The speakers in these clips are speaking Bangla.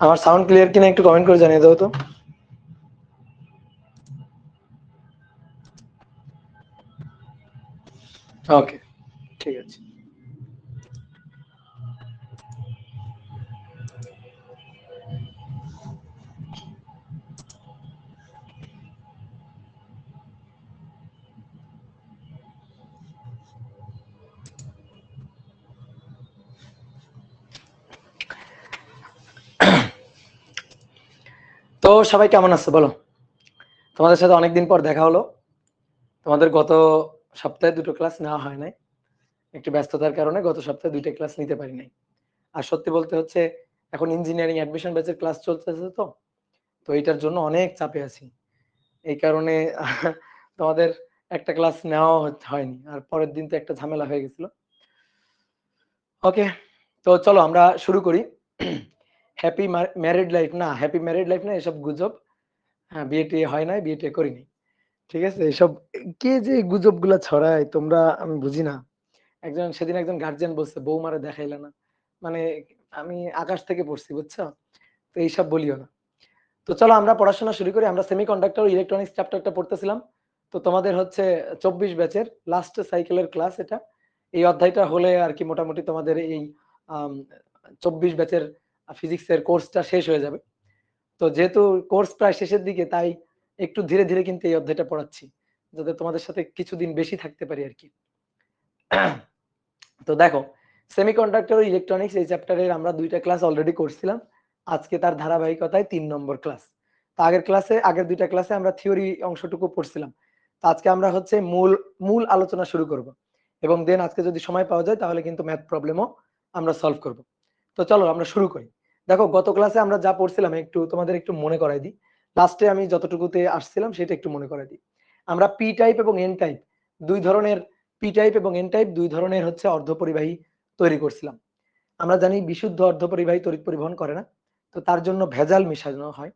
আমার সাউন্ড ক্লিয়ার কিনা একটু কমেন্ট করে জানিয়ে দাও তো। ওকে, ঠিক আছে। তো সবাই কেমন আছো বলো? তোমাদের সাথে অনেকদিন পর দেখা হলো। তোমাদের গত সপ্তাহে 2টো ক্লাস নেওয়া হয় নাই, একটু ব্যস্ততার কারণে গত সপ্তাহে 2টা ক্লাস নিতে পারি নাই। আর সত্যি বলতে হচ্ছে এখন ইঞ্জিনিয়ারিং অ্যাডমিশন ব্যাচের ক্লাস চলতেছে, তো তো এটার জন্য অনেক চাপে আছি। এই কারণে তোমাদের একটা ক্লাস নেওয়া হয়নি, আর পরের দিন তো একটা ঝামেলা হয়ে গেছিল। ওকে, তো চলো আমরা শুরু করি। হ্যাপি ম্যারিড লাইফ না, হ্যাপি ম্যারিড লাইফ না, এসব গুজব। হ্যাঁ, বিয়ে টিয়ে হয় নাই, বিয়ে টিয়ে করিনি। ঠিক আছে, এসব কে যে গুজব গুলা ছড়ায় তোমরা, আমি বুঝি না। সেদিন একজন গার্জিয়ান বলছে বৌমারে দেখাইলে না, মানে আমি আকাশ থেকে পড়ছি, বুঝছো? তো এইসব বলিও না। তো চলো আমরা পড়াশোনা শুরু করি। আমরা সেমিকন্ডাক্টর ইলেকট্রনিক্স চ্যাপ্টারটা পড়তেছিলাম। তো তোমাদের হচ্ছে 24 ব্যাচের লাস্ট সাইকেলের ক্লাস এটা। এই অধ্যায়টা হলে আর কি মোটামুটি তোমাদের এই 24 ব্যাচের ফিজিক্সের কোর্সটা শেষ হয়ে যাবে। তো যেহেতু কোর্স প্রায় শেষের দিকে, তাই একটু ধীরে ধীরে কিন্তু এই অধ্যায়টা পড়াচ্ছি, যাতে তোমাদের সাথে কিছুদিন বেশি থাকতে পারি আর কি। তো দেখো, সেমিকন্ডাক্টর ইলেকট্রনিক্স এই চ্যাপ্টারের আমরা 2টা ক্লাস অলরেডি করছিলাম। আজকে তার ধারাবাহিকতায় 3 নম্বর ক্লাস। তো আগের 2টা ক্লাসে আমরা থিওরি অংশটুকু পড়ছিলাম। তো আজকে আমরা হচ্ছে মূল মূল আলোচনা শুরু করব, এবং দেন আজকে যদি সময় পাওয়া যায় তাহলে কিন্তু ম্যাথ প্রবলেমও আমরা সলভ করব। তো চলো আমরা শুরু করি। দেখো, গত ক্লাসে আমরা যা পড়ছিলাম একটু তোমাদের একটু মনে করাই দিই। লাস্টে আমি যতটুকুতে আসছিলাম সেটা একটু মনে করাই দিই। আমরা পি টাইপ এবং এন টাইপ দুই ধরনের, পি টাইপ এবং এন টাইপ দুই ধরনের হচ্ছে অর্ধপরিবাহী তৈরি করছিলাম। আমরা জানি বিশুদ্ধ অর্ধপরিবাহী তড়িৎ পরিবহন করে না, তো তার জন্য ভেজাল মিশানো হয়।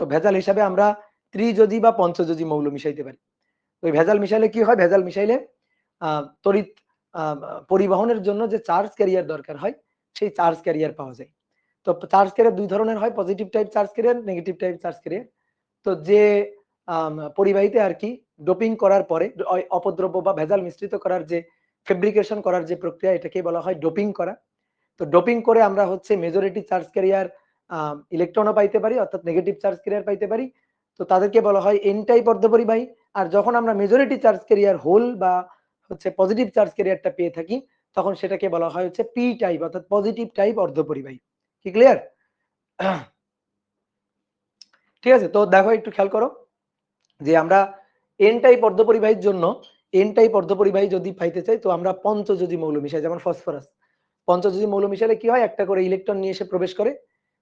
তো ভেজাল হিসাবে আমরা ত্রিযোজী বা পঞ্চযোজী মৌল মিশাইতে পারি। ওই ভেজাল মিশাইলে কি হয়, ভেজাল মিশাইলে তড়িৎ পরিবহনের জন্য যে চার্জ ক্যারিয়ার দরকার হয়, সেই চার্জ ক্যারিয়ার পাওয়া যায়। তো চার্জ ক্যারিয়ার দুই ধরনের হয়, positive type charge carrier, negative type charge carrier. তো যে পরিবাহীতে আর কি ডোপিং করার পরে অপদ্রব্য বা ভেজাল মিশ্রিত করার যে ফেব্রিকেশন করার যে প্রক্রিয়া, এটাকে বলা হয় ডোপিং করা। তো ডোপিং করে আমরা হচ্ছে মেজরিটি চার্জ ক্যারিয়ার ইলেকট্রনও পাইতে পারি, অর্থাৎ নেগেটিভ চার্জ ক্যারিয়ার পাইতে পারি। তো তাদেরকে বলা হয় এন টাইপ অর্ধপরিবাহী। আর যখন আমরা মেজরিটি চার্জ ক্যারিয়ার হোল বা হচ্ছে পজিটিভ চার্জ ক্যারিয়ারটা পেয়ে থাকি, তখন সেটাকে বলা হয় হচ্ছে পি টাইপ, অর্থাৎ পজিটিভ টাইপ অর্ধপরিবাহী। কি ক্লিয়ার? ঠিক আছে, তো দেখো একটু খেয়াল করো যে আমরা এন টাইপ অর্ধপরিবাহীর জন্য, এন টাইপ অর্ধপরিবাহী যদি পাইতে চাই, তো আমরা পঞ্চযোজী মৌল মিশাই, যেমন ফসফরাস। পঞ্চযোজী মৌল মিশালে কি হয়, একটা করে ইলেকট্রন নিয়ে এসে প্রবেশ করে।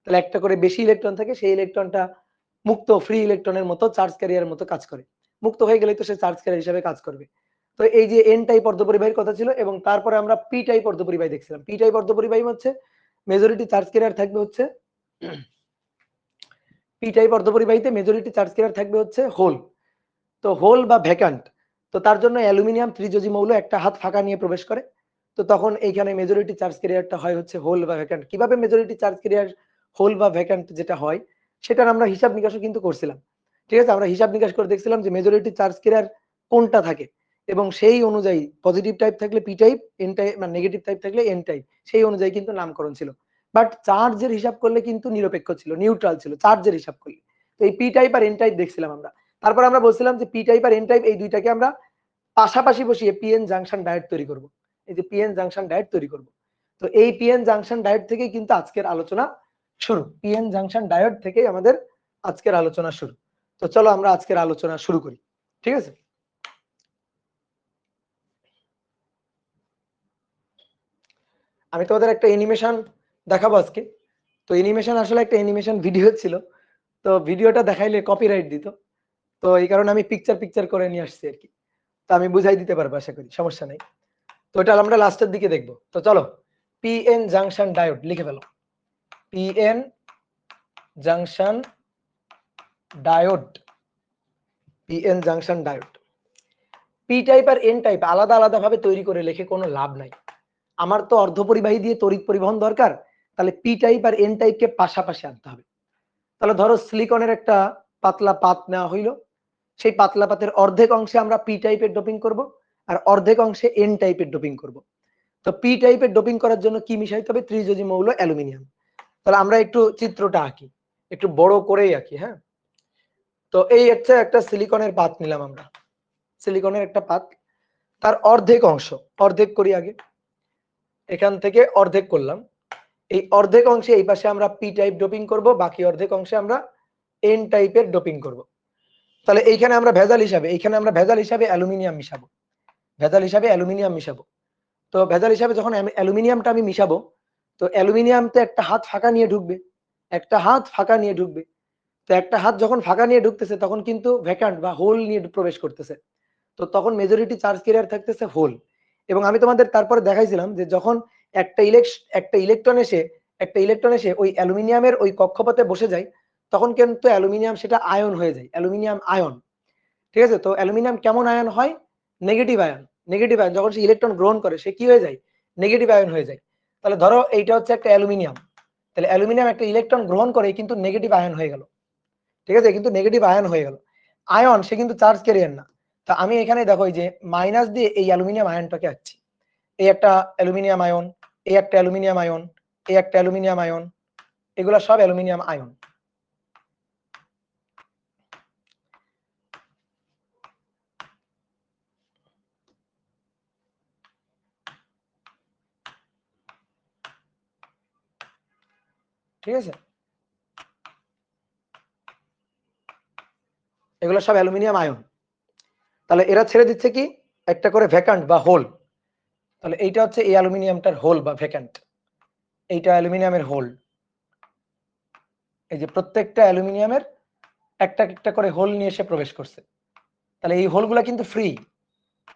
তাহলে একটা করে বেশি ইলেকট্রন থাকে, সেই ইলেকট্রনটা মুক্ত ফ্রি ইলেকট্রনের মতো চার্জ ক্যারিয়ার মতো কাজ করে। মুক্ত হয়ে গেলে তো সে চার্জ ক্যারিয়ার হিসেবে কাজ করবে। তো এই যে এন টাইপ অর্ধপরিবাহীর কথা ছিল, এবং তারপরে আমরা পি টাইপ অর্ধপরিবাহী দেখছিলাম। পি টাইপ অর্ধপরিবাহী হচ্ছে মেজরিটি চার্জ ক্যারিয়ার থাকবে হচ্ছে, পি টাইপ অর্ধপরিবাহীতে মেজরিটি চার্জ ক্যারিয়ার থাকবে হচ্ছে হোল। তো হোল বা ভ্যাকান্ট, তো তার জন্য অ্যালুমিনিয়াম ত্রিযোজী মৌল একটা হাত ফাঁকা নিয়ে প্রবেশ করে। তো তখন এইখানে মেজরিটি চার্জ ক্যারিয়ারটা হয় হচ্ছে হোল বা ভ্যাকান্ট। কিভাবে মেজরিটি চার্জ ক্যারিয়ার হোল বা ভ্যাকান্ট যেটা হয়, সেটার আমরা হিসাব নিকাশও কিন্তু করছিলাম। ঠিক আছে, আমরা হিসাব নিকাশ করে দেখছিলাম যে মেজরিটি চার্জ ক্যারিয়ার কোনটা থাকে, এবং সেই অনুযায়ী পজিটিভ টাইপ থাকলে পি টাইপ, এন টাইপ মানে নেগেটিভ টাইপ থাকলে এন টাইপ, সেই অনুযায়ী কিন্তু নামকরণ ছিল। বাট চার্জের হিসাব করলে কিন্তু নিরপেক্ষ ছিল, নিউট্রাল ছিল চার্জের হিসাব করলে। তো এই পি টাইপ আর এন টাইপ দেখছিলাম আমরা। তারপর আমরা বলছিলাম যে পি টাইপ আর এন টাইপ এই দুইটাকে আমরা পাশাপাশি বসিয়ে পিএন জাংশন ডায়োড তৈরি করব। এই যে পিএন জাংশন ডায়োড তৈরি করব। তো এই পিএন জাংশন ডায়োড থেকেই কিন্তু আজকের আলোচনা শুরু। পিএন জাংশন ডায়োড থেকেই আমাদের আজকের আলোচনা শুরু। তো চলো আমরা আজকের আলোচনা শুরু করি। ঠিক আছে, আমি তোমাদের একটা অ্যানিমেশন দেখাবো আজকে। তো অ্যানিমেশন আসলে একটা অ্যানিমেশন ভিডিও ছিল, তো ভিডিওটা দেখাইলে কপিরাইট দিত। তো এই কারণে আমি পিকচার পিকচার করে নিয়ে আসছি আর কি। তো আমি বুঝাই দিতে পারবো আশা করি, সমস্যা নাই। তো এটা আমরা লাস্টের দিকে দেখবো। তো চলো, পিএন জাংশন ডায়োড লিখে ফেলো। PN junction diode, PN junction diode. P type আর এন টাইপ আলাদা আলাদা ভাবে তৈরি করে লিখে কোনো লাভ নাই। আমার তো অর্ধপরিবাহী দিয়ে তড়িৎ পরিবহন দরকার, তাহলে পি টাইপ আর এন টাইপকে পাশাপাশি আনতে হবে। তাহলে ধরো সিলিকনের একটা পাতলা পাত নেওয়া হইলো, সেই পাতলা পাতের অর্ধেক অংশে আমরা পি টাইপের ডোপিং করব আর অর্ধেক অংশে এন টাইপের ডোপিং করব। তো পি টাইপের ডোপিং করার জন্য কি মিশাইতে হবে? ত্রিযোজী মৌল অ্যালুমিনিয়াম। তাহলে আমরা একটু চিত্রটা আঁকি, একটু বড় করেই আঁকি। হ্যাঁ, তো এই হচ্ছে একটা সিলিকনের পাত নিলাম আমরা, সিলিকনের একটা পাত, তার অর্ধেক অংশ, অর্ধেক করি আগে, এখান থেকে অর্ধেক করলাম। এই অর্ধেক অংশে এই পাশে আমরা পি টাইপ ডোপিং করব, বাকি অর্ধেক অংশে আমরা এন টাইপের ডোপিং করব। তাহলে এইখানে আমরা ভেজাল হিসাবে অ্যালুমিনিয়াম মিশাবো, ভেজাল হিসাবে অ্যালুমিনিয়াম মিশাবো। তো ভেজাল হিসাবে যখন অ্যালুমিনিয়ামটা আমি মিশাবো, তো অ্যালুমিনিয়ামতে একটা হাত ফাঁকা নিয়ে ঢুকবে, একটা হাত ফাঁকা নিয়ে ঢুকবে। তো একটা হাত যখন ফাঁকা নিয়ে ঢুকতেছে তখন কিন্তু ভ্যাকান্ট বা হোল নিয়ে প্রবেশ করতেছে। তো তখন মেজরিটি চার্জ ক্যারিয়ার থাকতেছে হোল। এবং আমি তোমাদের তারপরে দেখাইছিলাম যে যখন একটা ইলেকট্রন এসে ওই অ্যালুমিনিয়ামের ওই কক্ষপথে বসে যায়, তখন কিন্তু অ্যালুমিনিয়াম সেটা আয়ন হয়ে যায়, অ্যালুমিনিয়াম আয়ন। ঠিক আছে, তো অ্যালুমিনিয়াম কেমন আয়ন হয়? Negative ion. নেগেটিভ আয়ন যখন সে ইলেকট্রন গ্রহণ করে সে কি হয়ে যায়? নেগেটিভ আয়ন হয়ে যায়। তাহলে ধরো এইটা হচ্ছে একটা অ্যালুমিনিয়াম, তাহলে অ্যালুমিনিয়াম একটা ইলেকট্রন গ্রহণ করে কিন্তু নেগেটিভ আয়ন হয়ে গেল। ঠিক আছে, কিন্তু নেগেটিভ আয়ন হয়ে গেল, আয়ন, সে কিন্তু চার্জ ক্যারিয়ার না। তা আমি এখানে দেখো এই যে মাইনাস দিয়ে এই অ্যালুমিনিয়াম আয়নটাকে আঁকছি। এই একটা অ্যালুমিনিয়াম আয়ন, এই একটা অ্যালুমিনিয়াম আয়ন, এই একটা অ্যালুমিনিয়াম আয়ন, এগুলা সব অ্যালুমিনিয়াম আয়ন। ঠিক আছে, এগুলো সব অ্যালুমিনিয়াম আয়ন। তাহলে এরা ছেড়ে দিচ্ছে কি? একটা করে ভ্যাকান্ট বা হোল। তাহলে এইটা হচ্ছে এই অ্যালুমিনিয়ামটার হোল বা ভ্যাকান্ট, এইটা অ্যালুমিনিয়ামের হোল। এই যে প্রত্যেকটা অ্যালুমিনিয়ামের একটা একটা করে হোল নিয়ে এসে প্রবেশ করছে। তাহলে এই হোলগুলা কিন্তু ফ্রি।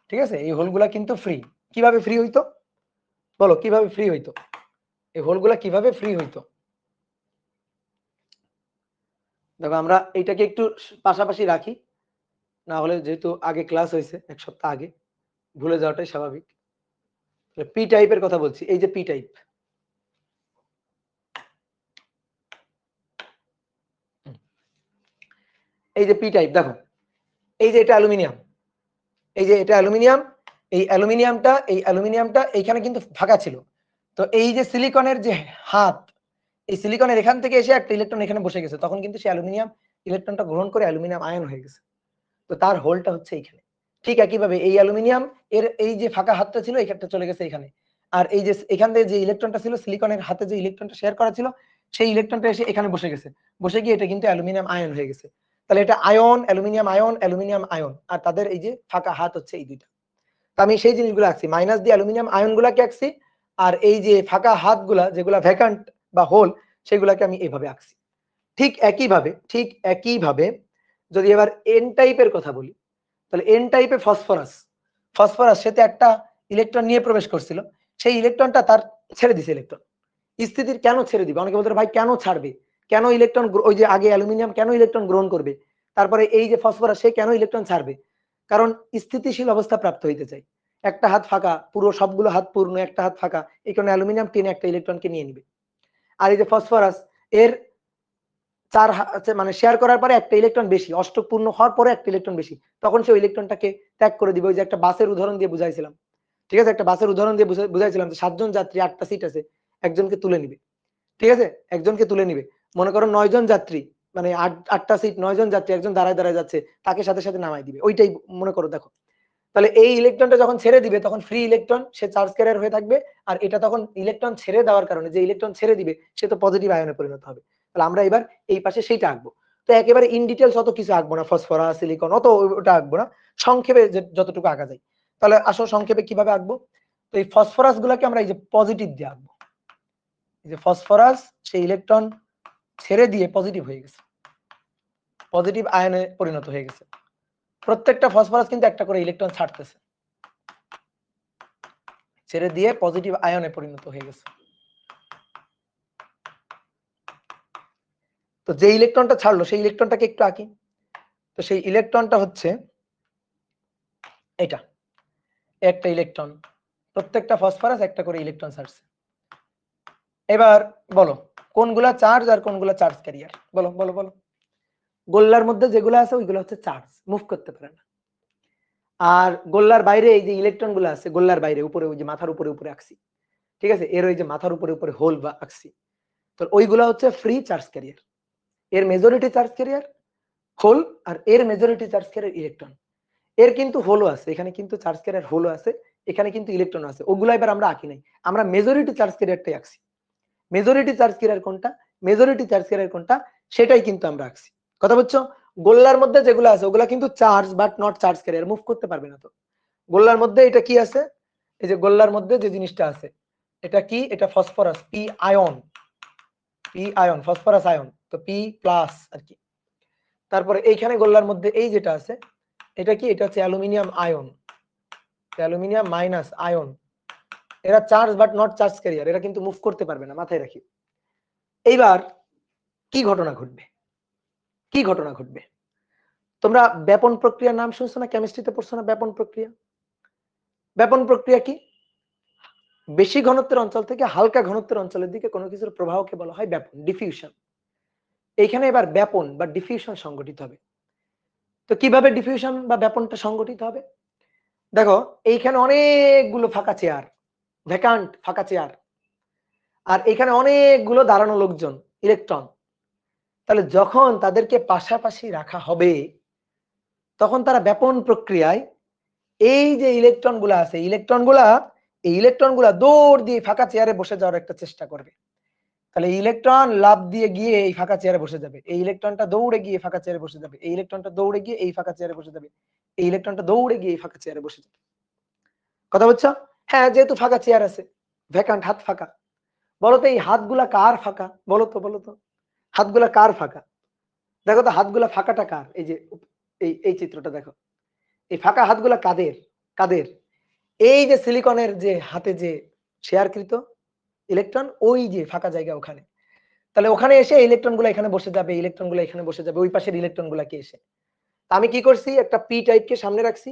ঠিক আছে, এই হোলগুলা কিন্তু ফ্রি। কিভাবে ফ্রি হইতো বলো, কিভাবে ফ্রি হইতো? এই হোলগুলা কিভাবে ফ্রি হইতো? দেখো আমরা এইটাকে একটু পাশাপাশি রাখি, না হলে যেহেতু আগে ক্লাস হয়েছে এক সপ্তাহ আগে, ভুলে যাওয়াটাই স্বাভাবিক। পি টাইপের কথা বলছি, এই যে পি টাইপ, এই যে পি টাইপ দেখো, এই যে এটা অ্যালুমিনিয়াম, এই যে এটা অ্যালুমিনিয়াম, এই অ্যালুমিনিয়ামটা এইখানে কিন্তু ফাঁকা ছিল। তো এই যে সিলিকনের যে হাত, এই সিলিকনের এখান থেকে এসে একটা ইলেকট্রন এখানে বসে গেছে, তখন কিন্তু সে অ্যালুমিনিয়াম ইলেকট্রনটা গ্রহণ করে অ্যালুমিনিয়াম আয়ন হয়ে গেছে। তো তার হোলটা হচ্ছে এইখানে। ঠিক একইভাবে এই অ্যালুমিনিয়াম এর এই যে ফাঁকা হাতটা ছিল এইখানটা চলে গেছে এখানে, আর এই যে এখান থেকে যে ইলেকট্রনটা ছিল সিলিকনের হাতে, যে ইলেকট্রনটা শেয়ার করা ছিল, সেই ইলেকট্রনটা এসে এখানে বসে গেছে, বসে গিয়ে এটা কিন্তু অ্যালুমিনিয়াম আয়ন হয়ে গেছে। তাহলে এটা ion, aluminium ion, aluminium ion, আর তাদের এই যে ফাঁকা হাত হচ্ছে এই দুইটা। তো আমি সেই জিনিসগুলো আঁকছি, মাইনাস দিয়ে অ্যালুমিনিয়াম আয়নগুলাকে আঁকছি, আর এই যে ফাঁকা হাতগুলা যেগুলা ভ্যাকান্ট বা হোল, সেগুলাকে আমি এইভাবে আঁকছি। ঠিক একইভাবে যদি এবার এন টাইপের কথা বলি, তাহলে এন টাইপে ফসফরাস, সেতে একটা ইলেকট্রন নিয়ে প্রবেশ করছিল, সেই ইলেকট্রনটা তার ছেড়ে দিছে ইলেকট্রন। স্থিতির কেন ছেড়ে দিবে? অনেকে বলতে ভাই কেন ছাড়বে, কেন ইলেকট্রন, ওই যে আগে অ্যালুমিনিয়াম কেন ইলেকট্রন গ্রহণ করবে, তারপরে এই যে ফসফরাস সে কেন ইলেকট্রন ছাড়বে? কারণ স্থিতিশীল অবস্থা প্রাপ্ত হইতে চাই। একটা হাত ফাঁকা, পুরো সবগুলো হাত পূর্ণ, একটা হাত ফাঁকা, এই কারণে অ্যালুমিনিয়াম টেনে একটা ইলেকট্রনকে নিয়ে নিবে। আর এই যে ফসফরাস, এর চার মানে শেয়ার করার পরে একটা ইলেকট্রন বেশি, অষ্টক পূর্ণ হওয়ার পরে একটা ইলেকট্রন বেশি, তখন সে ইলেকট্রনটাকে ত্যাগ করে দিবে। ওই যে একটা বাসের উদাহরণ দিয়ে বুঝাইছিলাম, ঠিক আছে, একটা বাসের উদাহরণ দিয়ে বুঝাইছিলাম যে 7 জন যাত্রী, 8টা সিট আছে, একজনকে তুলে নিবে। ঠিক আছে, একজনকে তুলে নিবে। মনে করো 9 জন যাত্রী, মানে 8টা সিট, 9 জন যাত্রী, একজন দাঁড়ায় দাঁড়ায় যাচ্ছে, তাকে সাথে সাথে নামাই দিবে, ওইটাই মনে করো। দেখো, তাহলে এই ইলেকট্রনটা যখন ছেড়ে দিবে তখন ফ্রি ইলেকট্রন, সে চার্জ ক্যারিয়ার হয়ে থাকবে, আর এটা তখন ইলেকট্রন ছেড়ে দেওয়ার কারণে, যে ইলেকট্রন ছেড়ে দিবে সে তো পজিটিভ আয়নে পরিণত হবে। তাহলে আমরা এবার এই পাশে সেইটা আঁকবো। তো একেবারে ইন ডিটেইলস অত কিছু আঁকবো না, ফসফরাস, সিলিকন অত ওটা আঁকবো না, সংক্ষেপে যতটুকু আঁকা যায়। তাহলে আসো সংক্ষেপে কিভাবে আঁকবো। তো এই ফসফরাস গুলাকে আমরা এই যে পজিটিভ দিয়ে আঁকবো। এই যে ফসফরাস, সেই ইলেকট্রন ছেড়ে দিয়ে পজিটিভ হয়ে গেছে, পজিটিভ আয়নে পরিণত হয়ে গেছে। প্রত্যেকটা ফসফরাস কিন্তু একটা করে ইলেকট্রন ছাড়তেছে, ছেড়ে দিয়ে পজিটিভ আয়নে পরিণত হয়ে গেছে। তো যে ইলেকট্রনটা ছাড়লো সেই ইলেকট্রনটাকে একটু আঁকি। তো সেই ইলেকট্রনটা হচ্ছে এটা, একটা ইলেকট্রন, প্রত্যেকটা ফসফরাস একটা করে ইলেকট্রন ছাড়ছে। এবার বলো কোনগুলা চার্জ আর কোনগুলা চার্জ ক্যারিয়ার, বলো বলো বলো। গোল্লার মধ্যে যেগুলো আছে ওইগুলো হচ্ছে চার্জ, মুভ করতে পারে না। আর গোল্লার বাইরে এই যে ইলেকট্রন গুলো আছে, গোল্লার বাইরে উপরে ওই যে মাথার উপরে উপরে আঁকছি, ঠিক আছে, এর ওই যে মাথার উপরে উপরে হোল বা আঁকছি, তো ওইগুলা হচ্ছে ফ্রি চার্জ ক্যারিয়ার। এর মেজরিটি চার্জ ক্যারিয়ার হোল, আর এর মেজরিটি চার্জ ক্যারিয়ার ইলেকট্রন। এর কিন্তু হোলও আছে, এখানে কিন্তু চার্জ ক্যারিয়ার হোলও আছে, এখানে কিন্তু ইলেকট্রন আছে, ওগুলো এবার আমরা আঁকি নাই, আমরা মেজরিটি চার্জ ক্যারিয়ারটাই আঁকছি। মেজরিটি চার্জ ক্যারিয়ার কোনটা, মেজরিটি চার্জ ক্যারিয়ার কোনটা সেটাই কিন্তু আমরা আঁকছি। কথা বুঝছো? গোল্লার মধ্যে যেগুলো আছে ওগুলা কিন্তু charge but not charge career, move করতে পারবে না। তো গোল্লার মধ্যে এটা কি আছে, এই যে গোল্লার মধ্যে যে জিনিসটা আছে এটা কি, এটা phosphorus, P ion, P ion, phosphorus ion, তো পি প্লাস আর কি। তারপরে এইখানে গোল্লার মধ্যে এই যেটা আছে এটা কি, এটা হচ্ছে aluminium ion, aluminium minus ion. এরা charge but not charge carrier, এরা কিন্তু মুভ করতে পারবে না, মাথায় রাখি। এইবার কি ঘটনা ঘটবে, কি ঘটনা ঘটবে, তোমরা ব্যাপন প্রক্রিয়ার নাম শুনছো না, কেমিস্ট্রিতে পড়ছো না ব্যাপন প্রক্রিয়া? ব্যাপন প্রক্রিয়া কি, বেশি ঘনত্বের অঞ্চল থেকে হালকা ঘনত্বের অঞ্চলের দিকে কোনো কিছুর প্রবাহকে বলা হয় ব্যাপন, ডিফিউশন। এইখানে এবার ব্যাপন বা ডিফিউশন সংগঠিত হবে। তো কিভাবে ডিফিউশন বা ব্যাপনটা সংগঠিত হবে, দেখো এইখানে অনেকগুলো ফাঁকা চেয়ার, ভ্যাকান্ট ফাঁকা চেয়ার, আর এখানে অনেকগুলো দাঁড়ানো লোকজন, ইলেকট্রন। তাহলে যখন তাদেরকে পাশাপাশি রাখা হবে তখন তারা ব্যাপন প্রক্রিয়ায় এই যে ইলেকট্রন গুলা আছে, এই ইলেকট্রন গুলা দৌড় দিয়ে ফাঁকা চেয়ারে বসে যাওয়ার একটা চেষ্টা করবে। তাহলে ইলেকট্রন লাফ দিয়ে গিয়ে এই ফাঁকা চেয়ারে বসে যাবে, এই ইলেকট্রনটা দৌড়ে গিয়ে ফাঁকা চেয়ারে বসে যাবে, এই ইলেকট্রনটা দৌড়ে গিয়ে এই ফাঁকা চেয়ারে বসে যাবে, এই ইলেকট্রনটা দৌড়ে গিয়ে এই ফাঁকা চেয়ারে বসে যাবে। কথা বুঝছো? হ্যাঁ, যেহেতু ফাঁকা চেয়ার আছে, ভ্যাকান্ট, হাত ফাঁকা, বলো তো এই হাতগুলা কার ফাঁকা, বলো তো বলো তো, হাতগুলা কার ফাঁকা? দেখো তো হাতগুলা ফাঁকাটা কার, এই যে এই চিত্রটা দেখো, এই ফাঁকা হাতগুলা কাদের, কাদের? এই যে সিলিকনের যে হাতে যে শেয়ারকৃত ইলেকট্রন, ওই যে ফাঁকা জায়গা ওখানে। তাহলে ওখানে এসে ইলেকট্রন গুলো এখানে বসে যাবে, ইলেকট্রন গুলো এখানে বসে যাবে, ওই পাশের ইলেকট্রন গুলাকে এসে। আমি কি করছি, একটা পি টাইপকে সামনে রাখছি,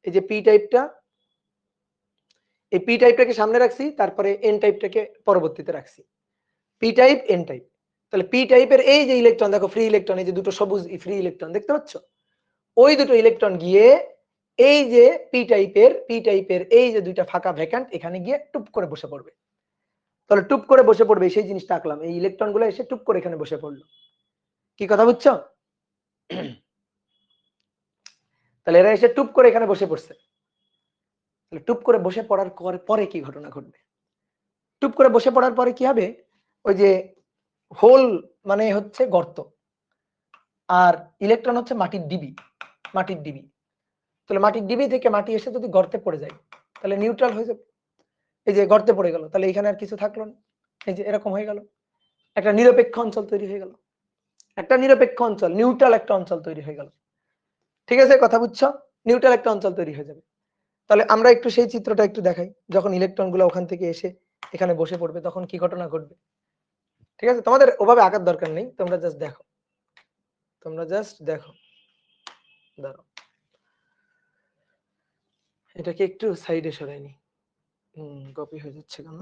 এই যে পি টাইপটা, এই পি টাইপটাকে সামনে রাখছি, তারপরে এন টাইপটাকে পরবর্তীতে রাখছি, পি টাইপ এন টাইপ। তাহলে পি টাইপের এই যে ইলেকট্রন দেখো, ফ্রি ইলেকট্রন, এই যে দুটো সবুজ ফ্রি ইলেকট্রন দেখতে পাচ্ছ, ওই দুটো ইলেকট্রন গিয়ে এই যে পি টাইপের এই যে দুইটা ফাঁকা ভ্যাকান্ট এখানে গিয়ে টুপ করে বসে পড়বে। তাহলে টুপ করে বসে পড়বে, সেই জিনিসটা আঁকলাম, এই ইলেকট্রন গুলো এসে টুপ করে এখানে বসে পড়লো। কি কথা বুঝছো? তাহলে এরা এসে টুপ করে এখানে বসে পড়ছে। তাহলে টুপ করে বসে পড়ার পরে কি ঘটনা ঘটবে, টুপ করে বসে পড়ার পরে কি হবে, ওই যে হোল মানে হচ্ছে গর্ত, আর ইলেকট্রন হচ্ছে মাটির ডিবি, মাটির ডিবি। তাহলে মাটির ডিবি থেকে মাটি এসে যদি গর্তে পড়ে যায় তাহলে নিউট্রাল হয়ে যাবে, এই যে গর্তে পড়ে গেল, তাহলে এখানে আর কিছু থাকলো না, এই যে এরকম হয়ে গেল, একটা নিরপেক্ষ অঞ্চল তৈরি হয়ে গেল, একটা নিরপেক্ষ অঞ্চল, নিউট্রাল একটা অঞ্চল তৈরি হয়ে গেল। ঠিক আছে, কথা বুঝছো? নিউট্রাল একটা অঞ্চল তৈরি হয়ে যাবে। তাহলে আমরা একটু সেই চিত্রটা একটু দেখাই, যখন ইলেকট্রন গুলো ওখান থেকে এসে এখানে বসে পড়বে তখন কি ঘটনা ঘটবে। ঠিক আছে, তোমাদের ওভাবে আঁকার দরকার নেই, তোমরা জাস্ট দেখো, তোমরা জাস্ট দেখো। দাঁড়াও, এটাকে একটু সাইডে সরাই নি, কপি হয়ে যাচ্ছে কেন?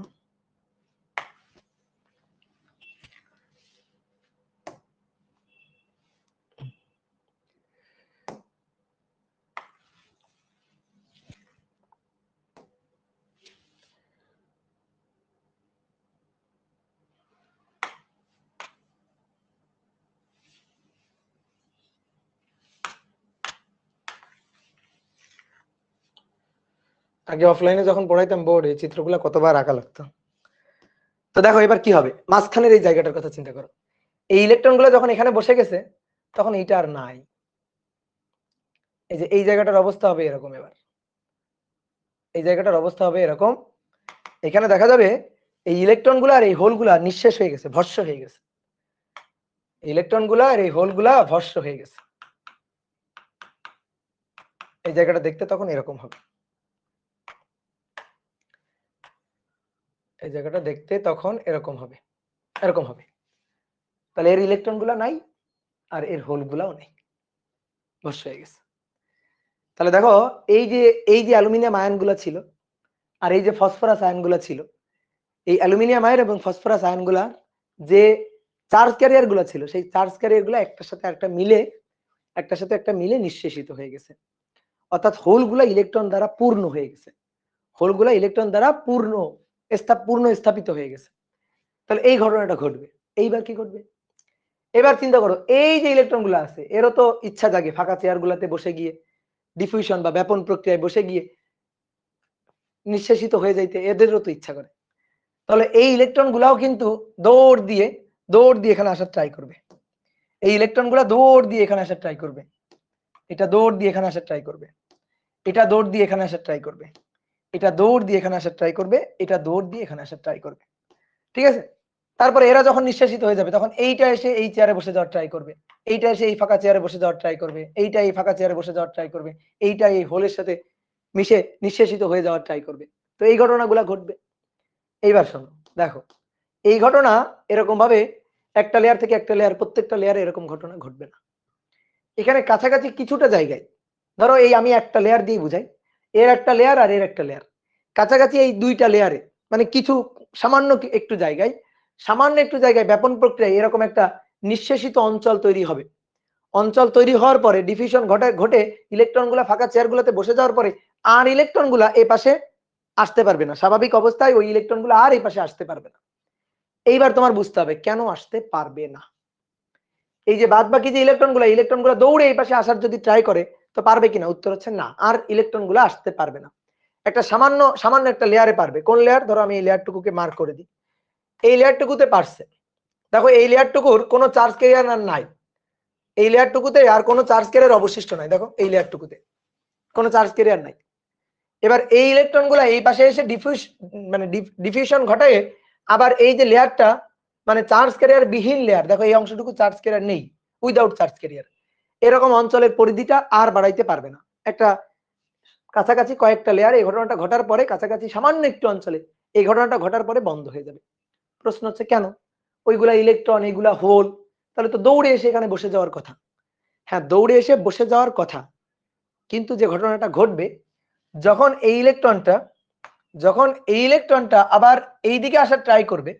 আগে অফলাইনে যখন পড়াইতাম বোর্ড, এই চিত্রগুলো কতবার আঁকা লাগতো। তো দেখো এবার কি হবে, মাঝখানের এই জায়গাটার কথা চিন্তা করো, এই ইলেকট্রন গুলো যখন এখানে বসে গেছে তখন এইটা আর নাই, এই যে এই জায়গাটার অবস্থা হবে এরকম। এবার এই জায়গাটার অবস্থা হবে এরকম, এখানে দেখা যাবে এই ইলেকট্রন গুলা আর এই হোল গুলা নিঃশেষ হয়ে গেছে, ভস্ম হয়ে গেছে, ইলেকট্রন গুলা আর এই হোল গুলা ভস্ম হয়ে গেছে। এই জায়গাটা দেখতে তখন এরকম হবে, এই জায়গাটা দেখতে তখন এরকম হবে, এরকম হবে। তাহলে এর ইলেকট্রন গুলা নাই আর এর হোল গুলাও নেই, ভস্ম হয়ে গেছে। তাহলে দেখো এই যে অ্যালুমিনিয়াম আয়ন গুলা ছিল আর এই যে ফসফরাস আয়ন গুলা ছিল, এই অ্যালুমিনিয়াম আয়ন এবং ফসফরাস আয়নগুলা যে চার্জ ক্যারিয়ার গুলো ছিল সেই চার্জ ক্যারিয়ার গুলো একটার সাথে একটা মিলে নিঃশেষিত হয়ে গেছে, অর্থাৎ হোলগুলা ইলেকট্রন দ্বারা পূর্ণ হয়ে গেছে, হোলগুলা ইলেকট্রন দ্বারা পূর্ণ স্থাপিত হয়ে গেছে। তাহলে এই ঘটনাটা ঘটবে। এইবার কি ঘটবে? এবার চিন্তা করো, এই যে ইলেকট্রন গুলো আছে এরও তো ইচ্ছা জাগে ফাঁকা চেয়ার গুলাতে বসে গিয়ে ডিফিউশন বা ব্যাপন প্রক্রিয়ায় বসে গিয়ে নিঃশেষিত হয়ে যাইতে, এদেরও তো ইচ্ছা করে। তাহলে এই ইলেকট্রন গুলাও কিন্তু দৌড় দিয়ে এখানে আসার ট্রাই করবে। এই ইলেকট্রন গুলা দৌড় দিয়ে এখানে আসার ট্রাই করবে, এটা দৌড় দিয়ে এখানে আসার ট্রাই করবে, এটা দৌড় দিয়ে এখানে আসার ট্রাই করবে, এটা দৌড় দিয়ে এখানে আসার ট্রাই করবে, এটা দৌড় দিয়ে এখানে আসার ট্রাই করবে। ঠিক আছে? তারপরে এরা যখন নিঃশেষিত হয়ে যাবে তখন এইটা এসে এই চেয়ারে বসে যাওয়ার ট্রাই করবে, এইটা এসে এই ফাঁকা চেয়ারে বসে যাওয়ার ট্রাই করবে, এইটা এই ফাঁকা চেয়ারে বসে যাওয়ার ট্রাই করবে, এইটা এই হোলের সাথে মিশে নিঃশেষিত হয়ে যাওয়ার ট্রাই করবে। তো এই ঘটনাগুলা ঘটবে। এইবার শোনো, দেখো এই ঘটনা এরকম ভাবে একটা লেয়ার থেকে একটা লেয়ার, প্রত্যেকটা লেয়ারে এরকম ঘটনা ঘটবে না। এখানে কাছাকাছি কিছুটা জায়গায়, ধরো এই আমি একটা লেয়ার দিয়ে বুঝাই, এর একটা লেয়ার আর এর একটা লেয়ার, কাছাকাছি এই দুইটা লেয়ারে মানে কিছু সামান্য একটু জায়গায় ব্যাপন প্রক্রিয়ায় এরকম একটা নিঃশেষিত অঞ্চল তৈরি হবে। অঞ্চল তৈরি হওয়ার পরে ডিফিউশন ঘটে ইলেকট্রন গুলা ফাঁকা চেয়ার গুলাতে বসে যাওয়ার পরে আর ইলেকট্রন গুলা এই পাশে আসতে পারবে না, স্বাভাবিক অবস্থায় ওই ইলেকট্রন গুলো আর এই পাশে আসতে পারবে না। এইবার তোমার বুঝতে হবে কেন আসতে পারবে না। এই যে বাদ বাকি যে ইলেকট্রন গুলো দৌড়ে এই পাশে আসার যদি ট্রাই করে তো পারবে কিনা? উত্তর হচ্ছে না, আর ইলেকট্রন গুলো আসতে পারবে না। একটা সামান্য একটা লেয়ারে পারবে। কোন লেয়ার? ধরো আমি এই লেয়ারটুকুকে মার্ক করে দিই, এই লেয়ারটুকুতে পারছে। দেখো এই লেয়ারটুকুর কোনো চার্জ ক্যারিয়ার আর নাই, এই লেয়ারটুকুতে আর কোনো চার্জ ক্যারিয়ার অবশিষ্ট নাই। দেখো এই লেয়ারটুকুতে কোনো চার্জ ক্যারিয়ার নাই। এবার এই ইলেকট্রন গুলা এই পাশে এসে ডিফিউশন ঘটায় আবার এই যে লেয়ারটা মানে চার্জ ক্যারিয়ার বিহীন লেয়ার, দেখো এই অংশটুকু চার্জ ক্যারিয়ার নেই, উইদাউট চার্জ ক্যারিয়ার, এরকম অঞ্চলের পরিধিটা আর বাড়াইতে পারবে না। একটা কাছাকাছি কয়েকটা লেয়ার এই ঘটনাটা ঘটার পরে কাছাকাছি সামান্য একটু অঞ্চলে এই ঘটনাটা ঘটার পরে বন্ধ হয়ে যাবে। প্রশ্ন হচ্ছে কেন? ওইগুলা ইলেকট্রন, এইগুলা হোল, তাহলে তো দৌড়ে এসে এখানে বসে যাওয়ার কথা। হ্যাঁ, দৌড়ে এসে বসে যাওয়ার কথা, কিন্তু যে ঘটনাটা ঘটবে যখন এই ইলেকট্রনটা আবার এই দিকে আসার ট্রাই করবে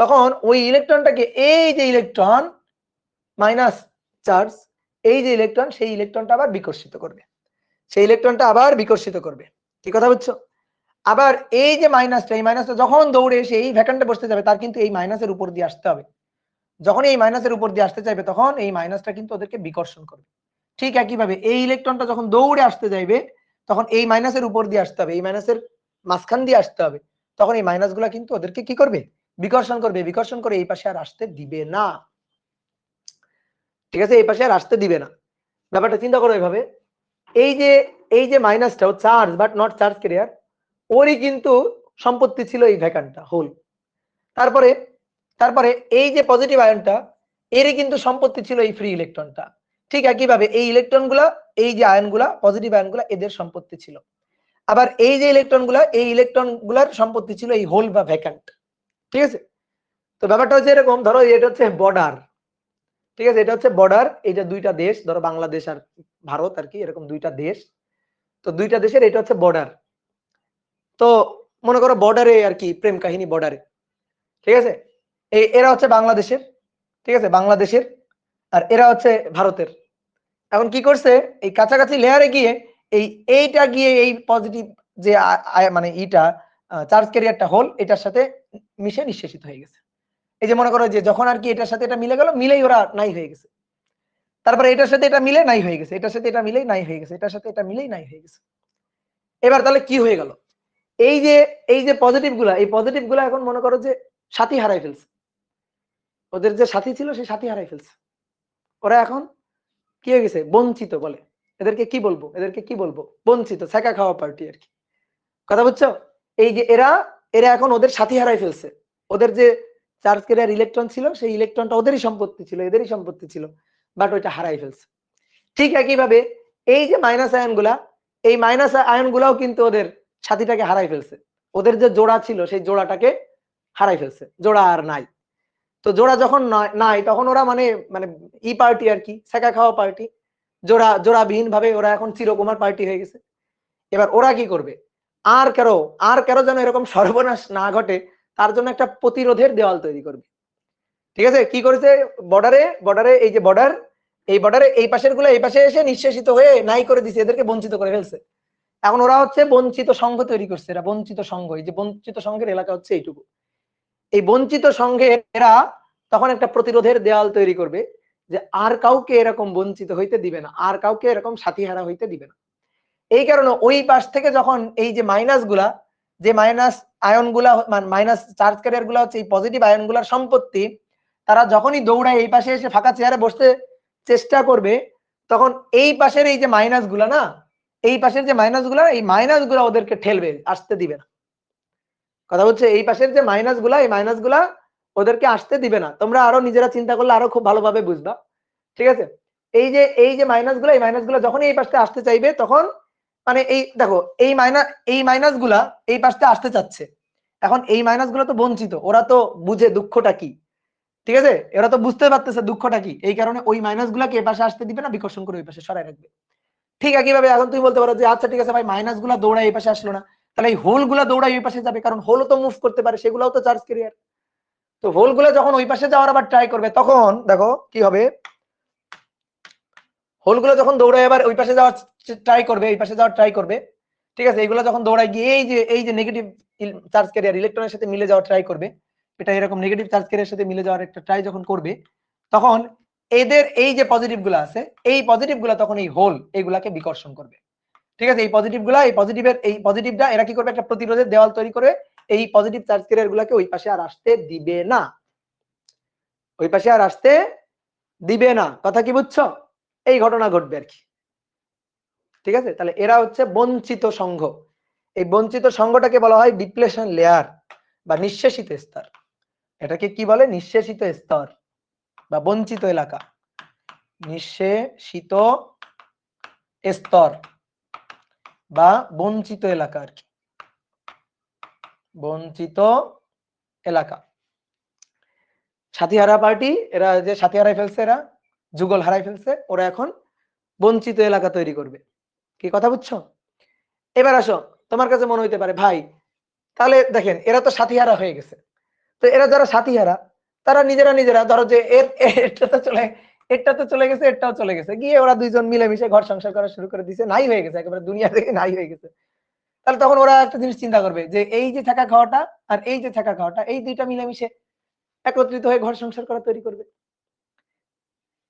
তখন ওই ইলেকট্রনটাকে এই যে ইলেকট্রন মাইনাস চার্জ, এই যে ইলেকট্রন সেই ইলেকট্রনটা আবার বিকর্ষিত করবে, সেই ইলেকট্রনটা আবার বিকর্ষিত করবে। কি কথা বুঝছো? আবার এই যে এই মাইনাসটা যখন দৌড়ে এসে এই ভ্যাকান্টে বসতে যাবে তার কিন্তু এই মাইনাসের উপর দিয়ে আসতে হবে। যখন এই মাইনাসের উপর দিয়ে আসতে চাইবে তখন এই মাইনাসটা কিন্তু ওদেরকে বিকর্ষণ করবে। ঠিক একইভাবে এই ইলেকট্রনটা যখন দৌড়ে আসতে যাইবে তখন এই মাইনাসের উপর দিয়ে আসতে হবে, এই মাইনাসের মাঝখান দিয়ে আসতে হবে, তখন এই মাইনাস গুলা কিন্তু ওদেরকে কি করবে? বিকর্ষণ করবে। বিকর্ষণ করে এই পাশে আর আসতে দিবে না। ঠিক আছে? এই পাশে আর আসতে দিবে না। ব্যাপারটা চিন্তা করো এভাবে, এই যে মাইনাসটাও charge but not charge carrier, ওরই কিন্তু সম্পত্তি ছিল এই ভ্যাকান্টটা হোল। তারপরে এই যে পজিটিভ আয়নটা এরই কিন্তু সম্পত্তি ছিল এই ফ্রি ইলেকট্রনটা। ঠিক একইভাবে এই ইলেকট্রনগুলা, এই যে আয়নগুলা পজিটিভ আয়নগুলা এদের সম্পত্তি ছিল। আবার এই যে ইলেকট্রনগুলার সম্পত্তি ছিল এই হোল বা ভ্যাকান্ট। ঠিক আছে? তো ব্যাপারটা হচ্ছে এরকম, ধরো এটা হচ্ছে বর্ডার। ঠিক আছে? এটা হচ্ছে বর্ডার, এই যে দুইটা দেশ, ধরো বাংলাদেশ আর ভারত আর কি, এরকম দুইটা দেশ। তো দুইটা দেশের এটা হচ্ছে বর্ডার। তো মনে করো বর্ডারে আর কি প্রেম কাহিনী বর্ডারে। ঠিক আছে? এরা হচ্ছে বাংলাদেশের, ঠিক আছে, বাংলাদেশের, আর এরা হচ্ছে ভারতের। এখন কি করছে, এই কাছাকাছি লেয়ারে গিয়ে এইটা গিয়ে এই পজিটিভ যে মানে ইটা চার্জ ক্যারিয়ারটা হোল এটার সাথে মিশে নিঃশেষিত হয়ে গেছে। এই যে মনে করো যে যখন আর কি এটার সাথে এটা মিলে গেল, মিলেই ওরা নাই হয়ে গেছে। তারপরে এটার সাথে এটা মিলে নাই হয়ে গেছে, এটার সাথে এটা মিলেই নাই হয়ে গেছে, এটার সাথে এটা মিলেই নাই হয়ে গেছে। এবার তাহলে কি হয়ে গেল? এই যে পজিটিভ গুলা, এই পজিটিভ গুলা এখন মনে করো যে সাথী হারাই ফেলছে, ওদের যে সাথী ছিল সেই সাথী হারাই ফেলছে। ওরা এখন কি হয়ে গেছে? বঞ্চিত বলে। এদেরকে কি বলবো? বঞ্চিত, ছ্যাঁকা খাওয়া পার্টি আর কি। কথা বুঝছো? এই যে এরা এখন ওদের সাথী হারাই ফেলছে। ওদের যে চার্জ ক্যারিয়ার ইলেকট্রন ছিল সেই ইলেকট্রনটা ওদেরই সম্পত্তি ছিল, এদেরই সম্পত্তি ছিল, বাট ওইটা হারাই ফেলছে। ঠিক একইভাবে এই যে মাইনাস আয়নগুলা, এই মাইনাস আয়নগুলাও কিন্তু ওদের সাথীটাকে হারাই ফেলছে। ওদের যে জোড়া ছিল সেই জোড়াটাকে হারাই ফেলছে, জোড়া আর নাই। তো জোড়া যখন নাই তখন ওরা মানে মানে পার্টি আর কি, ছ্যাঁকা খাওয়া পার্টি, জোড়াবিহীন ভাবে ওরা এখন চিরকুমার পার্টি হয়ে গেছে। এবার ওরা কি করবে? আর কারো যেন এরকম সর্বনাশ না ঘটে তার জন্য একটা প্রতিরোধের দেওয়াল তৈরি করবে। ঠিক আছে, কি করেছে বর্ডারে এই যে বর্ডার, এই বর্ডারে এই পাশের গুলো এই পাশে এসে নিঃশেষিত হয়ে নাই করে দিছে, এদেরকে বঞ্চিত করে ফেলছে। এখন ওরা হচ্ছে বঞ্চিত সংঘ তৈরি করছে, এরা বঞ্চিত সংঘ, এই যে বঞ্চিত সংঘের এলাকা হচ্ছে এইটুকু। এই বঞ্চিত সংঘে এরা তখন একটা প্রতিরোধের দেওয়াল তৈরি করবে যে আর কাউকে এরকম বঞ্চিত হইতে দিবে না, আর কাউকে এরকম সাথীহারা হইতে দিবে না। এই কারণে ওই পাশ থেকে যখন এই যে মাইনাস গুলা, যে মাইনাস আয়ন গুলা, মাইনাস চার্জ ক্যারিয়ার গুলা হচ্ছে এই পজিটিভ আয়ন গুলার সম্পত্তি, তারা যখনই দৌড়ায় এই পাশে এসে ফাঁকা চেয়ারে বসতে চেষ্টা করবে, তখন এই পাশের এই যে মাইনাস গুলা না, এই পাশের যে মাইনাস গুলা, এই মাইনাস গুলা ওদেরকে ঠেলবে, আসতে দিবে না। কথা হচ্ছে এই পাশের যে মাইনাস গুলা, এই মাইনাস গুলা ওদেরকে আসতে দিবে না। তোমরা আরো নিজেরা চিন্তা করলে আরো খুব ভালোভাবে বুঝবা। ঠিক আছে, এই যে মাইনাস গুলা, এই মাইনাস গুলা যখনই এই পাশে আসতে চাইবে, তখন মানে এই দেখো এই মাইনাস গুলা এই পাশে আসতে চাচ্ছে, এখন এই মাইনাস গুলো তো বঞ্চিত, ওরা তো বুঝে দুঃখটা কি, ঠিক আছে, এরা তো বুঝতে পারতেছে দুঃখটা কি, এই কারণে ওই মাইনাস গুলাকে এই পাশে আসতে দিবে না, বিকর্ষণ করে ওই পাশে সরাই রাখবে। ঠিক একইভাবে এখন তুমি বলতে পারো যে আচ্ছা ঠিক আছে ভাই, মাইনাস গুলা দৌড়ায় এই পাশে আসলো না, তাহলে এই হোল গুলা দৌড়ায় ওই পাশে যাবে, কারণ হোলও তো মুভ করতে পারে, সেগুলোও তো চার্জ ক্যারিয়ার। তো হোল গুলা যখন ওই পাশে যাওয়ার আবার ট্রাই করবে, তখন দেখো কি হবে, হোলগুলো যখন দৌড়ায় এবার ওই পাশে যাওয়ার ট্রাই করবে, এই পাশে যাওয়ার ট্রাই করবে, ঠিক আছে, এইগুলো যখন দৌড়ায় গিয়ে এই যে নেগেটিভ চার্জ ক্যারিয়ার ইলেকট্রনের সাথে মিলে যাওয়ার ট্রাই করবে, এটা এরকম নেগেটিভ চার্জ ক্যারিয়ারের সাথে মিলে যাওয়ার একটা ট্রাই যখন করবে, তখন এদের এই যে পজিটিভ গুলো আছে, এই পজিটিভ গুলা তখন এই হোল এইগুলাকে বিকর্ষণ করবে। ঠিক আছে, এই পজিটিভ গুলা, এই পজিটিভের এই পজিটিভটা এরা কি করবে, একটা প্রতিরোধের দেওয়াল তৈরি করে এই পজিটিভ চার্জ ক্যারিয়ার গুলাকে ওই পাশে আর আসতে দিবে না, ওই পাশে আর আসতে দিবে না। কথা কি বুঝছো? এই ঘটনা ঘটবে আর কি। ঠিক আছে, তাহলে এরা হচ্ছে বঞ্চিত সংঘ। এই বঞ্চিত সংঘটাকে বলা হয় ডিপ্লেশন লেয়ার বা নিঃশেষিত স্তর। এটাকে কি বলে? নিঃশেষিত স্তর বা বঞ্চিত এলাকা, নিঃশেষিত স্তর বা বঞ্চিত এলাকা আর কি, বঞ্চিত এলাকা। সাথী হারা পার্টি, এরা যে সাথী হারাই ফেলছে, এরা যুগল হারাই ফেলছে, ওরা এখন বঞ্চিত এলাকা তৈরি করবে। কি কথা বুঝছো? এবার আসো, তোমার কাছে মনে হইতে পারে ভাই, তাহলে দেখেন এরা তো সাথীহারা হয়ে গেছে, তো এরা যারা সাথীহারা, তারা নিজেরা ধরো যে এটা তো চলে গেছে, এটাও চলে গেছে, গিয়ে ওরা দুইজন মিলেমিশে ঘর সংসার করা শুরু করে দিছে, নাই হয়ে গেছে, একেবারে দুনিয়া থেকে নাই হয়ে গেছে। তাহলে তখন ওরা একটা জিনিস চিন্তা করবে যে এই যে থাকা খাওয়াটা আর এই যে থাকা খাওয়াটা, এই দুইটা মিলেমিশে একত্রিত হয়ে ঘর সংসার করা তৈরি করবে।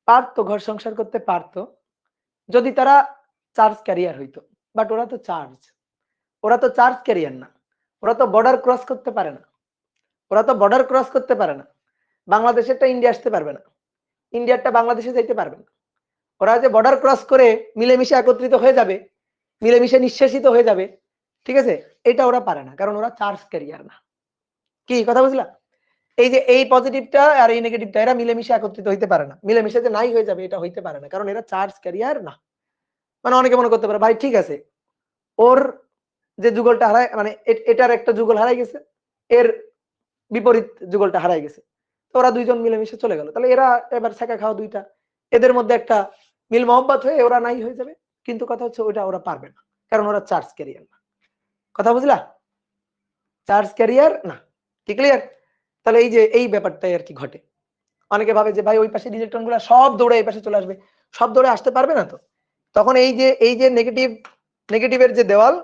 পারতো, ঘর সংসার করতে পারতো যদি তারা চার্জ ক্যারিয়ার হইতো, বাট ওরা তো চার্জ ক্যারিয়ার না, ওরা তো বর্ডার ক্রস করতে পারে না, বাংলাদেশেরটা ইন্ডিয়া আসতে পারবে না, ইন্ডিয়ারটা বাংলাদেশে যাইতে পারবে না। ওরা যে বর্ডার ক্রস করে মিলেমিশে একত্রিত হয়ে যাবে, মিলেমিশে নিঃশেষিত হয়ে যাবে, ঠিক আছে, এটা ওরা পারে না, কারণ ওরা চার্জ ক্যারিয়ার না। কি কথা বুঝলা? এই যে এই পজিটিভটা আর এই নেগেটিভটা এরা মিলেমিশে একত্রিত হইতে পারে না, মিলেমিশে যে নাই হয়ে যাবে এটা হইতে পারে না, কারণ এরা চার্জ ক্যারিয়ার না। মানে অনেকে মনে করতে পারে ভাই ঠিক আছে, ওর যে যুগলটা হারায়, মানে এটার একটা যুগল হারাই গেছে, এর বিপরীত যুগলটা হারাই গেছে, তো ওরা দুইজন মিলেমিশে চলে গেল, তাহলে এরা এবার ছেঁকা খাওয়া দুইটা, এদের মধ্যে একটা মিল মহব্বত হয়ে ওরা নাই হয়ে যাবে। কিন্তু কথা হচ্ছে ওটা ওরা পারবে না, কারণ ওরা চার্জ ক্যারিয়ার না। কথা বুঝলা? চার্জ ক্যারিয়ার না। কি ক্লিয়ার? তাহলে এই যে এই ব্যাপারটাই আর কি ঘটে। অনেকে ভাবে যে ভাই ওই পাশে ইলেকট্রন গুলা সব দৌড়ে এই পাশে চলে আসবে, সব দৌড়ে আসতে পারবে না। তো তখন এই যে নেগেটিভের যে দেওয়াল,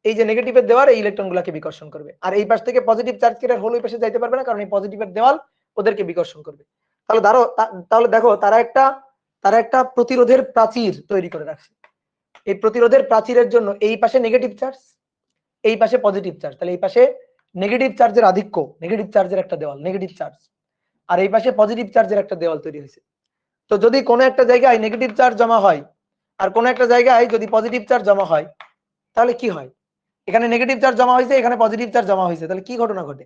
এই যে নেগেটিভের দেওয়াল এই ইলেকট্রন গুলাকে বিকর্ষণ করবে, আর এই পাশ থেকে পজিটিভ চার্জ ক্যারিয়ার হলো ওই পাশে যাইতে পারবে না, কারণ এই পজিটিভের দেওয়াল ওদেরকে বিকর্ষণ করবে। তাহলে দেখো তারা একটা প্রতিরোধের প্রাচীর তৈরি করে রাখছে। এই প্রতিরোধের প্রাচীরের জন্য এই পাশে নেগেটিভ চার্জ, এই পাশে পজিটিভ চার্জ, তাহলে এই পাশে নেগেটিভ চার্জের আধিক্য, নেগেটিভ চার্জের একটা দেওয়াল নেগেটিভ চার্জ, আর এই পাশে পজিটিভ চার্জের একটা দেওয়াল তৈরি হয়েছে। তো যদি কোনো একটা জায়গায় নেগেটিভ চার্জ জমা হয় আর কোনো একটা জায়গায় যদি পজিটিভ চার্জ জমা হয়, তাহলে কি হয়? এখানে নেগেটিভ চার্জ জমা হয়েছে, এখানে পজিটিভ চার্জ জমা হয়েছে, তাহলে কি ঘটনা ঘটে?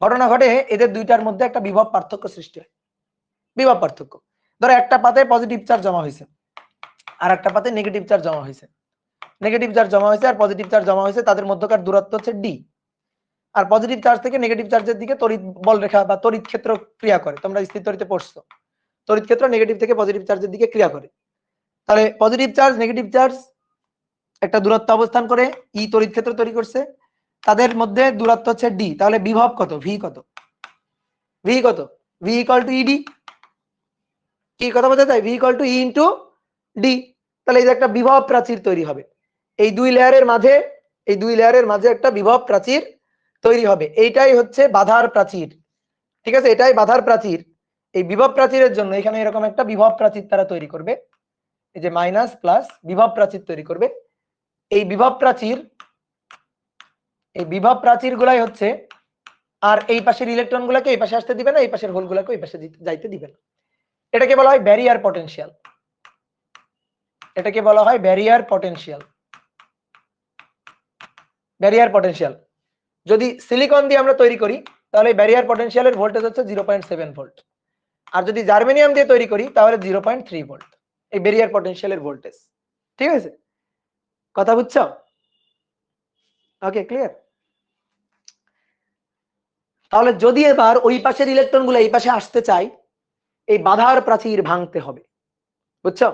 ঘটনা ঘটে এদের দুইটার মধ্যে একটা বিভব পার্থক্য সৃষ্টি হয়। বিভব পার্থক্য, ধরো একটা পাতে পজিটিভ চার্জ জমা হয়েছে আর একটা পাতে নেগেটিভ চার্জ জমা হয়েছে, নেগেটিভ চার্জ জমা হয়েছে আর পজিটিভ চার্জ জমা হয়েছে, তাদের মধ্যকার দূরত্ব হচ্ছে ডি। আর পজিটিভ চার্জ থেকে নেগেটিভ চার্জের দিকে তড়িৎ বল রেখা বা তড়িৎ ক্ষেত্র ক্রিয়া করে, তোমরা স্থির তড়িতে পড়ছো, তড়িৎ ক্ষেত্র নেগেটিভ থেকে পজিটিভ চার্জের দিকে ক্রিয়া করে। তাহলে পজিটিভ চার্জ নেগেটিভ চার্জ একটা দূরত্ব অবস্থান করে ই তড়িৎ ক্ষেত্র তৈরি করছে, তাদের মধ্যে দূরত্ব হচ্ছে ডি, তাহলে বিভব কত, ভি কত, ভি কত, ভি ইকুয়াল টু ইডি। কি কথা বলতে চাই, V equal to E into D. তাহলে এই যে একটা বিভব প্রাচীর তৈরি হবে এই দুই লেয়ারের মাঝে, এই দুই লেয়ারের মাঝে একটা বিভব প্রাচীর তৈরি হবে, এইটাই হচ্ছে বাধার প্রাচীর। ঠিক আছে, এটাই বাধার প্রাচীর। এই বিভব প্রাচীরের জন্য এখানে এরকম একটা বিভব প্রাচীর তারা তৈরি করবে, এই যে মাইনাস প্লাস বিভব প্রাচীর তৈরি করবে। এই বিভব প্রাচীর, এই বিভব প্রাচীর গুলাই হচ্ছে, আর এই পাশের ইলেকট্রন গুলাকে এই পাশে আসতে দিবে না, এই পাশের হোল গুলাকে এই পাশে যাইতে দিবে না। এটাকে বলা হয় ব্যারিয়ার পটেনশিয়াল, এটাকে বলা হয় ব্যারিয়ার পটেনশিয়াল। ব্যারিয়ার পটেনশিয়াল যদি সিলিকন দিয়ে আমরা তৈরি করি তাহলে ব্যারিয়ার পটেনশিয়ালের ভোল্টেজ হচ্ছে 0.7 ভোল্ট, আর যদি জার্মেনিয়াম দিয়ে তৈরি করি তাহলে 0.3 ভোল্ট এই ব্যারিয়ার পটেনশিয়ালের ভোল্টেজ। ঠিক আছে, কথা বুঝছো? ওকে, ক্লিয়ার? তাহলে যদি এবার ওই পাশের ইলেকট্রন গুলো এই পাশে আসতে চাই, এই বাধার প্রাচীর ভাঙতে হবে, বুঝছো?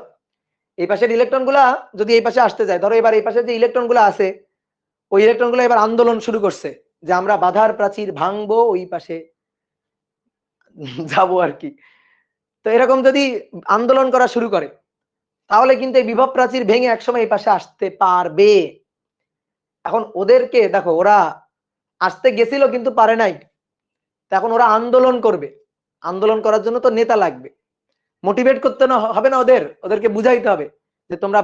এই পাশের ইলেকট্রন গুলা যদি এই পাশে আসতে চায়, ধরো এবার এই পাশে যে ইলেকট্রন গুলো আছে ওই ইলেকট্রন গুলো এবার আন্দোলন শুরু করছে যে আমরা বাধার প্রাচীর ভাঙবো, ওই পাশে যাবো আর কি। তো এরকম যদি আন্দোলন করা শুরু করে তাহলে কিন্তু এই বিভব প্রাচীর ভেঙে একসময় এই পাশে আসতে পারবে। এখন ওদেরকে দেখো, ওরা আসতে গেছিল কিন্তু পারে নাই, এখন ওরা আন্দোলন করবে, আন্দোলন করার জন্য তো নেতা লাগবে, মোটিভেট করতে হবে না, ওদেরকে বুঝাইতে হবে যে তোমরা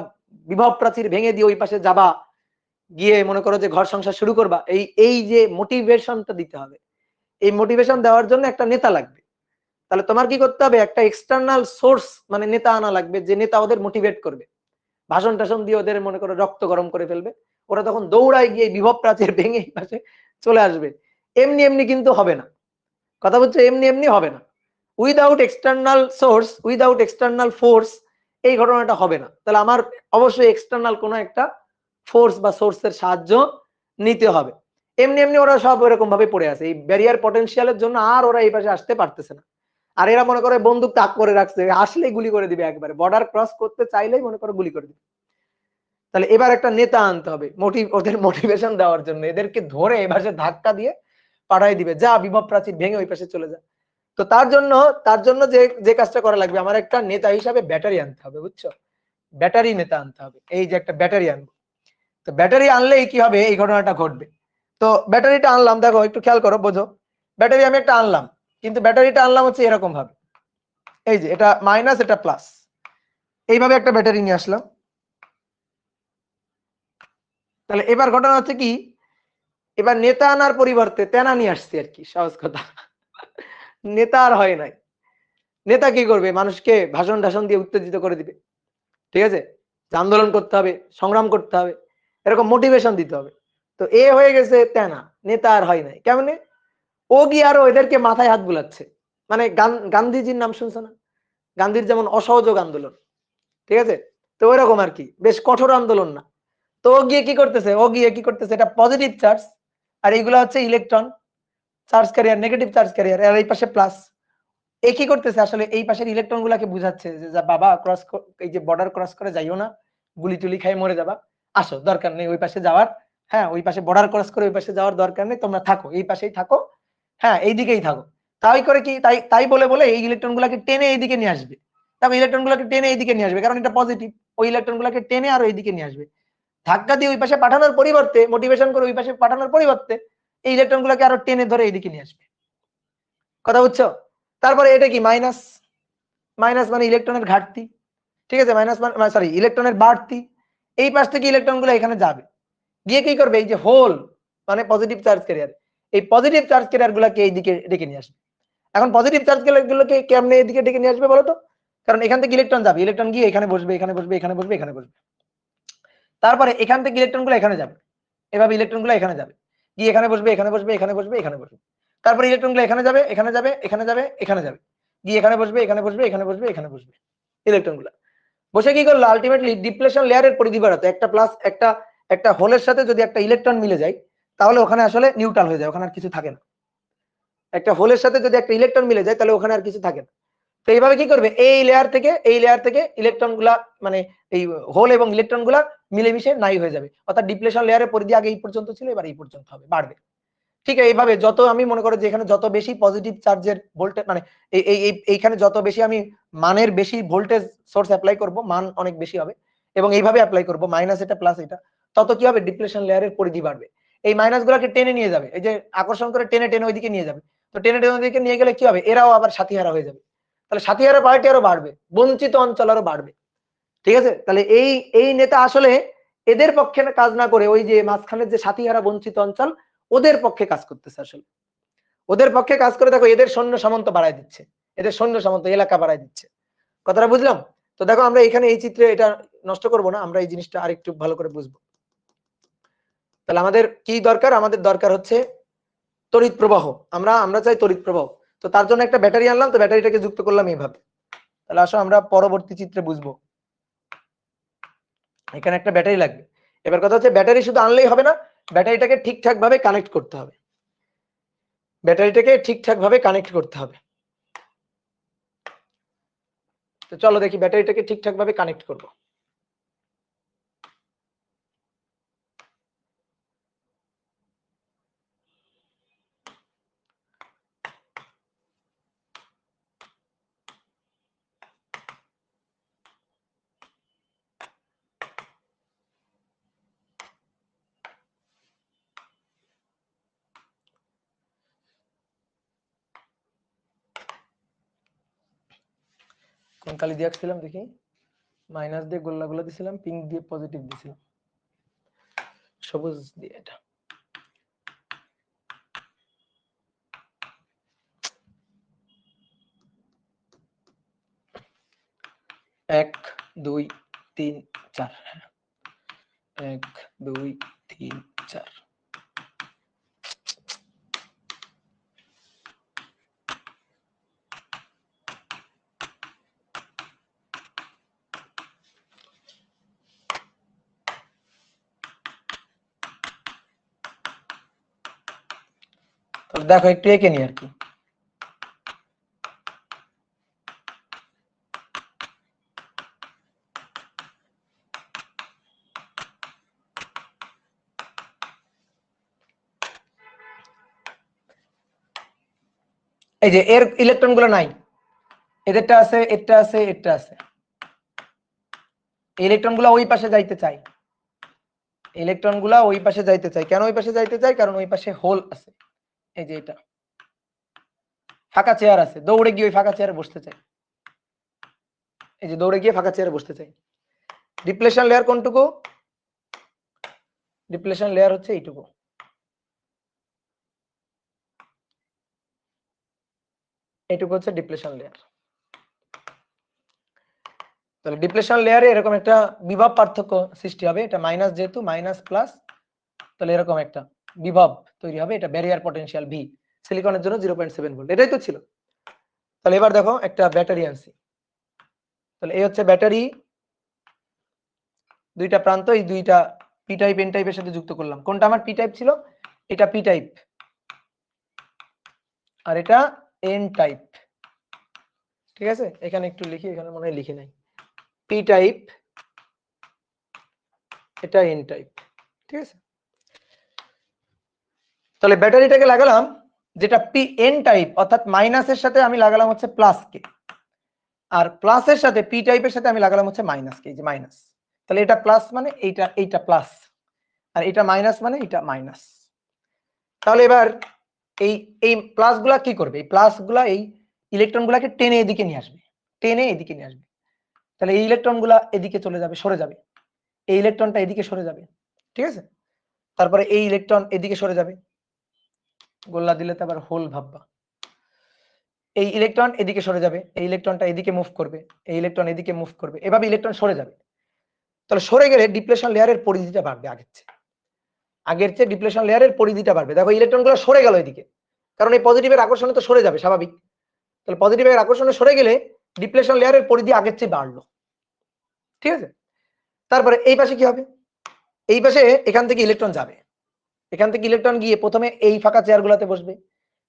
বিভব প্রাচীর ভেঙে দিয়ে ওই পাশে যাবা, গিয়ে মনে করো যে ঘর সংসার শুরু করবা, এই এই যে মোটিভেশনটা দিতে হবে, এই মোটিভেশন দেওয়ার জন্য একটা নেতা লাগবে। তাহলে তোমার কি করতে হবে, একটা এক্সটার্নাল সোর্স মানে নেতা আনা লাগবে, যে নেতা ওদের মোটিভেট করবে, ভাষণ টাষণ দিয়ে ওদের মনে করো রক্ত গরম করে ফেলবে, ওরা তখন দৌড়ায় গিয়ে বিভব প্রাচীর ভেঙে এই পাশে চলে আসবে। এমনি এমনি কিন্তু হবে না, কথা বলছো, এমনি এমনি হবে না, without external source, without external force এই ঘটনাটা হবে না। তাহলে আমার অবশ্যই এক্সটার্নাল কোনো একটা ফোর্স বা সোর্সের সাহায্য নিতে হবে। এমনি এমনি ওরা সব এরকম ভাবে পড়ে আছে এই ব্যারিয়ার পটেনশিয়ালের জন্য, আর ওরা এই পাশে আসতে পারতেছে না। আর এরা মনে করে বন্দুক তাক করে রাখছে, আসলেই গুলি করে দিবে, একবারে বর্ডার ক্রস করতে চাইলেই মনে করে গুলি করে দিবে। তাহলে এবার একটা নেতা আনতে হবে ওদের মোটিভেশন দেওয়ার জন্য, এদেরকে ধরে এবার ধাক্কা দিয়ে পাঠাই দিবে, যা বিভব প্রাচীর ভেঙে ওই পাশে চলে যায়। তো তার জন্য যে যে কাজটা করা লাগবে, আমার একটা নেতা হিসাবে ব্যাটারি আনতে হবে, বুঝছো? ব্যাটারি নেতা আনতে হবে, এই যে একটা ব্যাটারি আনবো। তো ব্যাটারি আনলেই কি হবে, এই ঘটনাটা ঘটবে। তো ব্যাটারিটা আনলাম, দেখো একটু খেয়াল করো, বোঝো, ব্যাটারি আমি একটা আনলাম, কিন্তু ব্যাটারিটা আনলাম হচ্ছে এরকম ভাবে, এই যে এটা মাইনাস এটা প্লাস, এইভাবে একটা ব্যাটারি নিয়ে আসলাম। তাহলে এবার ঘটনা হচ্ছে কি, এবার নেতা আনার পরিবর্তে তেনা নিয়ে আসছি আর কি, সহজ কথা। নেতা আর হয় নাই, নেতা কি করবে, মানুষকে ভাষণ টাষণ দিয়ে উত্তেজিত করে দিবে, ঠিক আছে, আন্দোলন করতে হবে, সংগ্রাম করতে হবে, এরকম মোটিভেশন দিতে হবে। তো এ হয়ে গেছে তেনা, নেতা আর হয় নাই। কেমনে? ও গিয়ে আরো এদেরকে মাথায় হাত বুলাচ্ছে, মানে গান্ধীজির নাম শুনছো না? গান্ধীর যেমন অসহযোগ আন্দোলন, ঠিক আছে, তো ওইরকম আর কি, বেশ কঠোর আন্দোলন না। তো ও গিয়ে কি করতেছে, এটা পজিটিভ চার্জ, আর এইগুলা হচ্ছে electron charge carrier, negative charge carrier, আর এই পাশে প্লাস। এ কি করতেছে আসলে, এই পাশের ইলেকট্রন গুলাকে বুঝাচ্ছে যে যা বাবা, ক্রস, এই যে বর্ডার ক্রস করে যাইও না, গুলি টুলি খাই মরে যাবা, আসো, দরকার নেই ওই পাশে যাওয়ার, হ্যাঁ ওই পাশে বর্ডার ক্রস করে ওই পাশে যাওয়ার দরকার নেই, তোমরা থাকো এই পাশেই থাকো, হ্যাঁ এই দিকেই থাকো। তাই করে কি, তাই বলে বলে এই ইলেকট্রন গুলাকে টেনে এইদিকে নিয়ে আসবে, তবে ইলেকট্রন গুলাকে টেনে এইদিকে নিয়ে আসবে, কারণ এটা পজিটিভ, ওই ইলেকট্রন গুলাকে টেনে আর এইদিকে নিয়ে আসবে, ধাক্কা দিয়ে ওই পাশে পাঠানোর পরিবর্তে, মোটিভেশন করে ওই পাশে পাঠানোর পরিবর্তে এই ইলেকট্রন গুলাকে আরো টেনে ধরে এইদিকে নিয়ে আসবে, কথা বুঝছো? তারপরে এটা কি মাইনাস, মাইনাস মানে ইলেকট্রনের ঘাটতি, ঠিক আছে, মাইনাস মানে সরি ইলেকট্রনের বাড়তি, এই পাশ থেকে ইলেকট্রন গুলো এখানে যাবে, গিয়ে কি করবে, এই যে হোল মানে পজিটিভ চার্জ ক্যারিয়ার, এই পজিটিভ চার্জ ক্যারিয়ার গুলাকে এইদিকে ডেকে নিয়ে আসবে। এখন পজিটিভ চার্জ ক্যারিয়ার গুলোকে কেমনে এইদিকে ডেকে নিয়ে আসবে বলো তো? কারণ এখান থেকে ইলেকট্রন যাবে, ইলেকট্রন গিয়ে এখানে বসবে, এখানে বসবে, এখানে বসবে, এখানে বসবে, তারপরে এখান থেকে ইলেকট্রন গুলো এখানে যাবে, এভাবে ইলেকট্রন গুলো এখানে যাবে, গিয়ে এখানে বসবে, এখানে বসবে, এখানে বসবে, এখানে বসবে, তারপরে ইলেকট্রন গুলো এখানে যাবে, এখানে যাবে, এখানে যাবে, এখানে যাবে, গিয়ে এখানে বসবে, এখানে বসবে, এখানে বসবে, এখানে বসবে, ইলেকট্রন গুলা বসে কি করলো, আলটিমেটলি ডিপ্লেশন লেয়ারের পরিধি বাড়াতো, একটা প্লাস একটা হোলের সাথে যদি একটা ইলেকট্রন মিলে যায় তাহলে ওখানে আসলে নিউট্রাল হয়ে যায়, ওখানে আর কিছু থাকে না। একটা হোলের সাথে যদি একটা ইলেকট্রন মিলে যায় তাহলে ওখানে আর কিছু থাকে না। তো এইভাবে কি করবে, এই লেয়ার থেকে ইলেকট্রন গুলা, মানে এই হোল এবং ইলেকট্রন গুলা মিলেমিশে নাই হয়ে যাবে, অর্থাৎ ডিপ্লেশন লেয়ারের পরিধি আগে এই পর্যন্ত ছিল, এবার এই পর্যন্ত হবে, বাড়বে। ঠিক এইভাবে যত আমি মনে করি যে এখানে যত বেশি পজিটিভ চার্জের ভোল্টেজ মানে এইখানে যত বেশি আমি মানের বেশি ভোল্টেজ সোর্স অ্যাপ্লাই করব, মান অনেক বেশি হবে, এবং এইভাবে অ্যাপ্লাই করব মাইনাস এটা প্লাস এটা, তত কি হবে ডিপ্লেশন লেয়ারের পরিধি বাড়বে। এই মাইনাস গুলোকে টেনে নিয়ে যাবে, এই যে আকর্ষণ করে টেনে টেনে ওইদিকে নিয়ে যাবে, তো টেনে টেনে ওইদিকে নিয়ে গেলে কি হবে, এরাও আবার সাথীহারা হয়ে যাবে, তাহলে সাথীহারা পার্টি আরো বাড়বে, বঞ্চিত অঞ্চল আরো বাড়বে। ঠিক আছে, তাহলে এই নেতা আসলে এদের পক্ষে কাজ না করে ওই যে মাঝখানের যে সাথীহারা বঞ্চিত অঞ্চল ওদের পক্ষে কাজ করতেছে, আসলে ওদের পক্ষে কাজ করে দেখো এদের সৈন্য সামন্ত বাড়ায় দিচ্ছে, এদের সৈন্য সামন্ত এলাকা বাড়ায় দিচ্ছে, কথাটা বুঝলাম? তো দেখো আমরা এখানে এই চিত্রে এটা নষ্ট করব না, আমরা এই জিনিসটা আরেকটু ভালো করে বুঝবো। তাহলে আমাদের কি দরকার, আমাদের দরকার হচ্ছে তড়িৎ প্রবাহ, আমরা চাই তড়িৎ প্রবাহ। তো তার জন্য একটা ব্যাটারি আনলাম, তো ব্যাটারিটাকে যুক্ত করলাম এইভাবে। তাহলে আসো আমরা পরবর্তী চিত্রে বুঝবো। এখানে একটা ব্যাটারি লাগবে। এবার কথা হচ্ছে ব্যাটারি শুধু আনলেই হবে না, ব্যাটারিটাকে ঠিকঠাক ভাবে কানেক্ট করতে হবে, ব্যাটারিটাকে ঠিকঠাক ভাবে কানেক্ট করতে হবে। তো চলো দেখি ব্যাটারিটাকে ঠিকঠাক ভাবে কানেক্ট করব। কোন কালি দিয়ে আঁকছিলাম দেখি, মাইনাস দিয়ে গোল্লাগুলো দিছিলাম, পিঙ্ক দিয়ে পজিটিভ দিছিলাম, সবুজ দিয়ে এটা। এক দুই তিন চার, 1 2 3 4। দেখো একটু এঁকে নি আর কি, এই যে এর ইলেকট্রন গুলো নাই, এদেরটা আছে, এটা আছে, এটা আছে, ইলেকট্রন গুলো ওই পাশে যাইতে চাই, ইলেকট্রন গুলা ওই পাশে যাইতে চাই, কেন ওই পাশে যাইতে চাই, কারণ ওই পাশে হোল আছে, এই যে এটা ফাঁকা চেয়ার আছে, দৌড়ে গিয়ে ওই ফাঁকা চেয়ারে বসতে চাই, এই যে দৌড়ে গিয়ে ফাঁকা চেয়ারে বসতে চাই। ডিপ্লেশন লেয়ার কোনটুকু, ডিপ্লেশন লেয়ার হচ্ছে এইটুকু, এইটুকু হচ্ছে ডিপ্লেশন লেয়ার। তাহলে ডিপ্লেশন লেয়ারে এরকম একটা বিভব পার্থক্য সৃষ্টি হবে, এটা মাইনাস যেহেতু মাইনাস প্লাস, তাহলে এরকম একটা বিভব তৈরি হবে, এটা ব্যারিয়ার পটেনশিয়াল ভি, সিলিকনের জন্য 0.7 ভোল্ট, এটাই তো ছিল। তাহলে এবার দেখো একটা ব্যাটারি আনছি, তাহলে এই হচ্ছে ব্যাটারি, দুইটা প্রান্ত এই দুইটা পি টাইপ এন টাইপের সাথে যুক্ত করলাম, কোনটা আমার পি টাইপ ছিল, এটা পি টাইপ আর এটা এন টাইপ। ঠিক আছে, এখানে একটু লিখি, এখানে মনে হয় লিখি নাই, পি টাইপ এটা এন টাইপ। ঠিক আছে, তাহলে ব্যাটারিটাকে লাগালাম যেটা পি এন টাইপ, অর্থাৎ মাইনাসের সাথে আমি লাগালাম হচ্ছে প্লাস কে, আর প্লাসের সাথে পি টাইপের সাথে আমি লাগালাম হচ্ছে মাইনাস কে, এই যে মাইনাস, তাহলে এটা প্লাস মানে এইটা প্লাস, আর এটা মাইনাস মানে এটা মাইনাস। তাহলে এবার এই এই প্লাস গুলা কি করবে, এই প্লাস গুলা এই ইলেকট্রন গুলাকে টেনে এদিকে নিয়ে আসবে, টেনে এদিকে নিয়ে আসবে, তাহলে এই ইলেকট্রন গুলা এদিকে চলে যাবে, সরে যাবে, এই ইলেকট্রনটা এদিকে সরে যাবে। ঠিক আছে, তারপরে এই ইলেকট্রন এদিকে সরে যাবে, গোল্লা দিলে তো আবার হোল ভাববা, এই ইলেকট্রন এদিকে সরে যাবে, এই ইলেকট্রনটা এদিকে মুভ করবে, এই ইলেকট্রন এদিকে মুভ করবে, এভাবে ইলেকট্রন সরে যাবে। তাহলে সরে গেলে ডিপ্লেশন লেয়ারের পরিধিটা বাড়বে, আগের চেয়ে ডিপ্লেশন লেয়ারের পরিধিটা বাড়বে। দেখো ইলেকট্রন গুলো সরে গেল এদিকে, কারণ এই পজিটিভের আকর্ষণে তো সরে যাবে স্বাভাবিক, তাহলে পজিটিভের আকর্ষণে সরে গেলে ডিপ্লেশন লেয়ারের পরিধি আগের চেয়ে বাড়লো। ঠিক আছে, তারপরে এই পাশে কি হবে, এই পাশে এখান থেকে ইলেকট্রন যাবে, এখান থেকে ইলেকট্রন গিয়ে প্রথমে এই ফাঁকা চেয়ার গুলাতে বসবে,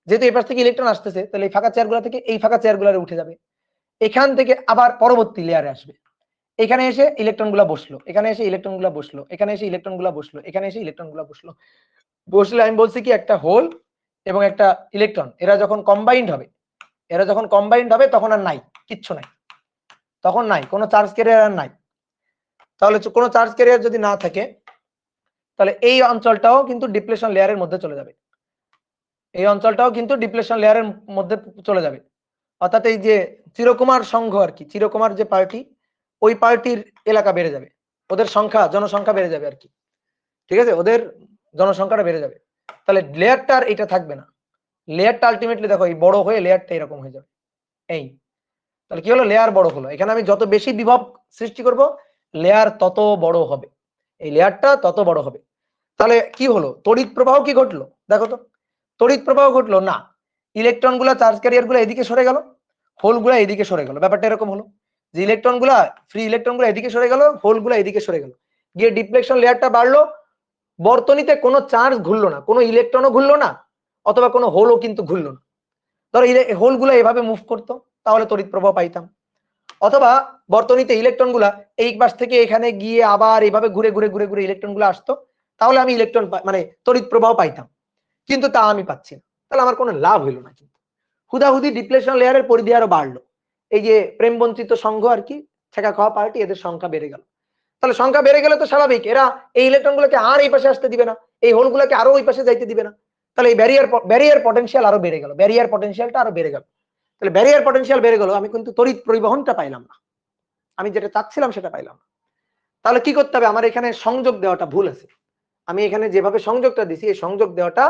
যেহেতু এই পাশ থেকে ইলেকট্রন আসতেছে, তাহলে এই ফাঁকা চেয়ার গুলা থেকে এই ফাঁকা চেয়ার গুলারে উঠে যাবে, এখান থেকে আবার পরবর্তী লেয়ারে আসবে, এখানে এসে ইলেকট্রনগুলো বসলো, এখানে এসে ইলেকট্রনগুলো বসলো, এখানে এসে ইলেকট্রনগুলো বসলো, এখানে এসে ইলেকট্রনগুলো বসলো। বসলে আমি বলছি কি একটা হোল এবং একটা ইলেকট্রন এরা যখন কম্বাইন্ড হবে তখন আর নাই, কিচ্ছু নাই, তখন নাই কোনো চার্জ ক্যারিয়ার আর নাই। তাহলে কোনো চার্জ ক্যারিয়ার যদি না থাকে তাহলে এই অঞ্চলটাও কিন্তু ডিপ্লেশন লেয়ারের মধ্যে চলে যাবে, এই অঞ্চলটাও কিন্তু ডিপ্লেশন লেয়ারের মধ্যে চলে যাবে। অর্থাৎ এই যে চিরকুমার সংঘ আর কি, চিরকুমার যে পার্টি, ওই পার্টির এলাকা বেড়ে যাবে, ওদের সংখ্যা জনসংখ্যা বেড়ে যাবে আর কি, ঠিক আছে, ওদের জনসংখ্যাটা বেড়ে যাবে। তাহলে লেয়ারটা আর এটা থাকবে না, লেয়ারটা আলটিমেটলি দেখো এই বড় হয়ে লেয়ারটা এরকম হয়ে যাবে এই। তাহলে কি হলো, লেয়ার বড় হলো, এখানে আমি যত বেশি বিভব সৃষ্টি করব লেয়ার তত বড় হবে, এই লেয়ারটা তত বড় হবে। তাহলে কি হলো, তড়িৎ প্রবাহ কি ঘটলো দেখো তো, তড়িৎ প্রবাহ ঘটলো না, ইলেকট্রন গুলা চার্জ ক্যারিয়ার গুলা এদিকে সরে গেল, হোল গুলা এদিকে সরে গেল, ব্যাপারটা এরকম হলো যে ইলেকট্রন গুলা ফ্রি ইলেকট্রন গুলা এদিকে সরে গেল, হোল গুলা এদিকে সরে গেল, গিয়ে ডিফ্লেকশন লেয়ারটা বাড়লো, বর্তনীতে কোনো চার্জ ঘুরলো না, কোনো ইলেকট্রনও ঘুরলো না, অথবা কোনো হোলও কিন্তু ঘুরলো না। ধরো হোল গুলা এভাবে মুভ করতো, তাহলে তড়িৎ প্রবাহ পাইতাম। অথবা বর্তনীতে ইলেকট্রন গুলা এই পাশ থেকে এখানে গিয়ে আবার এইভাবে ঘুরে ঘুরে ঘুরে ঘুরে ইলেকট্রন গুলো আসতো, তাহলে আমি ইলেকট্রন মানে তড়িৎ প্রবাহ পাইতাম, কিন্তু তা আমি পাচ্ছি না, তাহলে আমার কোনো লাভ হইলো না। কিন্তু হুদাহুদি ডিপ্লেশন লেয়ারের পরিধি আরো বাড়লো, এই যে প্রেম বঞ্চিত সংঘ আর কি, ছেঁকা খাওয়া পার্টি, এদের সংখ্যা বেড়ে গেল। তাহলে সংখ্যা বেড়ে গেলে তো স্বাভাবিক এরা এই ইলেকট্রন গুলোকে আর এই পাশে আসতে দিবে না, এই হোল গুলোকে আরো ওই পাশে যাইতে দিবে না, তাহলে এই ব্যারিয়ার পটেনশিয়াল আরো বেড়ে গেল, ব্যারিয়ার পটেনশিয়ালটা আরো বেড়ে গেল। তাহলে ব্যারিয়ার পটেনশিয়াল বেড়ে গেল, আমি কিন্তু তড়িৎ পরিবহনটা পাইলাম না, আমি যেটা চাচ্ছিলাম সেটা পাইলাম না। তাহলে কি করতে হবে, আমার এখানে সংযোগ দেওয়াটা ভুল আছে, আমি এখানে যেভাবে সংযোগটা দিছি এই সংযোগ দেওয়াটা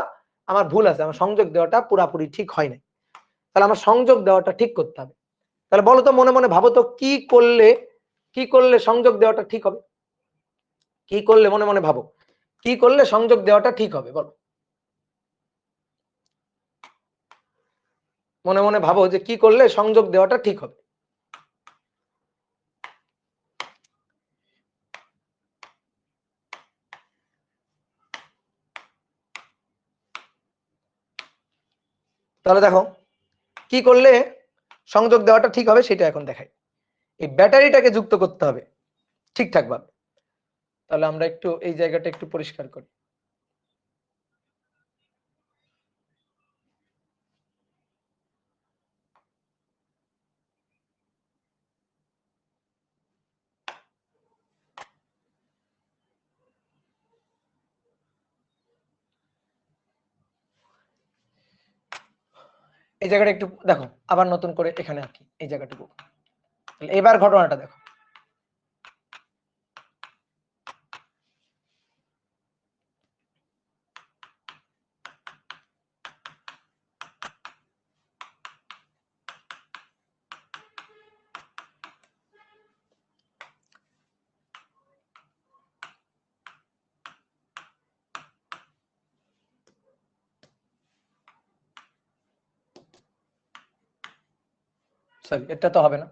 আমার ভুল আছে, আমার সংযোগ দেওয়াটা পুরাপুরি ঠিক হয় নাই, তাহলে আমার সংযোগ দেওয়াটা ঠিক করতে হবে। তাহলে বলো তো, মনে মনে ভাবো তো কি করলে সংযোগ দেওয়াটা ঠিক হবে, কি করলে, মনে মনে ভাবো কি করলে সংযোগ দেওয়াটা ঠিক হবে, বলো মনে মনে ভাবো যে কি করলে সংযোগ দেওয়াটা ঠিক হবে। তাহলে দেখো কি করলে সংযোগ দেওয়াটা ঠিক হবে সেটা এখন দেখাই। এই ব্যাটারিটাকে যুক্ত করতে হবে ঠিকঠাক ভাবে। তাহলে আমরা একটু এই জায়গাটা একটু পরিষ্কার করি। এই জায়গাটা একটু দেখো, আবার নতুন করে এখানে আঁকি এই জায়গাটুকু। এবার ঘটনাটা দেখো, সরি এটা তো হবে না,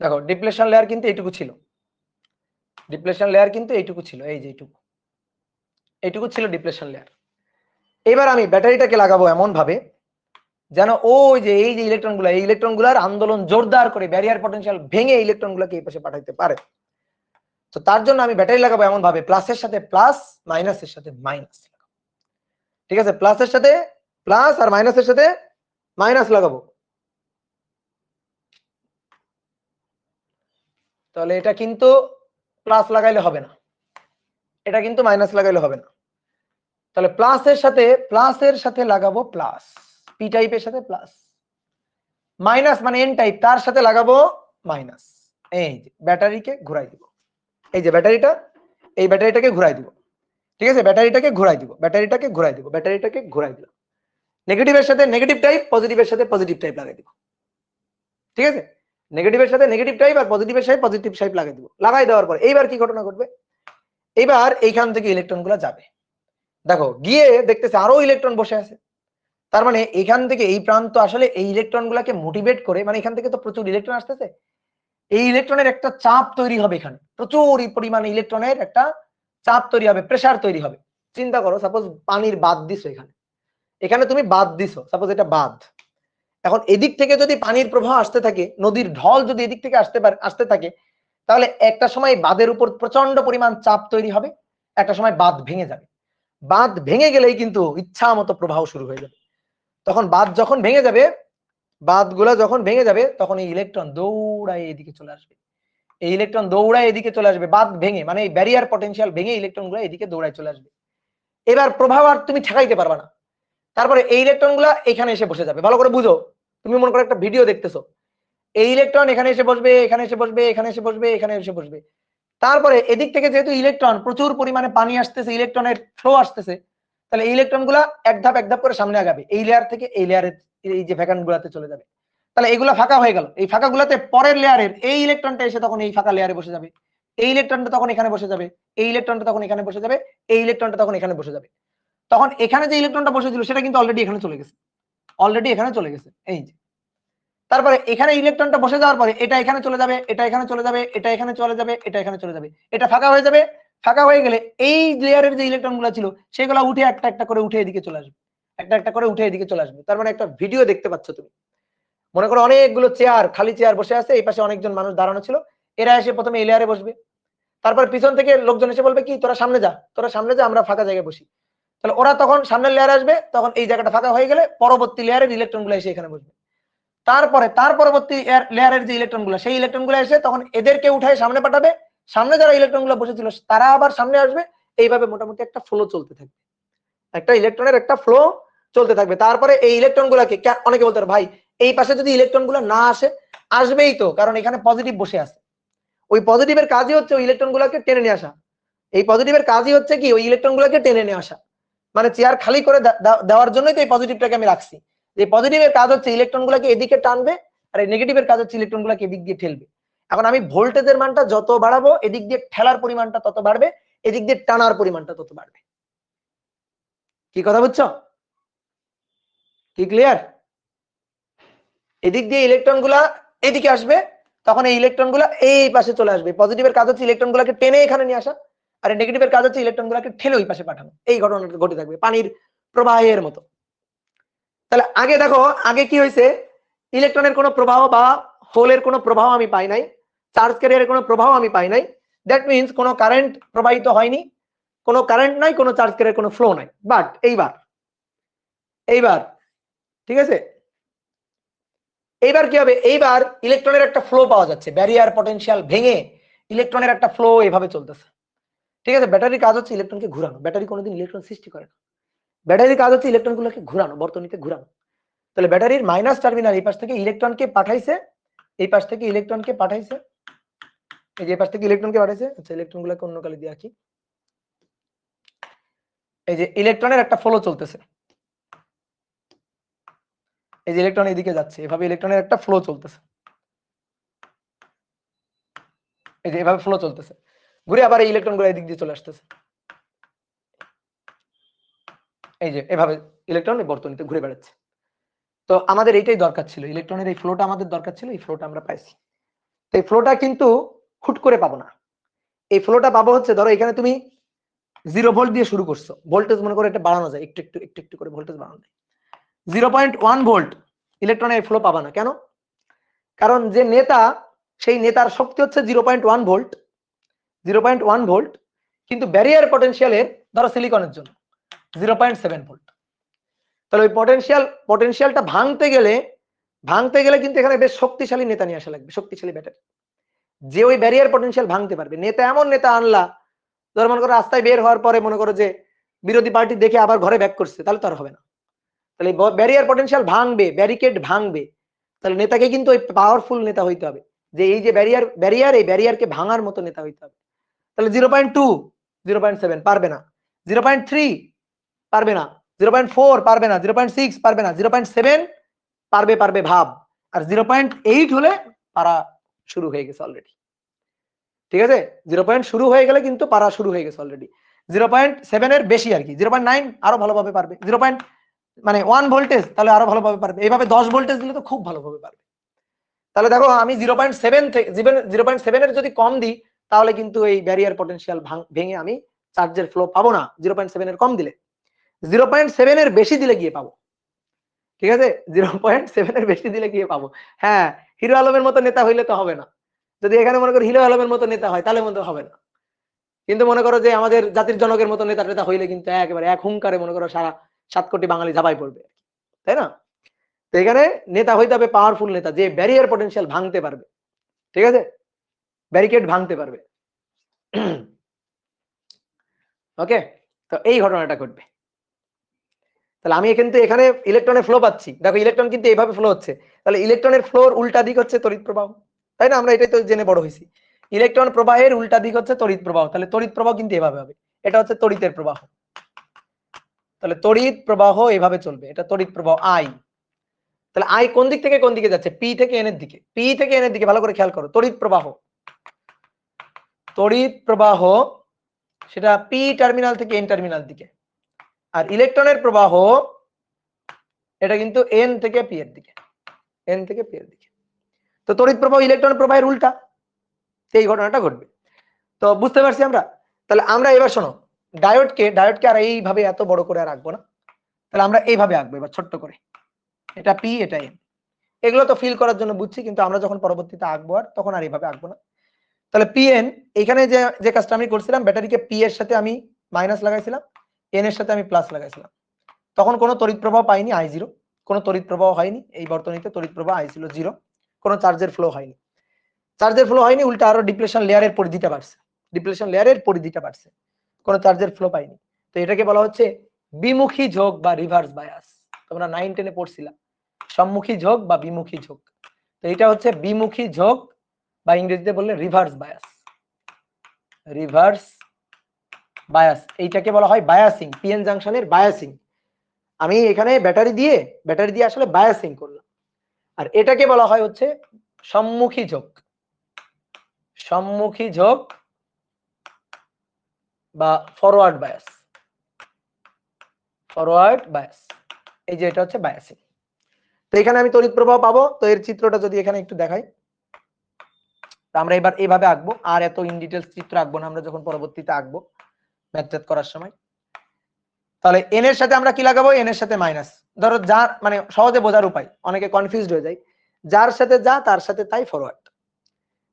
দেখো ডিপ্লেশন লেয়ার কিন্তু এইটুকু ছিল, ডিপ্লেশন লেয়ার কিন্তু এইটুকু ছিল, এই যে এইটুকু ছিল ডিপ্লেশন লেয়ার। এবার আমি ব্যাটারিটাকে লাগাবো এমন ভাবে যেন ওই যে এই যে ইলেকট্রনগুলো, এই ইলেকট্রনগুলোর আন্দোলন জোরদার করে ব্যারিয়ার পটেনশিয়াল ভেঙে ইলেকট্রনগুলোকে এই পাশে পাঠাইতে পারে। তো তার জন্য আমি ব্যাটারি লাগাবো এমন ভাবে প্লাসের সাথে প্লাস, মাইনাসের সাথে মাইনাস, ঠিক আছে, প্লাসের সাথে প্লাস আর মাইনাসের সাথে মাইনাস লাগাবো। তাহলে এটা কিন্তু প্লাস লাগাইলে হবে না, এটা কিন্তু মাইনাস লাগাইলে হবে না। তাহলে প্লাসের সাথে লাগাবো প্লাস, পি টাইপের সাথে প্লাস, মাইনাস মানে এন টাইপ তার সাথে লাগাবো মাইনাস। এই যে ব্যাটারিকে ঘুরাই দিব, এই যে ব্যাটারিটা, এই ব্যাটারিটাকে ঘুরাই দিব, ঠিক আছে, ব্যাটারিটাকে ঘুরাই দিব, ব্যাটারিটাকে ঘুরাই দিব, ব্যাটারিটাকে ঘুরাই দিলাম, নেগেটিভের সাথে নেগেটিভ টাইপ, পজিটিভের সাথে পজিটিভ টাইপ লাগাই দিব, ঠিক আছে, নেগেটিভের সাথে নেগেটিভ টাইপ আর পজিটিভের সাথে পজিটিভ টাইপ লাগাই দিব। লাগাই দেওয়ার পর এইবার কি ঘটনা ঘটবে, এইবার এইখান থেকে ইলেকট্রন গুলা যাবে, দেখো গিয়ে দেখতেছে আরো ইলেকট্রন বসে আছে, তার মানে এখান থেকে এই প্রান্ত আসলে এই ইলেকট্রন গুলাকে মোটিভেট করে, মানে এখান থেকে তো প্রচুর ইলেকট্রন আসতেছে, এই ইলেকট্রনের একটা চাপ তৈরি হবে, এখানে প্রচুর পরিমাণে ইলেকট্রনের একটা চাপ তৈরি হবে, প্রেসার তৈরি হবে। চিন্তা করো সাপোজ পানির বাদ দিছো এখানে, এখানে তুমি বাঁধ দিছো, সাপোজ এটা বাঁধ। এখন এদিক থেকে যদি পানির প্রবাহ আসতে থাকে, নদীর ঢল যদি এদিক থেকে আসতে থাকে, তাহলে একটা সময় বাঁধের উপর প্রচন্ড পরিমাণ চাপ তৈরি হবে, একটা সময় বাঁধ ভেঙে যাবে। বাঁধ ভেঙে গেলেই কিন্তু ইচ্ছা মতো প্রবাহ শুরু হয়ে যাবে। তখন বাঁধ যখন ভেঙে যাবে, বাঁধগুলো যখন ভেঙে যাবে, তখন এই ইলেকট্রন দৌড়ায় এদিকে চলে আসবে। এই ইলেকট্রন দৌড়ায় এদিকে চলে আসবে, বাঁধ ভেঙে, মানে এই ব্যারিয়ার পটেনশিয়াল ভেঙে ইলেকট্রনগুলো এদিকে দৌড়ায় চলে আসবে। এবার প্রভাব আর তুমি ঠেকাইতে পারবা না। তারপরে এই ইলেকট্রনগুলো এখানে এসে বসে যাবে। ভালো করে বুঝো, তুমি মনে করো একটা ভিডিও দেখতেছো, এই ইলেকট্রন এখানে এসে বসবে, এখানে এসে বসবে, এখানে এসে বসবে, এখানে এসে বসবে। তারপরে এদিক থেকে যেহেতু ইলেকট্রন প্রচুর পরিমাণে পানি আসতেছে, ইলেকট্রনের ফ্লো আসতেছে, তাহলে এই ইলেকট্রনগুলো এক ধাপ করে সামনে আগাবে, এই লেয়ার থেকে এই লেয়ারের এই যে ভ্যাকান্ট গুলাতে চলে যাবে। তাহলে এগুলা ফাঁকা হয়ে গেল, এই ফাঁকা গুলাতে পরের লেয়ারের এই ইলেকট্রনটা এসে তখন এই ফাঁকা লেয়ারে বসে যাবে, এই ইলেকট্রনটা তখন এখানে বসে যাবে, এই ইলেকট্রনটা তখন এখানে বসে যাবে, এই ইলেকট্রনটা তখন এখানে বসে যাবে। তখন এখানে যে ইলেকট্রনটা বসেছিল সেটা কিন্তু অলরেডি এখানে চলে গেছে, অলরেডি এখানে চলে গেছে, এই যে। তারপরে এখানে ইলেকট্রনটা বসে যাওয়ার পরে এটা এখানে চলে যাবে, এটা এখানে চলে যাবে, এটা এখানে চলে যাবে, এটা এখানে চলে যাবে, এটা ফাঁকা হয়ে যাবে। ফাঁকা হয়ে গেলে এই লেয়ারের যে ইলেকট্রনগুলো ছিল সেগুলো উঠে একটা করে উঠে এদিকে চলে আসবে, একটা করে উঠে এদিকে চলে আসবে। তার মানে একটা ভিডিও দেখতে পাচ্ছ তুমি। মনে করো অনেকগুলো চেয়ার, খালি চেয়ার বসে আছে, এই পাশে অনেকজন মানুষ দাঁড়ানো ছিল, এরা এসে প্রথমে এই লেয়ারে বসবে। তারপর পিছন থেকে লোকজন এসে বলবে কি তোরা সামনে যা, তোরা সামনে যা, আমরা ফাঁকা জায়গায় বসি। তাহলে ওরা তখন সামনের লেয়ারে আসবে, তখন এই জায়গাটা ফাঁকা হয়ে গেলে পরবর্তী লেয়ারের ইলেকট্রনগুলো এসে এখানে বসবে। তারপরে তার পরবর্তী লেয়ারের যে ইলেকট্রনগুলো, সেই ইলেকট্রনগুলো এসে তখন এদেরকে উঠায় সামনে পাঠাবে, সামনে যারা ইলেকট্রনগুলো বসেছিল তারা আবার সামনে আসবে। এইভাবে মোটামুটি একটা ফ্লো চলতে থাকবে, একটা ইলেকট্রনের একটা ফ্লো চলতে থাকবে। তারপরে এই ইলেকট্রনগুলোকে অনেকে বলতে পারে ভাই এই পাশে যদি ইলেকট্রনগুলো না আসে, আসবেই তো, কারণ এখানে পজিটিভ বসে আছে। ওই পজিটিভের কাজই হচ্ছে ওই ইলেকট্রনগুলোকে টেনে নিয়ে আসা। এই পজিটিভের কাজই হচ্ছে কি ওই ইলেকট্রনগুলোকে টেনে নিয়ে আসা, মানে চেয়ার খালি করে দেওয়ার জন্যই তো এই পজিটিভটাকে আমি রাখছি। এই পজিটিভের কাজ হচ্ছে ইলেকট্রনগুলোকে এদিকে টানবে, আর এই নেগেটিভের কাজ হচ্ছে ইলেকট্রনগুলোকে এদিক দিয়ে ঠেলবে। এখন আমি ভোল্টেজের মানটা যত বাড়াবো, এদিক দিয়ে ঠেলার পরিমাণটা তত বাড়বে, এদিক দিয়ে টানার পরিমাণটা তত বাড়বে। কি কথা বুঝছো? কি ক্লিয়ার? এদিক দিয়ে ইলেকট্রনগুলা এদিকে আসবে, তখন এই ইলেকট্রনগুলা এই পাশে চলে আসবে। পজিটিভের কাজ হচ্ছে ইলেকট্রনগুলোকে টেনে এখানে নিয়ে আসা, আর নেগেটিভের কাজ হচ্ছে ইলেকট্রনগুলোকে ঠেলে ওই পাশে পাঠানো। এই ঘটনাটা ঘটে থাকবে পানির প্রবাহের মতো। তাহলে আগে দেখো, আগে কি হয়েছে, ইলেকট্রনের কোনো প্রবাহ বা হোলের কোনো প্রবাহ আমি পাই নাই, চার্জ ক্যারিয়ারের কোনো প্রবাহ আমি পাই নাই। দ্যাট মিন্স কোনো কারেন্ট প্রবাহিত হয়নি, কোনো কারেন্ট নাই, কোনো চার্জ ক্যারিয়ারের কোনো ফ্লো নাই। বাট এইবার ঠিক আছে, এইবার কি হবে, এইবার ইলেকট্রনের একটা ফ্লো পাওয়া যাচ্ছে, ব্যারিয়ার পটেনশিয়াল ভেঙে ইলেকট্রনের একটা ফ্লো এভাবে চলতেছে। ঠিক আছে, ব্যাটারির কাজ হচ্ছে ইলেকট্রনকে ঘুরানো, ব্যাটারি কোনোদিন ইলেকট্রন সৃষ্টি করে না। ব্যাটারির কাজ হচ্ছে ইলেকট্রনগুলোকে ঘুরানো, বর্তনীতে ঘুরানো। তাহলে ব্যাটারির মাইনাস টার্মিনাল এই পাশ থেকে ইলেকট্রনকে পাঠাইছে, এই পাশ থেকে ইলেকট্রনকে পাঠাইছে, এই যে পাশ থেকে ইলেকট্রনকে পাঠাইছে। আচ্ছা, ইলেকট্রনগুলোকে অন্য কালি দিয়ে আঁকি। এই যে ইলেকট্রনের একটা ফ্লো চলতেছে, এই যে ইলেকট্রন এদিকে যাচ্ছে, এভাবে ইলেকট্রনের একটা ফ্লো চলতেছে, এই যে এভাবে ফ্লো চলতেছে, ঘুরে আবার এই ইলেকট্রনগুলো এদিক দিয়ে চলে আসতেছে। এই যে এভাবে ইলেকট্রন বর্তনীতে ঘুরে বেড়াচ্ছে। তো আমাদের এইটাই দরকার ছিল, ইলেকট্রনের এই ফ্লোটা আমাদের দরকার ছিল, এই ফ্লোটা আমরা পাইছি। তো এই ফ্লোটা কিন্তু হুট করে পাবো না, এই ফ্লোটা পাবো হচ্ছে, ধরো এখানে তুমি 0 ভোল্ট দিয়ে শুরু করছো, ভোল্টেজ মনে করো এটা বাড়ানো যায়, একটু করে ভোল্টেজ বাড়ানো যায়। 0.1 ভোল্ট ইলেকট্রনের ফ্লো পাবা না। কেন? কারণ যে নেতা, সেই নেতার শক্তি হচ্ছে 0.1 ভোল্ট, 0.1 ভোল্ট, কিন্তু ব্যারিয়ার পটেনশিয়ালের ধরো সিলিকনের জন্য 0.7 ভোল্ট। তাহলে ওই পটেনশিয়ালটা ভাঙতে গেলে কিন্তু এখানে বেশ শক্তিশালী নেতা নিয়ে আসা লাগবে, শক্তিশালী ব্যাটারি, যে ওই ব্যারিয়ার পটেনশিয়াল ভাঙতে পারবে। নেতা এমন নেতা আনলা, ধর মনে করো রাস্তায় বের হওয়ার পরে মনে করো যে বিরোধী পার্টি দেখে আবার ঘরে ব্যাক করছে, তাহলে তো আর হবে না। তাহলে ব্যারিয়ার পটেনশিয়াল ভাঙবে, ব্যারিকেড ভাঙবে, তাহলে নেতাকে কিন্তু ওই পাওয়ারফুল নেতা হইতে হবে, যে এই যে ব্যারিয়ার এই ব্যারিয়ারকে ভাঙার মতো নেতা হইতে হবে। তাহলে 0.2, 0.7 পারবে না, 0.3 পারবে না, 0.4 পারবে না, 0.6 পারবে না, 0.7 পারবে ভাব, আর 0.8 হলে পারা শুরু হয়ে গেছে অলরেডি। ঠিক আছে, 0. শুরু হয়ে গেলে কিন্তু পারা শুরু হয়ে গেছে অলরেডি। 0.7 এর বেশি আর কি, 0.9 আরো ভালোভাবে পারবে, 1 ভোল্টেজ তাহলে আরো ভালোভাবে পারবে, এইভাবে 10 ভোল্টেজ দিলে তো খুব ভালোভাবে পারবে। তাহলে দেখো আমি 0.7 থেকে 0.7 এর যদি কম দিই, তাহলে কিন্তু এই ব্যারিয়ার পটেনশিয়াল ভেঙে আমি চার্জের ফ্লো পাবো না 0.7 এর কম দিলে। 0.7 এর বেশি দিলে গিয়ে পাবো, ঠিক আছে? 0.7 এর বেশি দিলে গিয়ে পাবো। হ্যাঁ, হিরো আলমের মতো নেতা হইলে তো হবে না। যদি এখানে মনে করো হিরো আলমের মতো নেতা হয় তাহলে মনে হবে না। কিন্তু মনে করো যে আমাদের জাতির জনকের মতো নেতা টেতা হইলে কিন্তু একেবারে এক হুঙ্কারে মনে করো সারা 7 কোটি বাঙালি ঝাঁপাই পড়বে, তাই না? তো এখানে নেতা হইতে হবে পাওয়ারফুল নেতা, যে ব্যারিয়ার পটেনশিয়াল ভাঙতে পারবে, ঠিক আছে? ব্যারিকেড ভাঙতে পারবে। ওকে, তো এই ঘটনাটা ঘটবে। তাহলে আমি কিন্তু এখানে ইলেকট্রনের ফ্লো পাচ্ছি, দেখো ইলেকট্রন কিন্তু এইভাবে ফ্লো হচ্ছে, তাহলে ইলেকট্রনের ফ্লোর উল্টা দিক হচ্ছে তড়িৎ প্রবাহ, তাই না? আমরা এটাই তো জেনে বড় হয়েছি, ইলেকট্রন প্রবাহের উল্টা দিক হচ্ছে তড়িৎ প্রবাহ। তাহলে তড়িৎ প্রবাহ কিন্তু এভাবে হবে, এটা হচ্ছে তড়িতের প্রবাহ। তাহলে তড়িৎ প্রবাহ এভাবে চলবে, এটা তড়িৎ প্রবাহ আই। তাহলে আই কোন দিক থেকে কোন দিকে যাচ্ছে? পি থেকে এন এর দিকে, পি থেকে এন এর দিকে, ভালো করে খেয়াল করো। তড়িৎ প্রবাহ, তড়িৎ প্রবাহ সেটা পি টার্মিনাল থেকে এন টার্মিনাল দিকে, আর ইলেকট্রনের প্রবাহ এটা কিন্তু এন থেকে পি এর দিকে, এন থেকে পি এর দিকে। তো তড়িৎ প্রবাহ ইলেকট্রন প্রবাহের উল্টা, এই ঘটনাটা ঘটবে। তো বুঝতে পারছি আমরা। তাহলে আমরা এবার শোনো, ডায়োডকে আর এইভাবে এত বড় করে আর আঁকবো না, তাহলে আমরা এইভাবে আঁকবো এবার ছোট্ট করে, এটা পি এটা এন। এগুলো তো ফিল করার জন্য বুঝছি, কিন্তু আমরা যখন পরবর্তীতে আঁকবো আর তখন আর এইভাবে আঁকবো না। তাহলে পি এন, এখানে যে কাজটা আমি করছিলাম, ব্যাটারিকে পি এর সাথে আমি মাইনাস লাগাইছিলাম, এন এর সাথে আমি প্লাস লাগাইছিলাম, তখন কোনো তড়িৎ প্রবাহ পাইনি, আই জিরো, কোনো তড়িৎ প্রবাহ হয়নি এই বর্তনীতে, তড়িৎ প্রবাহ আই ছিল জিরো, কোনো চার্জের ফ্লো হয়নি, চার্জের ফ্লো হয়নি, উল্টা আরো ডিপ্লেশন লেয়ারের পরিধিটা বাড়ছে, ডিপ্লেশন লেয়ারের পরিধিটা বাড়ছে, কোনো চার্জের ফ্লো পাইনি। তো এটাকে বলা হচ্ছে বিমুখী ঝোঁক বা রিভার্স বায়াস। তোমরা 9-10 এ পড়ছিলা সম্মুখী ঝোঁক বা বিমুখী ঝোঁক। তো এটা হচ্ছে বিমুখী ঝোঁক বা ইংরেজিতে বললে রিভার্স বায়াস, রিভার্স বায়াস। এইটাকে বলা হয় বায়াসিং, পিএন জাংশনের বায়াসিং। আমি এখানে ব্যাটারি দিয়ে আসলে বায়াসিং করলাম। আর এটাকে বলা হয় হচ্ছে সম্মুখী ঝোঁক, সম্মুখী ঝোঁক বা ফরওয়ার্ড বায়াস, ফরওয়ার্ড বায়াস। এই যে এটা হচ্ছে বায়াসিং। তো এখানে আমি তড়িৎ প্রবাহ পাবো। তো এর চিত্রটা যদি এখানে একটু দেখাই, তো আমরা এবার এইভাবে আঁকবো, আর এত ইন ডিটেলস চিত্র আঁকবো না আমরা যখন পরবর্তীতে আঁকবো ম্যাথ করার সময়। তাহলে এন এর সাথে আমরা কি লাগাবো? এন এর সাথে মাইনাস। ধরো যার মানে সহজে বোঝার উপায়, অনেকে কনফিউজড হয়ে যায়, যার সাথে যা তার সাথে তাই ফরওয়ার্ড,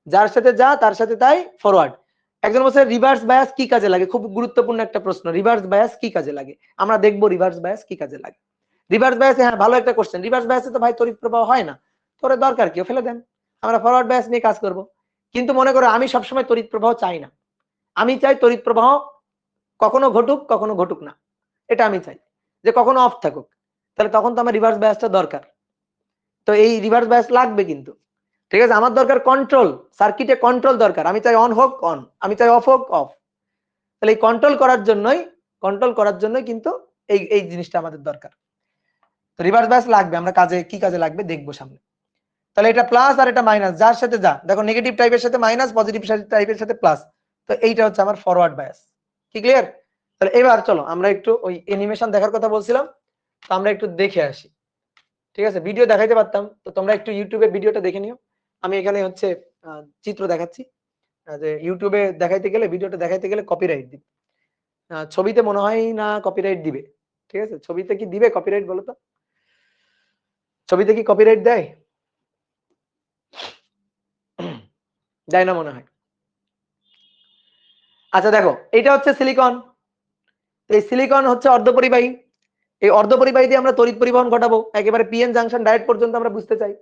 যার সাথে যা তার সাথে তাই ফরওয়ার্ড। একজন বলছে রিভার্স বায়াস কি কাজে লাগে? খুব গুরুত্বপূর্ণ একটা প্রশ্ন, রিভার্স বায়াস কি কাজে লাগে? আমরা দেখবো রিভার্স বায়াস কি কাজে লাগে। রিভার্স বায়াসে, হ্যাঁ ভালো একটা কোশ্চেন, রিভার্স বায়াসে তো ভাই তড়িৎ প্রবাহ হয় না, তোরে দরকার কি, ফেলে দেন, আমরা ফরওয়ার্ড বায়াস নিয়ে কাজ করব। কিন্তু মনে করো আমি সবসময় তড়িৎ প্রবাহ চাই না, আমি চাই তড়িৎ প্রবাহ কখনো ঘটুক কখনো ঘটুক না, এটা আমি চাই যে কখনো অফ থাকুক, তাহলে তখন তো আমার রিভার্স বায়াসটা দরকার। তো এই রিভার্স বায়াস লাগবে কিন্তু, ঠিক আছে? আমার দরকার কন্ট্রোল, সার্কিটে কন্ট্রোল দরকার, আমি চাই অন হোক অন, আমি চাই অফ হোক অফ। তাহলে এই কন্ট্রোল করার জন্যই কিন্তু এই জিনিসটা আমাদের দরকার। তো রিভার্স বায়াস লাগবে, আমরা কি কাজে লাগবে দেখবো সামনে। তাহলে এটা প্লাস আর এটা মাইনাস, যার সাথে যা, দেখো নেগেটিভ টাইপের সাথে মাইনাস, পজিটিভ টাইপের সাথে প্লাস। তো এইটা হচ্ছে আমার ফরওয়ার্ড বায়াস। কি ক্লিয়ার? তাহলে এবার চলো আমরা একটু ওই অ্যানিমেশন দেখার কথা বলছিলাম, তো আমরা একটু দেখে আসি, ঠিক আছে? ভিডিও দেখাইতে পারতাম, তো তোমরা একটু ইউটিউবে ভিডিওটা দেখে নিও। আমি এখানে হচ্ছে চিত্র দেখাচ্ছি, যে ইউটিউবে দেখাইতে গেলে, ভিডিওটা দেখাইতে গেলে কপিরাইট দিবে। ছবিতে মনে হয় না কপিরাইট দিবে, ঠিক আছে? ছবিতে কি দিবে কপিরাইট বলো তো? ছবিতে কি কপিরাইট দেয়? দেয় না মনে হয়। আচ্ছা দেখো, এটা হচ্ছে সিলিকন, এই সিলিকন হচ্ছে অর্ধপরিবাহী, এই অর্ধপরিবাহী দিয়ে আমরা তড়িৎ পরিবহন ঘটাবো একেবারে পিএন জাংশন ডায়োড পর্যন্ত আমরা বুঝতে চাই।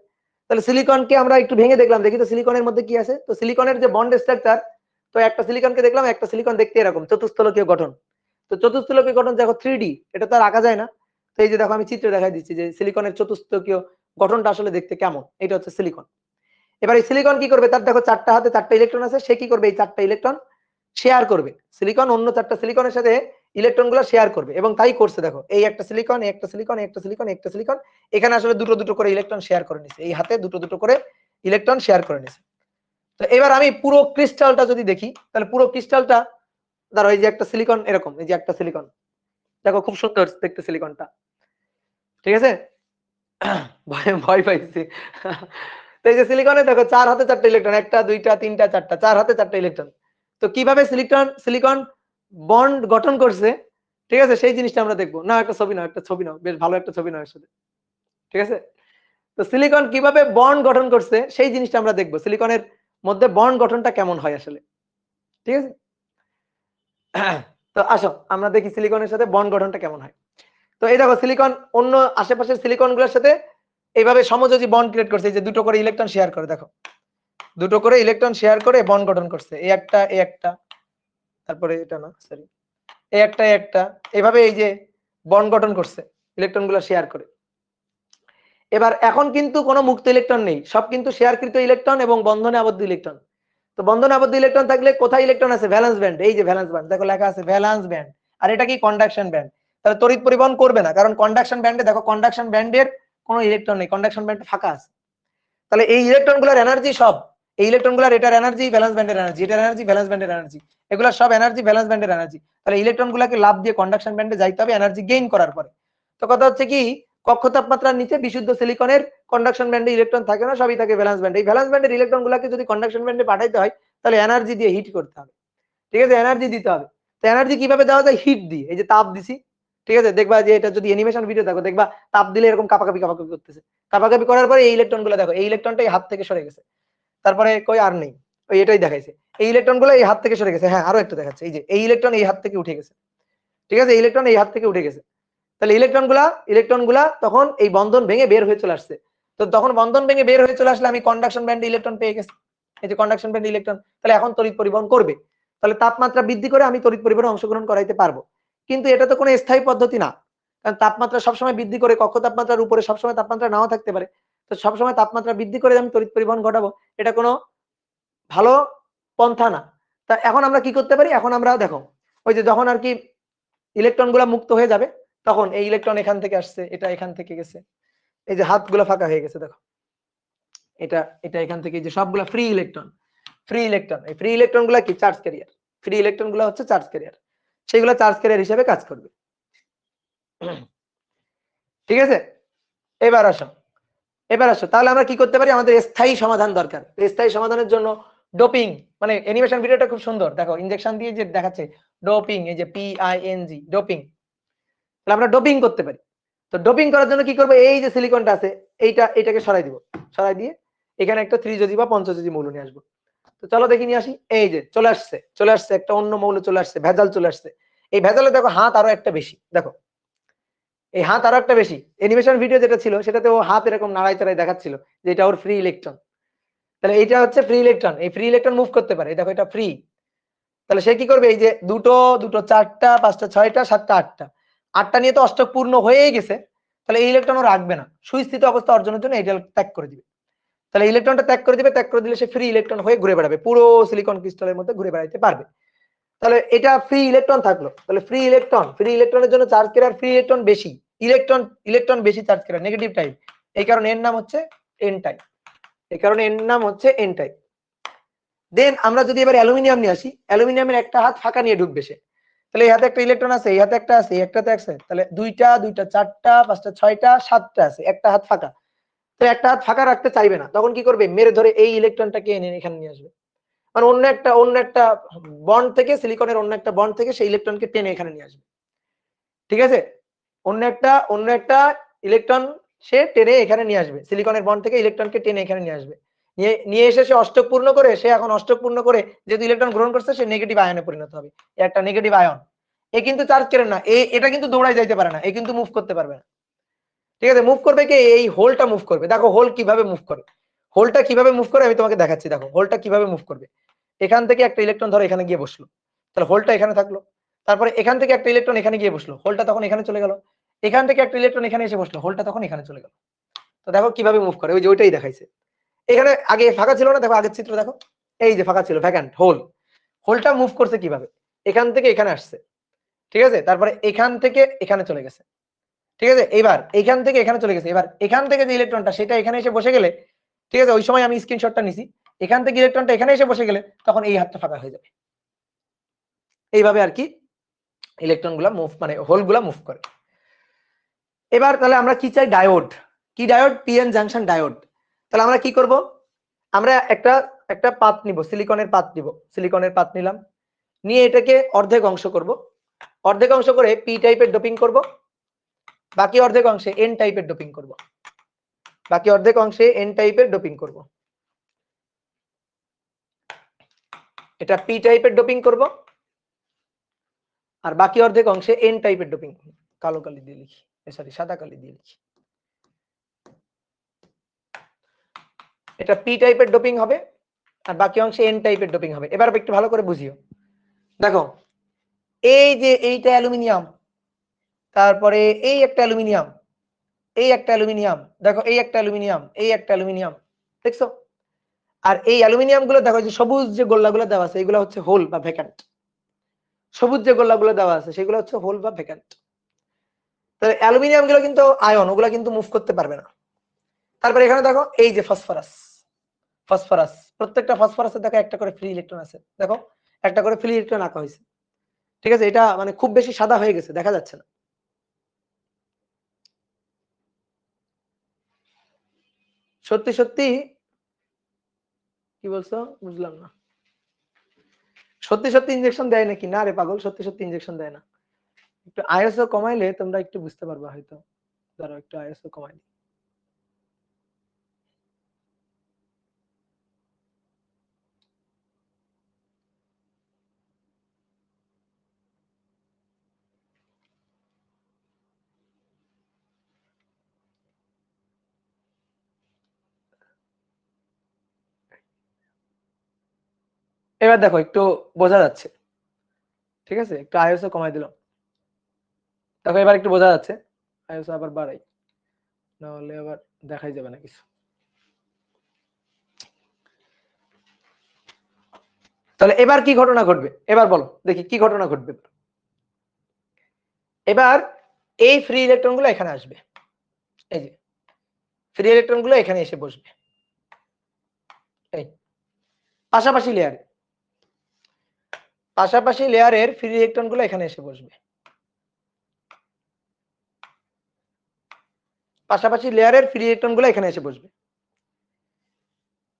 তাহলে সিলিকনকে আমরা একটু ভেঙে দেখলাম, দেখি তো সিলিকনের মধ্যে কি আছে। তো সিলিকনের যে বন্ড স্ট্রাকচার, তো একটা সিলিকনকে দেখলাম, একটা সিলিকন দেখতে এরকম চতুস্থলকীয় গঠন। তো চতুস্থলকীয় গঠন দেখো 3D, এটা তো আর আঁকা যায় না। তো এই যে দেখো আমি চিত্র দেখাই দিচ্ছি যে সিলিকনের চতুস্থলকীয় গঠনটা আসলে দেখতে কেমন, এটা হচ্ছে সিলিকন। এবার এই সিলিকন কি করবে? তার দেখো চারটা হাতে চারটা ইলেকট্রন আছে, সে কি করবে? এই চারটা ইলেকট্রন শেয়ার করবে, সিলিকন অন্য চারটা সিলিকনের সাথে ইলেকট্রন গুলো শেয়ার করবে, এবং তাই করছে। দেখো এই একটা সিলিকন, একটা সিলিকন, একটা সিলিকন, একটা সিলিকন, এখানে আসলে দুটো দুটো করে ইলেকট্রন শেয়ার করে নিছে, এই হাতে দুটো দুটো করে ইলেকট্রন শেয়ার করে নিছে। তো এবার আমি পুরো ক্রিস্টালটা যদি দেখি, তাহলে পুরো ক্রিস্টালটা ধরো এই যে একটা সিলিকন এরকম, এই যে একটা সিলিকন, দেখো খুব সুন্দর দেখতে সিলিকনটা, ঠিক আছে? ভয় ভয় পাইছি। তো এই যে সিলিকনে দেখো চার হাতে চারটা ইলেকট্রন, একটা দুইটা তিনটা চারটা, চার হাতে চারটা ইলেকট্রন। তো কিভাবে সিলিকন বন্ড গঠন করছে, ঠিক আছে, সেই জিনিসটা আমরা দেখবো। না একটা ছবি নাও, একটা ছবি নাও, বেশ ভালো একটা ছবি নাও এর সাথে। ঠিক আছে, তো সিলিকন কিভাবে বন্ড গঠন করছে সেই জিনিসটা আমরা দেখবো, সিলিকনের মধ্যে বন্ড গঠনটা কেমন হয় আসলে। ঠিক আছে, তো আসো আমরা দেখি সিলিকনের সাথে বন্ড গঠনটা কেমন হয়। তো এই দেখো সিলিকন অন্য আশেপাশের সিলিকন গুলোর সাথে এইভাবে সমযোজী বন্ড ক্রিয়েট করছে, এই যে দুটো করে ইলেকট্রন শেয়ার করে, দেখো দুটো করে ইলেকট্রন শেয়ার করে বন্ড গঠন করছে, এই একটা তারপরে এটা না সরি এই একটা এইভাবে এই যে বন্ড গঠন করছে ইলেকট্রন গুলো শেয়ার করে। এবার এখন কিন্তু কোনো মুক্ত ইলেকট্রন নেই, সব কিন্তু শেয়ারকৃত ইলেকট্রন এবং বন্ধনে আবদ্ধ ইলেকট্রন। তো বন্ধনে আবদ্ধ ইলেকট্রন থাকলে কোথায় ইলেকট্রন আছে, ভ্যালেন্স ব্যান্ড, এই যে ভ্যালেন্স ব্যান্ড দেখো লেখা আছে ভ্যালেন্স ব্যান্ড, আর এটা কি কন্ডাকশন ব্যান্ড। তাহলে তড়িৎ পরিবহন করবে না, কারণ কন্ডাকশন ব্যান্ডে দেখো কন্ডাকশন ব্যান্ডের কোনো ইলেকট্রন নেই, কন্ডাকশন ব্যান্ড ফাঁকা আছে। তাহলে এই ইলেকট্রনগুলোর এনার্জি সব, এই ইলেকট্রনগুলোর এটার এনার্জি ভ্যালেন্স ব্যান্ডের এনার্জি, এটার এনার্জি ভ্যালেন্স ব্যান্ডের এনার্জি, এগুলো সব এনার্জি ভ্যালেন্স ব্যান্ডের এনার্জি। তাহলে ইলেকট্রনগুলোকে লাভ দিয়ে কন্ডাকশন ব্যান্ডে যাইতে হবে এনার্জি গেইন করার পরে। তো কথা হচ্ছে কি, কক্ষ তাপমাত্রার নিচে বিশুদ্ধ সিলিকনের কন্ডাকশন ব্যান্ডে ইলেকট্রন থাকে না, সবই থাকে ভ্যালেন্স ব্যান্ডে। এই ভ্যালেন্স ব্যান্ডের ইলেকট্রনগুলোকে যদি কন্ডাকশন ব্যান্ডে পাঠাইতে হয় তাহলে এনার্জি দিয়ে হিট করতে হবে। ঠিক আছে, এনার্জি দিতে হবে। তো এনার্জি কিভাবে দেওয়া যায়, হিট দিয়ে, এই যে তাপ দিছি। ঠিক আছে, দেখবা যে এটা যদি অ্যানিমেশন ভিডিও দেখো দেখবা তাপ দিলে এরকম কাপাকাপি কাপাকাপি করতেছে, কাপাকাপি করার পরে এই ইলেকট্রন গুলো দেখো, এই ইলেকট্রনটা এই হাত থেকে সরে গেছে, তারপরে কই আর নেই, ওই এটাই দেখাইছে, এই ইলেকট্রন গুলো এই হাত থেকে সরে গেছে। হ্যাঁ আরো একটু দেখাচ্ছে, এই যে এই ইলেকট্রন এই হাত থেকে উঠে গেছে। ঠিক আছে, এই ইলেকট্রন এই হাত থেকে উঠে গেছে। তাহলে ইলেকট্রন গুলা তখন এই বন্ধন ভেঙে বের হয়ে চলে আসছে। তো তখন বন্ধন ভেঙে বের হয়ে চলে আসলে আমি কন্ডাকশন ব্যান্ডে ইলেকট্রন পেয়ে গেছি, এই যে কন্ডাকশন ব্যান্ডে ইলেকট্রন, তাহলে এখন তড়িৎ পরিবহন করবে। তাহলে তাপমাত্রা বৃদ্ধি করে আমি তড়িৎ পরিবহনে অংশগ্রহণ করাইতে পারবো। কিন্তু এটা তো কোনো স্থায়ী পদ্ধতি না, কারণ তাপমাত্রা সবসময় বৃদ্ধি করে কক্ষ তাপমাত্রার উপরে সবসময় তাপমাত্রা নাও থাকতে পারে। তো সবসময় তাপমাত্রা বৃদ্ধি করে আমি তড়িৎ পরিবহন ঘটাবো, এটা কোনো ভালো পন্থা না। তা এখন আমরা কি করতে পারি, এখন আমরা দেখো ওই যে যখন আর কি ইলেকট্রন গুলা মুক্ত হয়ে যাবে, তখন এই ইলেকট্রন এখান থেকে আসছে, এটা এখান থেকে গেছে, এই যে হাতগুলো ফাঁকা হয়ে গেছে দেখো, এটা এটা এখান থেকে, যে সবগুলা ফ্রি ইলেকট্রন, এই ফ্রি ইলেকট্রন গুলা কি চার্জ ক্যারিয়ার, ফ্রি ইলেকট্রন গুলা হচ্ছে চার্জ ক্যারিয়ার, সেগুলো চার্জ ক্যারিয়ার হিসেবে কাজ করবে। ঠিক আছে, এবার আসো, তাহলে আমরা কি করতে পারি, আমাদের স্থায়ী সমাধান দরকার। স্থায়ী সমাধানের জন্য ডোপিং, মানে অ্যানিমেশন ভিডিওটা খুব সুন্দর, দেখো ইনজেকশন দিয়ে যে দেখাচ্ছে ডোপিং, এই যে PING ডোপিং, তাহলে আমরা ডোপিং করতে পারি। তো ডোপিং করার জন্য কি করবো, এই যে সিলিকনটা আছে এইটাকে সরাই দিব, সরাই দিয়ে এখানে একটা ত্রিযোজী বা পঞ্চযোজী মৌল নিয়ে আসবো। তো চলো দেখি নিয়ে আসি, এই যে চলে আসছে একটা অন্য মৌল চলে আসছে, ভেজাল চলে আসছে। এই ভেজালে দেখো হাত আরো একটা বেশি, দেখো এই হাত আরো একটা বেশি, অ্যানিমেশন ভিডিও যেটা ছিল সেটাতে ও হাত এরকম নাড়াই চাড়াই দেখাচ্ছিল যে এটা ওর ফ্রি ইলেকট্রন। তাহলে এইটা হচ্ছে ফ্রি ইলেকট্রন, এই ফ্রি ইলেকট্রন মুভ করতে পারে, দেখো এটা ফ্রি। তাহলে সে কি করবে, এই যে দুটো দুটো চারটা পাঁচটা ছয়টা সাতটা আটটা, আটটা নিয়ে তো অষ্টক পূর্ণ হয়েই গেছে। তাহলে এই ইলেকট্রনও রাখবে না, সুস্থিত অবস্থা অর্জনের জন্য এটা ত্যাগ করে দিবে। তাহলে ইলেকট্রনটা ত্যাগ করে দিবে, ত্যাগ করে দিলে সে ফ্রি ইলেকট্রন হয়ে ঘুরে বেড়াবে, পুরো সিলিকন ক্রিস্টালের মধ্যে ঘুরে বেড়াইতে পারবে। তাহলে এটা ফ্রি ইলেকট্রন থাকলো। তাহলে ফ্রি ইলেকট্রনের জন্য চার্জ ক্যারিয়ার ফ্রি ইলেকট্রন বেশি, ইলেকট্রন বেশি চার্জ ক্যারিয়ার, নেগেটিভ টাইপ, এই কারণে এর নাম হচ্ছে এন টাইপ, দেন আমরা যদি এবার অ্যালুমিনিয়াম নিয়ে আসি, অ্যালুমিনিয়ামের একটা হাত ফাঁকা নিয়ে ঢুকবে সে। তাহলে এই হাতে একটা ইলেকট্রন আছে, এই হাতে একটা আছে, এই একটাতে আছে, তাহলে দুইটা দুইটা চারটা পাঁচটা ছয়টা সাতটা আছে, একটা হাত ফাঁকা। তো একটা হাত ফাঁকা রাখতে চাইবে না, তখন কি করবে, মেরে ধরে এই ইলেকট্রনটাকে এনে এখানে নিয়ে আসবে। মানে অন্য একটা বন্ড থেকে, সিলিকনের অন্য একটা বন্ড থেকে সেই ইলেকট্রনকে টেনে এখানে নিয়ে আসবে। ঠিক আছে, অন্য একটা ইলেকট্রন সে টেনে এখানে নিয়ে আসবে, সিলিকনের বন্ড থেকে ইলেকট্রনকে টেনে এখানে নিয়ে আসবে, নিয়ে এসে সে অষ্টক পূর্ণ করে, সে এখন অষ্টক পূর্ণ করে যেহেতু ইলেকট্রন গ্রহণ করছে সে নেগেটিভ আয়নে পরিণত হবে, একটা নেগেটিভ আয়ন। এ কিন্তু চার্জ কেড়ে না, এটা কিন্তু দৌড়ায় যাইতে পারে না, এ কিন্তু মুভ করতে পারবে না। ঠিক আছে, মুভ করবে কি, এই হোলটা মুভ করবে। দেখো হোল কিভাবে মুভ করে, আমি তোমাকে দেখাচ্ছি। দেখো হোলটা কিভাবে মুভ করবে, এখান থেকে একটা ইলেকট্রন ধরো এখানে গিয়ে বসলো, তাহলে হোলটা এখানে থাকলো, তারপরে এখান থেকে একটা ইলেকট্রন এখানে গিয়ে বসলো, হোলটা তখন এখানে চলে গেল, এখান থেকে একটা ইলেকট্রন এখানে এসে বসলো, হোলটা তখন এখানে চলে গেল। তো দেখো কিভাবে মুভ করে, ওই যে ওইটাই দেখাইছে। এখানে আগে ফাঁকা ছিল না, দেখো আগের চিত্র দেখো, এই যে ফাঁকা ছিল, ভ্যাকান্ট হোলটা মুভ করছে কিভাবে, এখান থেকে এখানে আসছে। ঠিক আছে, তারপরে এখান থেকে এখানে চলে গেছে। ঠিক আছে, এবার এখান থেকে এখানে চলে গেছে, এবার এখান থেকে যে ইলেকট্রনটা সেটা এখানে এসে বসে গেলে, ঠিক আছে, ওই সময় আমি স্ক্রিনশটটা নিছি, এখান থেকে ইলেকট্রনটা এখানে এসে বসে গেলে তখন এই হাতটা ফাঁকা হয়ে যাবে। এইভাবে আর কি ইলেকট্রন গুলা মুভ, মানে হোল গুলা মুভ করে। এবার তাহলে আমরা কি চাই, ডায়োড, কি ডায়োড, পিএন জাংশন ডায়োড। তাহলে আমরা কি করব, আমরা একটা পাত নিব, সিলিকনের পাত নিব, নিলাম, নিয়ে এটাকে অর্ধেক অংশ করব, অর্ধেক অংশ করে পি টাইপের ডোপিং করব, বাকি অর্ধেক অংশে এন টাইপের ডোপিং করব, বাকি অর্ধেক অংশে এন টাইপের ডোপিং করব। এটা পি টাইপের ডোপিং করব, আর বাকি অর্ধেক অংশে এন টাইপের ডোপিং। কালো কালি দিয়ে লিখি, সরি সাদা কালি দিয়ে লিখি। এটা পি টাইপের ডোপিং হবে আর বাকি অংশে এন টাইপের ডোপিং হবে। এবার একটু ভালো করে বুঝিও। দেখো এই যে এইটা অ্যালুমিনিয়াম, তারপরে এই একটা অ্যালুমিনিয়াম, এই একটা অ্যালুমিনিয়াম, দেখো এই একটা অ্যালুমিনিয়াম, এই একটা অ্যালুমিনিয়াম, দেখছো? আর এই অ্যালুমিনিয়াম গুলো দেখো যে সবুজ যে গোল্লাগুলো দেওয়া আছে এগুলো হচ্ছে হোল বা ভ্যাকান্ট। সবুজ যে গোল্লাগুলো দেওয়া আছে সেগুলো হচ্ছে হোল বা ভ্যাকান্ট। তাহলে অ্যালুমিনিয়াম গুলো কিন্তু আয়ন, ওগুলো কিন্তু মুভ করতে পারবে না। তারপরে এখানে দেখো এই যে ফসফরাস, ফসফরাস, প্রত্যেকটা ফসফরাসের দেখো একটা করে ফ্রি ইলেকট্রন আছে, দেখো একটা করে ফ্রি ইলেকট্রন আঁকা হয়েছে। ঠিক আছে, এটা মানে খুব বেশি সাদা হয়ে গেছে, দেখা যাচ্ছে না। সত্যি সত্যি কি বলছো বুঝলাম না। সত্যি সত্যি ইনজেকশন দেয় নাকি? না রে পাগল, সত্যি সত্যি ইনজেকশন দেয় না। একটু আইএসও কমাইলে তোমরা একটু বুঝতে পারবা হয়তো। ধরো একটু আইএসও কমাই। এবার দেখো একটু বোঝা যাচ্ছে। ঠিক আছে, একটু আইএসও কমাই দিলাম, দেখো এবার একটু বোঝা যাচ্ছে। আইএসও আবার বাড়াই, নাহলে আবার দেখাই যাবে না কিছু। তাহলে এবার কি ঘটনা ঘটবে এবার বলো দেখি, কি ঘটনা ঘটবে? এবার এই ফ্রি ইলেকট্রন গুলো এখানে আসবে, এই যে ফ্রি ইলেকট্রন গুলো এখানে এসে বসবে এই পাশাপাশি লেয়ারে, পাশাপাশি লেয়ারের ফ্রি ইলেকট্রন গুলো এখানে এসে বসবে, পাশাপাশি লেয়ারের ফ্রি ইলেকট্রন গুলো এখানে এসে বসবে।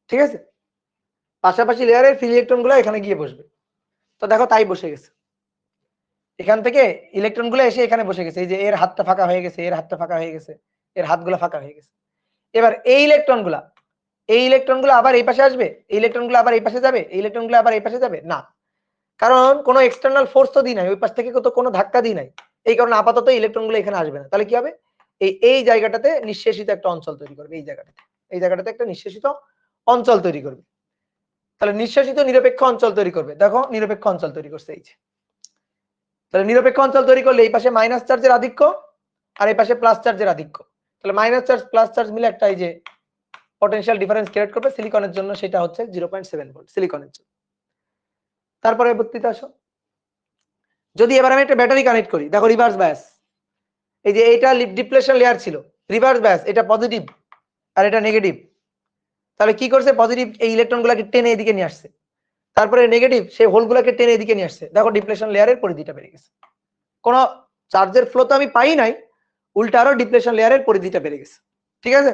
ঠিক আছে, পাশাপাশি লেয়ারের ফ্রি ইলেকট্রন গুলো এখানে গিয়ে বসবে। তো দেখো তাই বসে গেছে, এখান থেকে ইলেকট্রন গুলো এসে এখানে বসে গেছে। এই যে এর হাতটা ফাঁকা হয়ে গেছে, এর হাতটা ফাঁকা হয়ে গেছে, এর হাতগুলো ফাঁকা হয়ে গেছে। এবার এই ইলেকট্রন গুলা, এই ইলেকট্রন গুলো আবার এই পাশে আসবে, এই ইলেকট্রন গুলো আবার এই পাশে যাবে, এই ইলেকট্রন গুলো আবার এই পাশে যাবে না, কারণ কোনো এক্সটার্নাল ফোর্স তো দিই নাই, ওই পাশ থেকে তো কোনো ধাক্কা দিই নাই। এই কারণে আপাতত ইলেকট্রন গুলো এখানে আসবে না। তাহলে কি হবে? এই জায়গাটাতে নিঃশেষিত একটা অঞ্চল তৈরি করবে, এই জায়গাটাতে একটা নিঃশেষিত অঞ্চল তৈরি করবে। তাহলে নিঃশেষিত নিরপেক্ষ অঞ্চল তৈরি করবে। দেখো নিরপেক্ষ অঞ্চল তৈরি করছে এই যে। তাহলে নিরপেক্ষ অঞ্চল তৈরি করলে এই পাশে মাইনাস চার্জের আধিক্য আর এই পাশে প্লাস চার্জের আধিক্য। তাহলে মাইনাস চার্জ প্লাস চার্জ মিলে একটা এই যে পটেনশিয়াল ডিফারেন্স ক্রিয়েট করবে সিলিকনের জন্য, সেটা হচ্ছে 0.7 ভোল্ট সিলিকনের জন্য। তারপরে বর্তিতে আসো, যদি এবার আমি একটা ব্যাটারি কানেক্ট করি, দেখো রিভার্স বায়াস, এই যে এইটা ডিপ্লেশন লেয়ার ছিল, রিভার্স বায়াস, এটা পজিটিভ আর এটা নেগেটিভ। তাহলে কি করছে? পজিটিভ এই ইলেকট্রন গুলাকে টেনে এদিকে নিয়ে আসছে, তারপরে নেগেটিভ সেই হোল গুলাকে টেনে এদিকে নিয়ে আসছে। দেখো ডিপ্লেশন লেয়ারের পরিধিটা বেড়ে গেছে, কোনো চার্জের ফ্লো তো আমি পাই নাই, উল্টা আরো ডিপ্লেশন লেয়ারের পরিধিটা বেড়ে গেছে। ঠিক আছে,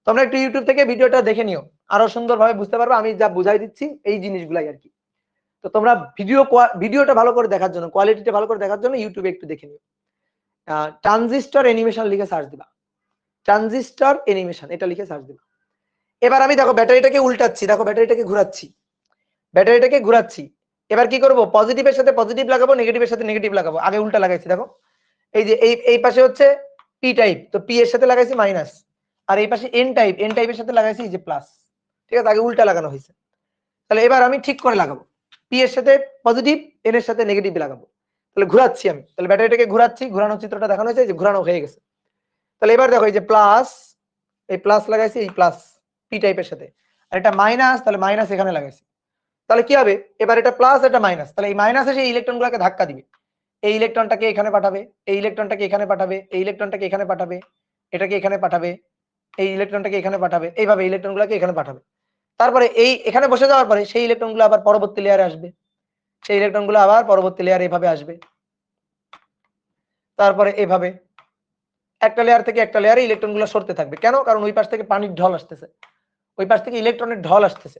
তোমরা একটু ইউটিউব থেকে ভিডিওটা দেখে নিও, আরো সুন্দরভাবে বুঝতে পারবে। আমি যা বুঝাই দিচ্ছি এই জিনিসগুলাই আর কি। তো তোমরা ভিডিওটা ভালো করে দেখার জন্য, কোয়ালিটিটা ভালো করে দেখার জন্য ইউটিউবে একটু দেখে নিও। ট্রানজিস্টর অ্যানিমেশন লিখে সার্চ দিবা, ট্রানজিস্টর অ্যানিমেশন এটা লিখে সার্চ দিবা। এবার আমি দেখো ব্যাটারিটাকে উল্টাচ্ছি, দেখো ব্যাটারিটাকে ঘোরাচ্ছি, ব্যাটারিটাকে ঘোরাচ্ছি। এবার কি করব? পজিটিভের সাথে পজিটিভ লাগাবো, নেগেটিভের সাথে নেগেটিভ লাগাবো। আগে উল্টা লাগাইছি, দেখো এই যে এই পাশে হচ্ছে পি টাইপ, তো পি এর সাথে লাগাইছি মাইনাস, আর এই পাশে এন টাইপ, এন টাইপের সাথে লাগাইছি এই যে প্লাস। ঠিক আছে, আগে উল্টা লাগানো হয়েছে। তাহলে এবার আমি ঠিক করে লাগাবো, পি এর সাথে পজিটিভ, এন এর সাথে নেগেটিভ লাগাবো। তাহলে ঘোরাচ্ছি আমি, তাহলে ব্যাটারিটাকে ঘোরাচ্ছি, ঘোরানোর চিত্রটা দেখানো হয়েছে, যে ঘোরানো হয়ে গেছে। তাহলে এবার দেখো এই যে প্লাস, এই প্লাস লাগাইছি এই প্লাস পি টাইপের সাথে, আর এটা মাইনাস, তাহলে মাইনাস এখানে লাগাইছি। তাহলে কি হবে? এবার এটা প্লাস এটা মাইনাস, তাহলে এই মাইনাস এসে এই ইলেকট্রনগুলোকে ধাক্কা দিবে, এই ইলেকট্রনটাকে এখানে পাঠাবে, এই ইলেকট্রনটাকে এখানে পাঠাবে, এই ইলেকট্রনটাকে এখানে পাঠাবে, এটাকে এখানে পাঠাবে, এই ইলেকট্রনটাকে এখানে পাঠাবে, এইভাবে ইলেকট্রনগুলোকে এখানে পাঠাবে। তারপরে এই এখানে বসে যাওয়ার পরে সেই ইলেকট্রনগুলো আবার পরবর্তী লেয়ারে আসবে, সেই ইলেকট্রনগুলো আবার পরবর্তী লেয়ারে এভাবে আসবে, তারপরে এভাবে একটা লেয়ার থেকে একটা লেয়ারে ইলেকট্রনগুলো সরতে থাকবে। কেন? কারণ ওই পাশ থেকে পানির ঢল আসতেছে, ওই পাশ থেকে ইলেকট্রনের ঢল আসতেছে,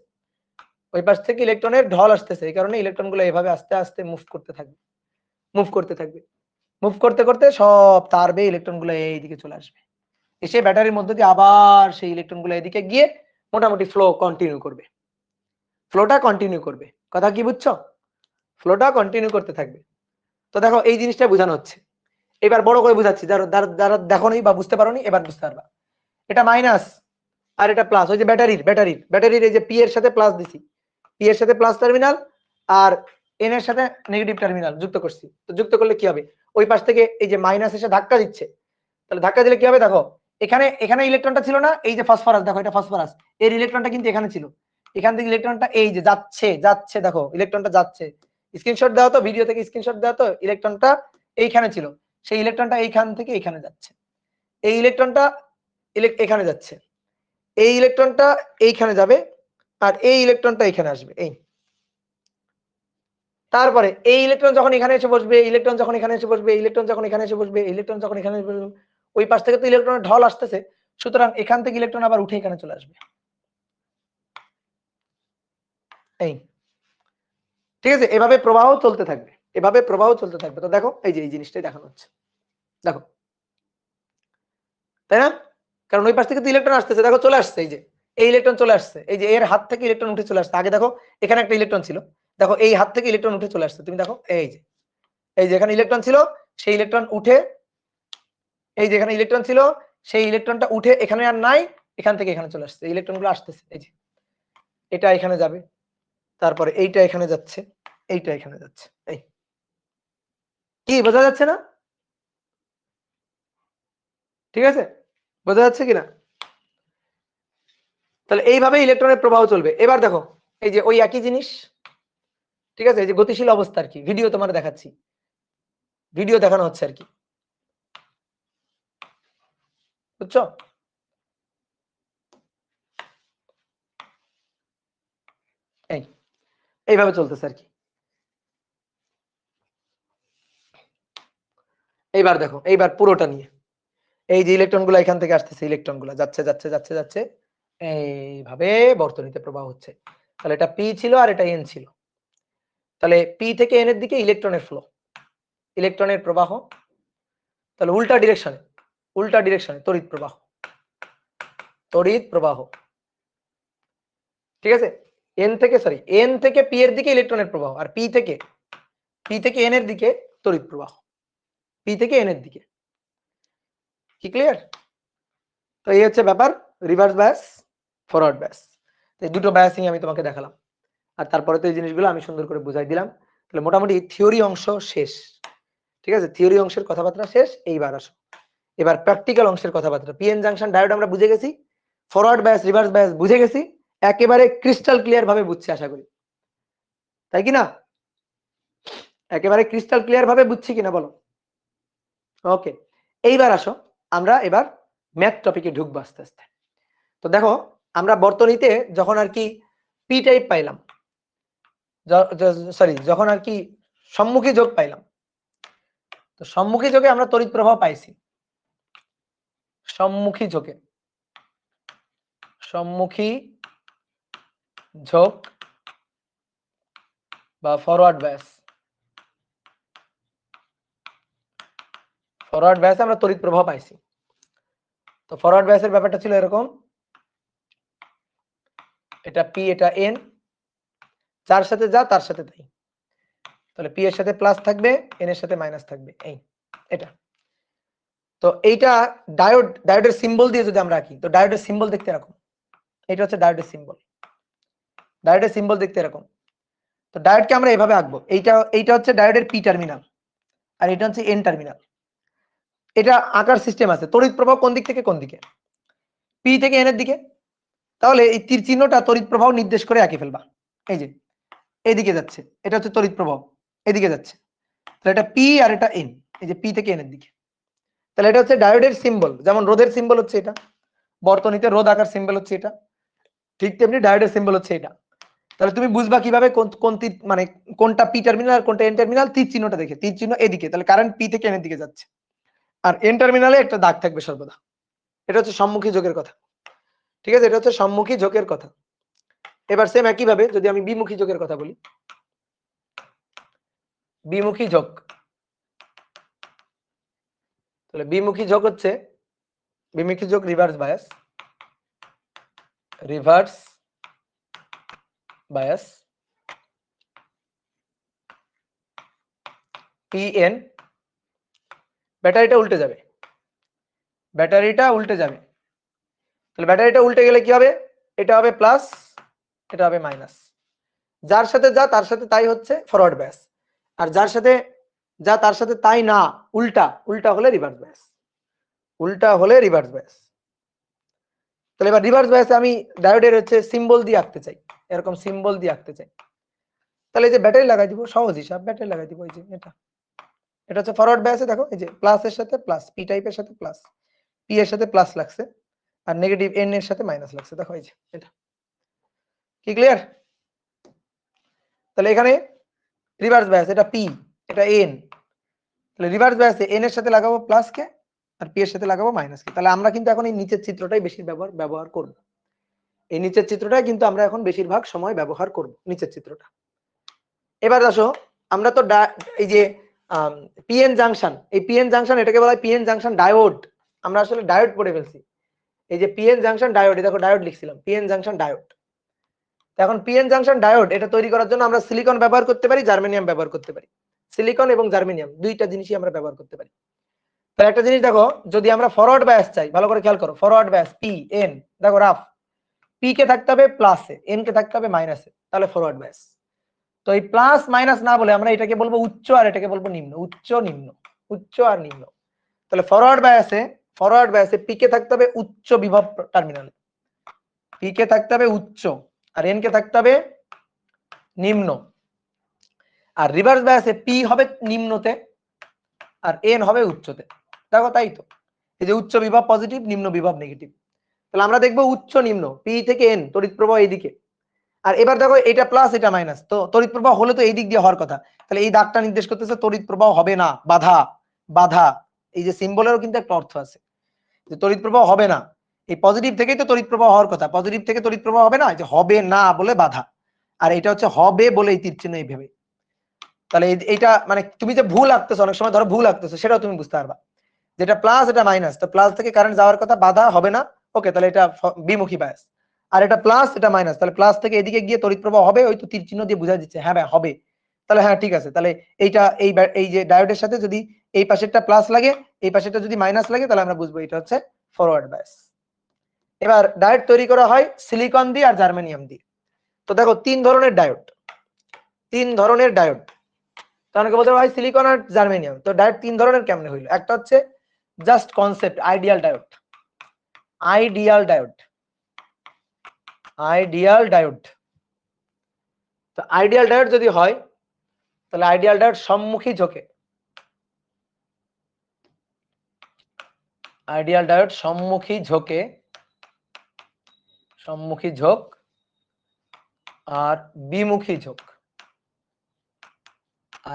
ওই পাশ থেকে ইলেকট্রনের ঢল আসতেছে, এই কারণে ইলেকট্রনগুলো এভাবে আস্তে আস্তে মুভ করতে থাকবে। মুভ করতে থাকবে, মুভ করতে করতে সব তার বেয়ে ইলেকট্রনগুলো এইদিকে চলে আসবে, এসে ব্যাটারির মধ্যে দিয়ে আবার সেই ইলেকট্রনগুলো এদিকে গিয়ে মোটামুটি ফ্লো কন্টিনিউ করবে, ফ্লোটা কন্টিনিউ করবে। কথা কি বুঝছো? ফ্লোটা কন্টিনিউ করতে থাকবে। তো দেখো এই জিনিসটা বোঝানো হচ্ছে। এবার বড় করে বুঝাচ্ছি, যারা দেখো নি বা বুঝতে পারোনি এবার বুঝতে পারবা। এটা মাইনাস আর এটা প্লাস, ওই যে ব্যাটারির এই যে পি এর সাথে প্লাস দিছি, পি এর সাথে প্লাস টার্মিনাল আর এন এর সাথে নেগেটিভ টার্মিনাল যুক্ত করছি। তো যুক্ত করলে কি হবে, ওই পাশ থেকে এই যে মাইনাস এসে ধাক্কা দিচ্ছে, তাহলে ধাক্কা দিলে কি হবে দেখো, এখানে এখানে ইলেকট্রনটা ছিল না, এই যে ফসফরাস, দেখো এটা ফসফরাস, এর ইলেকট্রনটা কিন্তু এখানে ছিল, এখান থেকে ইলেকট্রনটা এই যে যাচ্ছে যাচ্ছে, দেখো ইলেকট্রনটা যাচ্ছে, স্ক্রিনশট দাও তো, ভিডিও থেকে স্ক্রিনশট দাও তো, ইলেকট্রনটা এইখানে ছিল, সেই ইলেকট্রনটা এইখান থেকে এইখানে যাচ্ছে, এই ইলেকট্রনটা এখানে যাচ্ছে, এই ইলেকট্রনটা এইখানে যাবে আর এই ইলেকট্রনটা এখানে আসবে, এই তারপরে এই ইলেকট্রন যখন এখানে এসে বসবে, ইলেকট্রন যখন এখানে এসে বসবে, ইলেকট্রন যখন এখানে এসে বসবে, ইলেকট্রন যখন এখানে এসে বসবে, ওই পাশ থেকে তো ইলেকট্রনের ঢল আসতেছে, সুতরাং এখান থেকে ইলেকট্রন আবার উঠে এখানে চলে আসবে, এই ঠিক আছে, এভাবে প্রবাহ চলতে থাকবে, এভাবে প্রবাহ চলতে থাকবে। তো দেখো এই যে এই জিনিসটাই দেখানো হচ্ছে, দেখো, তাই না? কারণ ওই পাশ থেকে তো ইলেকট্রন আসতেছে, দেখো চলে আসছে, এই যে এই ইলেকট্রন চলে আসছে, এই যে এর হাত থেকে ইলেকট্রন উঠে চলে আসছে, আগে দেখো এখানে একটা ইলেকট্রন ছিল, দেখো এই হাত থেকে ইলেকট্রন উঠে চলে আসছে, তুমি দেখো এই যে এখানে ইলেকট্রন ছিল, সেই ইলেকট্রন উঠে, এই যে এখানে ইলেকট্রন ছিল, সেই ইলেকট্রনটা উঠে এখানে আর নাই, এখান থেকে এখানে চলে আসছে, ইলেকট্রনগুলো আসতেছে, এই যে এটা এখানে যাবে, তারপরে এইটা এখানে যাচ্ছে, এইটা এখানে যাচ্ছে, এই কি বোঝা যাচ্ছে না? ঠিক আছে, বোঝা যাচ্ছে কিনা? তাহলে এইভাবে ইলেকট্রনের প্রবাহ চলবে। এবার দেখো এই যে ওই একই জিনিস, ঠিক আছে, এই যে গতিশীল অবস্থা আর কি, ভিডিও তোমার দেখাচ্ছি, ভিডিও দেখানো হচ্ছে আর কি, বুঝছো? এই এইভাবে চলতেছে আর কি। এইবার দেখো, এইবার পুরোটা নিয়ে, এই যে ইলেকট্রনগুলো এখান থেকে আসতেছে, ইলেকট্রনগুলো যাচ্ছে যাচ্ছে যাচ্ছে যাচ্ছে, এইভাবে বর্তনীতে প্রবাহ হচ্ছে। তাহলে এটা পি ছিল আর এটা এন ছিল, তাহলে পি থেকে এন এর দিকে ইলেকট্রনের ফ্লো, ইলেকট্রনের প্রবাহ, তাহলে উল্টা ডিরেকশনে তড়িৎ প্রবাহ, তড়িৎ প্রবাহ, ঠিক আছে, এন থেকে পি এর দিকে ইলেকট্রনের প্রবাহ, আর পি থেকে এন এর দিকে তড়িৎ প্রবাহ, পি থেকে এন এর দিকে, কি ক্লিয়ার? তো এই হচ্ছে ব্যাপার, রিভার্স বায়াস, ফরওয়ার্ড বায়াস, এই দুটো বায়াসিং আমি তোমাকে দেখালাম, আর তারপরে তো এই জিনিসগুলো আমি সুন্দর করে বুঝাই দিলাম। তাহলে মোটামুটি থিওরি অংশ শেষ, ঠিক আছে, থিওরি অংশের কথাবার্তা শেষ। এইবার আসো, এবার প্র্যাকটিক্যাল অংশের কথাবার্তা। পিএন জাংশন ডায়োড আমরা বুঝে গেছি, ফরওয়ার্ড বায়াস রিভার্স বায়াস বুঝে গেছি, একেবারে ক্রিস্টাল ক্লিয়ার ভাবে বুঝছি আশা করি, তাই কি না? একেবারে ক্রিস্টাল ক্লিয়ার ভাবে বুঝছি কিনা বলো? ওকে, এইবার আসো আমরা এবার ম্যাথ টপিকে ঢুকবো আস্তে আস্তে। তো দেখো আমরা বর্তনীতে যখন আর কি পি টাইপ পাইলাম, সরি যখন আর কি সম্মুখী যোগ পাইলাম, তো সম্মুখী যোগে আমরা তড়িৎ প্রবাহ পাইছি, সম্মুখী যোগে, সম্মুখী ঝোঁক বা ফরওয়ার্ড ব্যাস, ফরওয়ার্ড ব্যাসে আমরা তড়িৎ প্রবাহ পাইছি। তো ফরওয়ার্ড ব্যাসের ব্যাপারটা ছিল এরকম, এটা পি এটা এন, যার সাথে যা তার সাথে তাই, তাহলে পি এর সাথে প্লাস থাকবে, এন এর সাথে মাইনাস থাকবে, এই এটা। তো এইটা ডায়োডের সিম্বল দিয়ে যদি আমরা আঁকি, তো ডায়োডের সিম্বল দেখতে এরকম, এটা হচ্ছে ডায়োডের সিম্বল, ডায়োডের সিম্বল দেখতে এরকম। তো ডায়োডকে আমরা এভাবে আঁকবো, এইটা হচ্ছে ডায়োডের পি টার্মিনাল আর এটা হচ্ছে এন টার্মিনাল। এটা আঁকার সিস্টেম আছে, তড়িৎ প্রবাহ কোন দিক থেকে কোন দিকে, পি থেকে এন এর দিকে, তাহলে এই তীর চিহ্নটা তড়িৎ প্রবাহ নির্দেশ করে আঁকে ফেলবা, এই যে এইদিকে যাচ্ছে, এটা হচ্ছে তড়িৎ প্রবাহ, এদিকে যাচ্ছে, তাহলে এটা পি আর এটা এন, এই যে পি থেকে এন এর দিকে, তাহলে এটা হচ্ছে ডায়োডের সিম্বল, যেমন রোধের সিম্বল হচ্ছে এটা, বর্তনীতে রোধ আকার সিম্বল হচ্ছে এটা, ঠিক তেমনি ডায়োডের সিম্বল হচ্ছে এটা। তাহলে তুমি বুঝবা কিভাবে কোন তীর মানে কোনটা পি টার্মিনাল আর কোনটা এন টার্মিনাল, তীর চিহ্নটা দেখে, তীর চিহ্ন এদিকে, তাহলে কারেন্ট পি থেকে এন এর দিকে যাচ্ছে, আর এন টার্মিনালে একটা দাগ থাকবে সর্বদা, এটা হচ্ছে সম্মুখী যোগের কথা, ঠিক আছে, এটা হচ্ছে সম্মুখী যোগের কথা। এবার সেম একই ভাবে যদি আমি বিমুখী যোগের কথা বলি, বিমুখী যোগ, তাহলে বিমুখী ঝোঁক হচ্ছে বিমুখী ঝোঁক reverse bias, reverse bias PN, ব্যাটারিটা উল্টে যাবে, ব্যাটারিটা উল্টে যাবে। তাহলে ব্যাটারিটা উল্টে গেলে কি হবে? এটা হবে প্লাস, এটা হবে মাইনাস। যার সাথে যা তার সাথে তাই হচ্ছে ফরওয়ার্ড বায়াস, আর যার সাথে যা তার সাথে তাই না, উল্টা, উল্টা হলে রিভার্স বায়াস, উল্টা হলে রিভার্স বায়াস। তাহলে এবার রিভার্স বায়াসে আমি ডায়োডের হচ্ছে সিম্বল দিয়ে আঁকতে চাই, এরকম সিম্বল দিয়ে আঁকতে চাই। তাহলে এই যে ব্যাটারি লাগাই দিব, সহজ হিসাব, ব্যাটারি লাগাই দিব। এই যে এটা হচ্ছে ফরওয়ার্ড বায়াসে, দেখো এই যে প্লাসের সাথে প্লাস, পি টাইপের সাথে প্লাস, পি এর সাথে প্লাস লাগছে, আর নেগেটিভ এন এর সাথে মাইনাস লাগছে। দেখো এই যে এটা কি ক্লিয়ার? তাহলে এখানে রিভার্স বায়াস, এটা পি, এটা এন। তাহলে রিভার্স বায়াসে এন এর সাথে লাগাবো প্লাস কে, আর পি এর সাথে লাগাবো মাইনাস কে। তাহলে আমরা কিন্তু এখন এই নিচের চিত্রটাই বেশি ব্যবহার করব। এই নিচের চিত্রটাই কিন্তু আমরা এখন বেশিরভাগ সময় ব্যবহার করব, নিচের চিত্রটা। এবার আসো, আমরা তো এই যে পিএন জাংশন, এই পিএন জাংশন এটাকে বলা হয় পিএন জাংশন ডায়োড। আমরা আসলে ডায়োড পড়ে ফেলছি। এই যে পিএন জাংশন ডায়োড, দেখো ডায়োড লিখছিলাম, পিএন জাংশন ডায়োড। এখন পিএন জাংশন ডায়োড এটা তৈরি করার জন্য আমরা সিলিকন ব্যবহার করতে পারি, জার্মেনিয়াম ব্যবহার করতে পারি। সিলিকন এবং জার্মেনিয়াম দুইটা জিনিসই আমরা ব্যবহার করতে পারি। তাহলে একটা জিনিস দেখো, যদি আমরা ফরওয়ার্ড বায়াস চাই, ভালো করে খেয়াল করো, ফরওয়ার্ড বায়াস পি এন, দেখো রাফ, পি কে থাকতে হবে প্লাসে, এন কে থাকতে হবে মাইনাসে, তাহলে ফরওয়ার্ড বায়াস। তো এই প্লাস মাইনাস না বলে আমরা এটাকে বলবো উচ্চ আর এটাকে বলবো নিম্ন, উচ্চ নিম্ন, উচ্চ আর নিম্ন। তাহলে ফরওয়ার্ড বায়াসে পি কে থাকতে হবে উচ্চ বিভব টার্মিনালে, পি কে থাকতে হবে উচ্চ, আর এন কে থাকতে হবে নিম্ন। আর রিভার্স বায়াসে পি হবে নিম্নতে আর এন হবে উচ্চতে। দেখো তাই তো, এই যে উচ্চ বিভব পজিটিভ, নিম্ন বিভব নেগেটিভ। তাহলে আমরা দেখবো উচ্চ নিম্ন, পি থেকে এন, তড়িৎ প্রবাহ এইদিকে। আর এবার দেখো এটা প্লাস এটা মাইনাস, তো তড়িৎ প্রবাহ হলে তো এই দিক দিয়ে হওয়ার কথা। তাহলে এই দাগটা নির্দেশ করতেছে তড়িৎ প্রবাহ হবে না, বাধা, বাধা। এই যে সিম্বলেরও কিন্তু একটা অর্থ আছে, যে তড়িৎ প্রবাহ হবে না। এই পজিটিভ থেকেই তো তড়িৎ প্রবাহ হওয়ার কথা, পজিটিভ থেকে তড়িৎ প্রবাহ হবে না, যে হবে না বলে বাধা। আর এটা হচ্ছে হবে বলে এই তীর চিহ্ন এইভাবে। তাহলে এইটা মানে তুমি যে ভুল আঁকতেছো, অনেক সময় ধরো ভুল আঁকতেছো, সেটাও তুমি বুঝতে পারবা, যেটা প্লাস এটা মাইনাস, তো প্লাস থেকে কারেন্ট যাওয়ার কথা, বাধা হবে না, ওকে, তাহলে এটা বিমুখী বায়াস। আর এটা প্লাস এটা মাইনাস, তাহলে প্লাস থেকে এদিকে গিয়ে তড়িৎ প্রবাহ হবে, ওই তো তীর চিহ্ন দিয়ে বোঝা দিচ্ছে, হ্যাঁ ভাই হবে। তাহলে হ্যাঁ ঠিক আছে, তাহলে এইটা এই যে ডায়োডের সাথে যদি এই পাশেরটা প্লাস লাগে, এই পাশেরটা যদি মাইনাস লাগে, তাহলে আমরা বুঝবো এটা হচ্ছে ফরওয়ার্ড বায়াস। এবার ডায়োড তৈরি করা হয় সিলিকন দিয়ে আর জার্মেনিয়াম দিয়ে। তো দেখো তিন ধরনের ডায়োড, তিন ধরনের ডায়োড। তাহলে বলতে হয় সিলিকন আর জার্মেনিয়াম। তো ডায়োড তিন ধরনের কেমনে হইলো? একটা হচ্ছে just concept, ideal diode, ideal diode, ideal diode. তো আইডিয়াল ডায়োড যদি হয়, তাহলে আইডিয়াল ডায়োড সম্মুখী ঝোঁকে, আইডিয়াল ডায়োড সম্মুখী ঝোঁকে, সম্মুখী ঝোঁক আর বিমুখী ঝোঁক,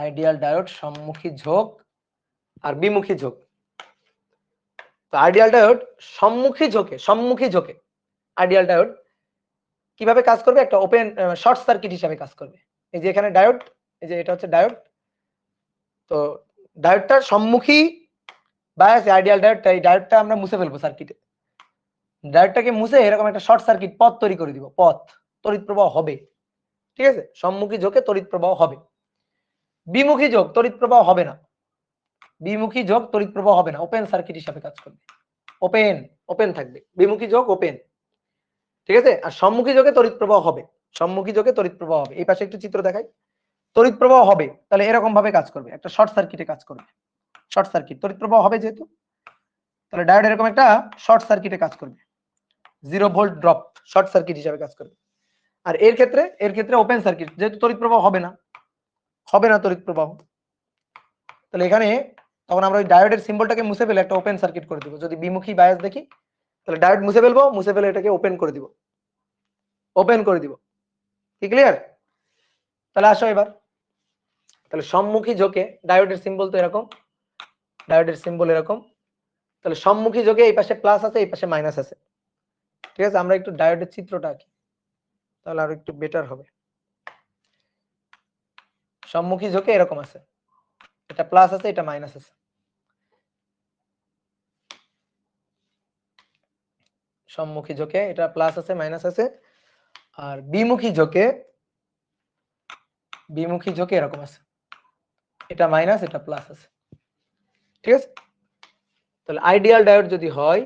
আইডিয়াল ডায়োড সম্মুখী ঝোঁক আর বিমুখী ঝোঁক। তো আইডিয়াল ডায়োড সম্মুখী ঝোঁকে, সম্মুখী ঝোঁকে আইডিয়াল ডায়োড কিভাবে কাজ করবে? একটা ওপেন শর্ট সার্কিট হিসাবে কাজ করবে। এই যে এখানে ডায়োড, এই যে এটা হচ্ছে ডায়োড, তো ডায়োডটার সম্মুখী বায়াস আইডিয়াল ডায়োড, এই ডায়োডটা আমরা মুছে ফেলবো সার্কিটে, ডায়োডটাকে মুছে এরকম একটা শর্ট সার্কিট পথ তৈরি করে দিব, পথ, তড়িৎ প্রবাহ হবে, ঠিক আছে? সম্মুখী ঝোঁকে তড়িৎ প্রবাহ হবে, বিমুখী ঝোঁক তড়িৎ প্রবাহ হবে না, বিমুখী ঝোঁক তড়িৎ প্রবাহ হবে না, ওপেন সার্কিট হিসাবে কাজ করবে, ওপেন, ওপেন থাকবে, বিমুখী ঝোঁক ওপেন, ঠিক আছে? আর সম্মুখী ঝোঁকে তড়িৎ প্রবাহ হবে, সম্মুখী ঝোঁকে তড়িৎ প্রবাহ হবে। এই পাশে একটু চিত্র দেখাই, তড়িৎ প্রবাহ হবে, তাহলে এরকম ভাবে কাজ করবে, একটা শর্ট সার্কিটে কাজ করবে, শর্ট সার্কিট, তড়িৎ প্রবাহ হবে যেহেতু, তাহলে ডায়োড এরকম একটা শর্ট সার্কিটে কাজ করবে, 0 ভোল্ট ড্রপ, শর্ট সার্কিট হিসাবে কাজ করবে। আর এর ক্ষেত্রে ওপেন সার্কিট, যেহেতু তড়িৎ প্রবাহ হবে না, হবে না তড়িৎ প্রবাহ, তাহলে এখানে তখন আমরা ওই ডায়োডের সিম্বলটাকে মুছে ফেলে একটা ওপেন সার্কিট করে দিব। যদি বিমুখী বায়াস দেখি, তাহলে ডায়োড মুছে ফেলবো, মুছে ফেলে এটাকে ওপেন করে দিব, ওপেন করে দিব। কি ক্লিয়ার? তাহলে আসো এবার, তাহলে সম্মুখী ঝোঁকে ডায়োডের সিম্বল তো এরকম, ডায়োডের সিম্বল এরকম। তাহলে সম্মুখী ঝোঁকে এই পাশে প্লাস আছে, এই পাশে মাইনাস আছে, ঠিক আছে? আমরা একটু ডায়োডের চিত্রটা আঁকি, তাহলে আরো একটু বেটার হবে। সম্মুখী ঝোঁকে এরকম আছে, এটা প্লাস আছে, এটা মাইনাস আছে। সম্মুখী ঝোঁকে এটা প্লাস আছে মাইনাস আছে, আর বিমুখী ঝোঁকে এরকম আছে, এটা মাইনাস এটা প্লাস আছে। ঠিক আছে, তাহলে আইডিয়াল ডায়োড যদি হয়,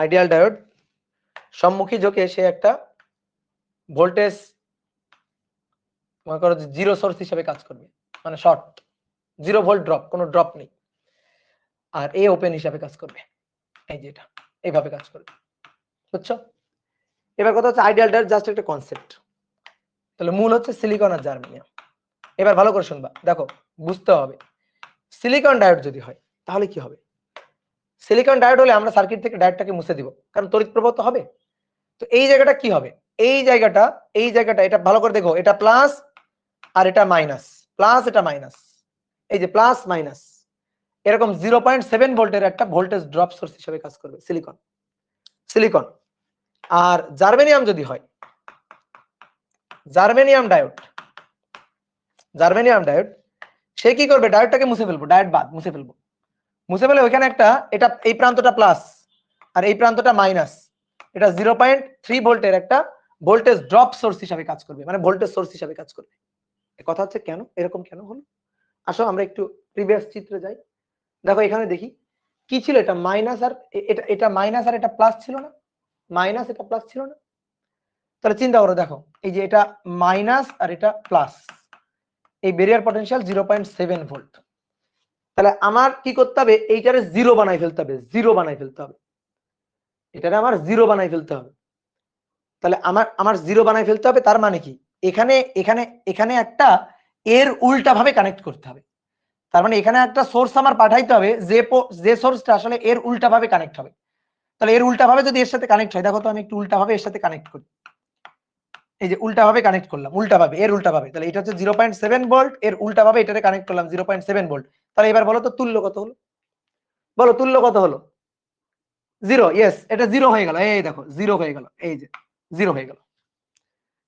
আইডিয়াল ডায়োড সম্মুখী ঝোঁকে সে একটা ভোল্টেজ মনে করো যে জিরো সোর্স হিসেবে কাজ করবে, মানে শর্ট, 0 ভোল্ট ড্রপ, কোনো ড্রপ নেই, আর এ ওপেন হিসাবে কাজ করবে, এই যে এটা এইভাবে কাজ করবে। বুঝছো? এবার কথা হচ্ছে আইডিয়াল ডায়োড জাস্ট একটা কনসেপ্ট। তাহলে মূল হচ্ছে সিলিকন আর জার্মেনিয়াম। এবার ভালো করে শুনবা, দেখো বুঝতে হবে সিলিকন ডায়োড যদি হয় তাহলে কি হবে। সিলিকন ডায়োড হলে আমরা সার্কিট থেকে ডায়োডটাকে মুছে দিব, কারণ তড়িৎ প্রবাহ তো হবে। তো এই জায়গাটা কি হবে, এই জায়গাটা এটা ভালো করে দেখো, এটা প্লাস আর এটা মাইনাস, প্লাস এটা মাইনাস, এই যে প্লাস মাইনাস, এরকম 0.7 ভোল্টের একটা ভোল্টেজ ড্রপ সোর্স হিসেবে কাজ করবে সিলিকন। আর জার্মেনিয়াম যদি হয়, জার্মেনিয়াম ডায়োড সে কি করবে, ডায়োডটাকে মুছে ফেলবো, ডায়োড বাদ মুছে ফেলে ওইখানে একটা, এটা এই প্রান্তটা প্লাস আর এই প্রান্তটা মাইনাস, এটা 0.3 ভোল্টের একটা ভোল্টেজ ড্রপ সোর্স হিসেবে কাজ করবে, মানে ভোল্টেজ সোর্স হিসেবে কাজ করবে। কথা হচ্ছে কেন এরকম কেন হলো, আসো আমরা একটু প্রিভিয়াস চিত্রে যাই। দেখো এখানে দেখি কি ছিল, এটা মাইনাস আর এটা মাইনাস আর এটা প্লাস ছিল না, মাইনাস এটা প্লাস ছিল না। তাহলে চিন্তা করো, দেখো এই যে এটা মাইনাস আর এটা প্লাস, এই ব্যারিয়ার পটেনশিয়াল 0.7 ভোল্ট। তাহলে আমার কি করতে হবে, এইটারে জিরো বানাই ফেলতে হবে, এটারে আমার জিরো বানাই ফেলতে হবে। তাহলে আমার জিরো বানাই ফেলতে হবে, তার মানে কি, এখানে এখানে এখানে একটা এর উল্টা ভাবে কানেক্ট করতে হবে। তার মানে এখানে একটা সোর্স আমার পাঠাইতে হবে, যে সোর্সটা আসলে এর উল্টা ভাবে কানেক্ট হবে। তাহলে এর উল্টা ভাবে যদি এর সাথে কানেক্ট হয়, দেখো তো আমি একটু উল্টা ভাবে এর সাথে কানেক্ট করি, এই যে উল্টা ভাবে কানেক্ট করলাম, উল্টা ভাবে এর উল্টা ভাবে, তাহলে এটা হচ্ছে 0.7 ভোল্ট, এর উল্টা ভাবে এটারে কানেক্ট করলাম 0.7 ভোল্ট। তাহলে এবার বলো তো তুল্য কত হলো, বলো তুল্য কত হলো, জিরো। ইয়েস, এটা জিরো হয়ে গেল, এই দেখো জিরো হয়ে গেল, এই যে জিরো হয়ে গেল।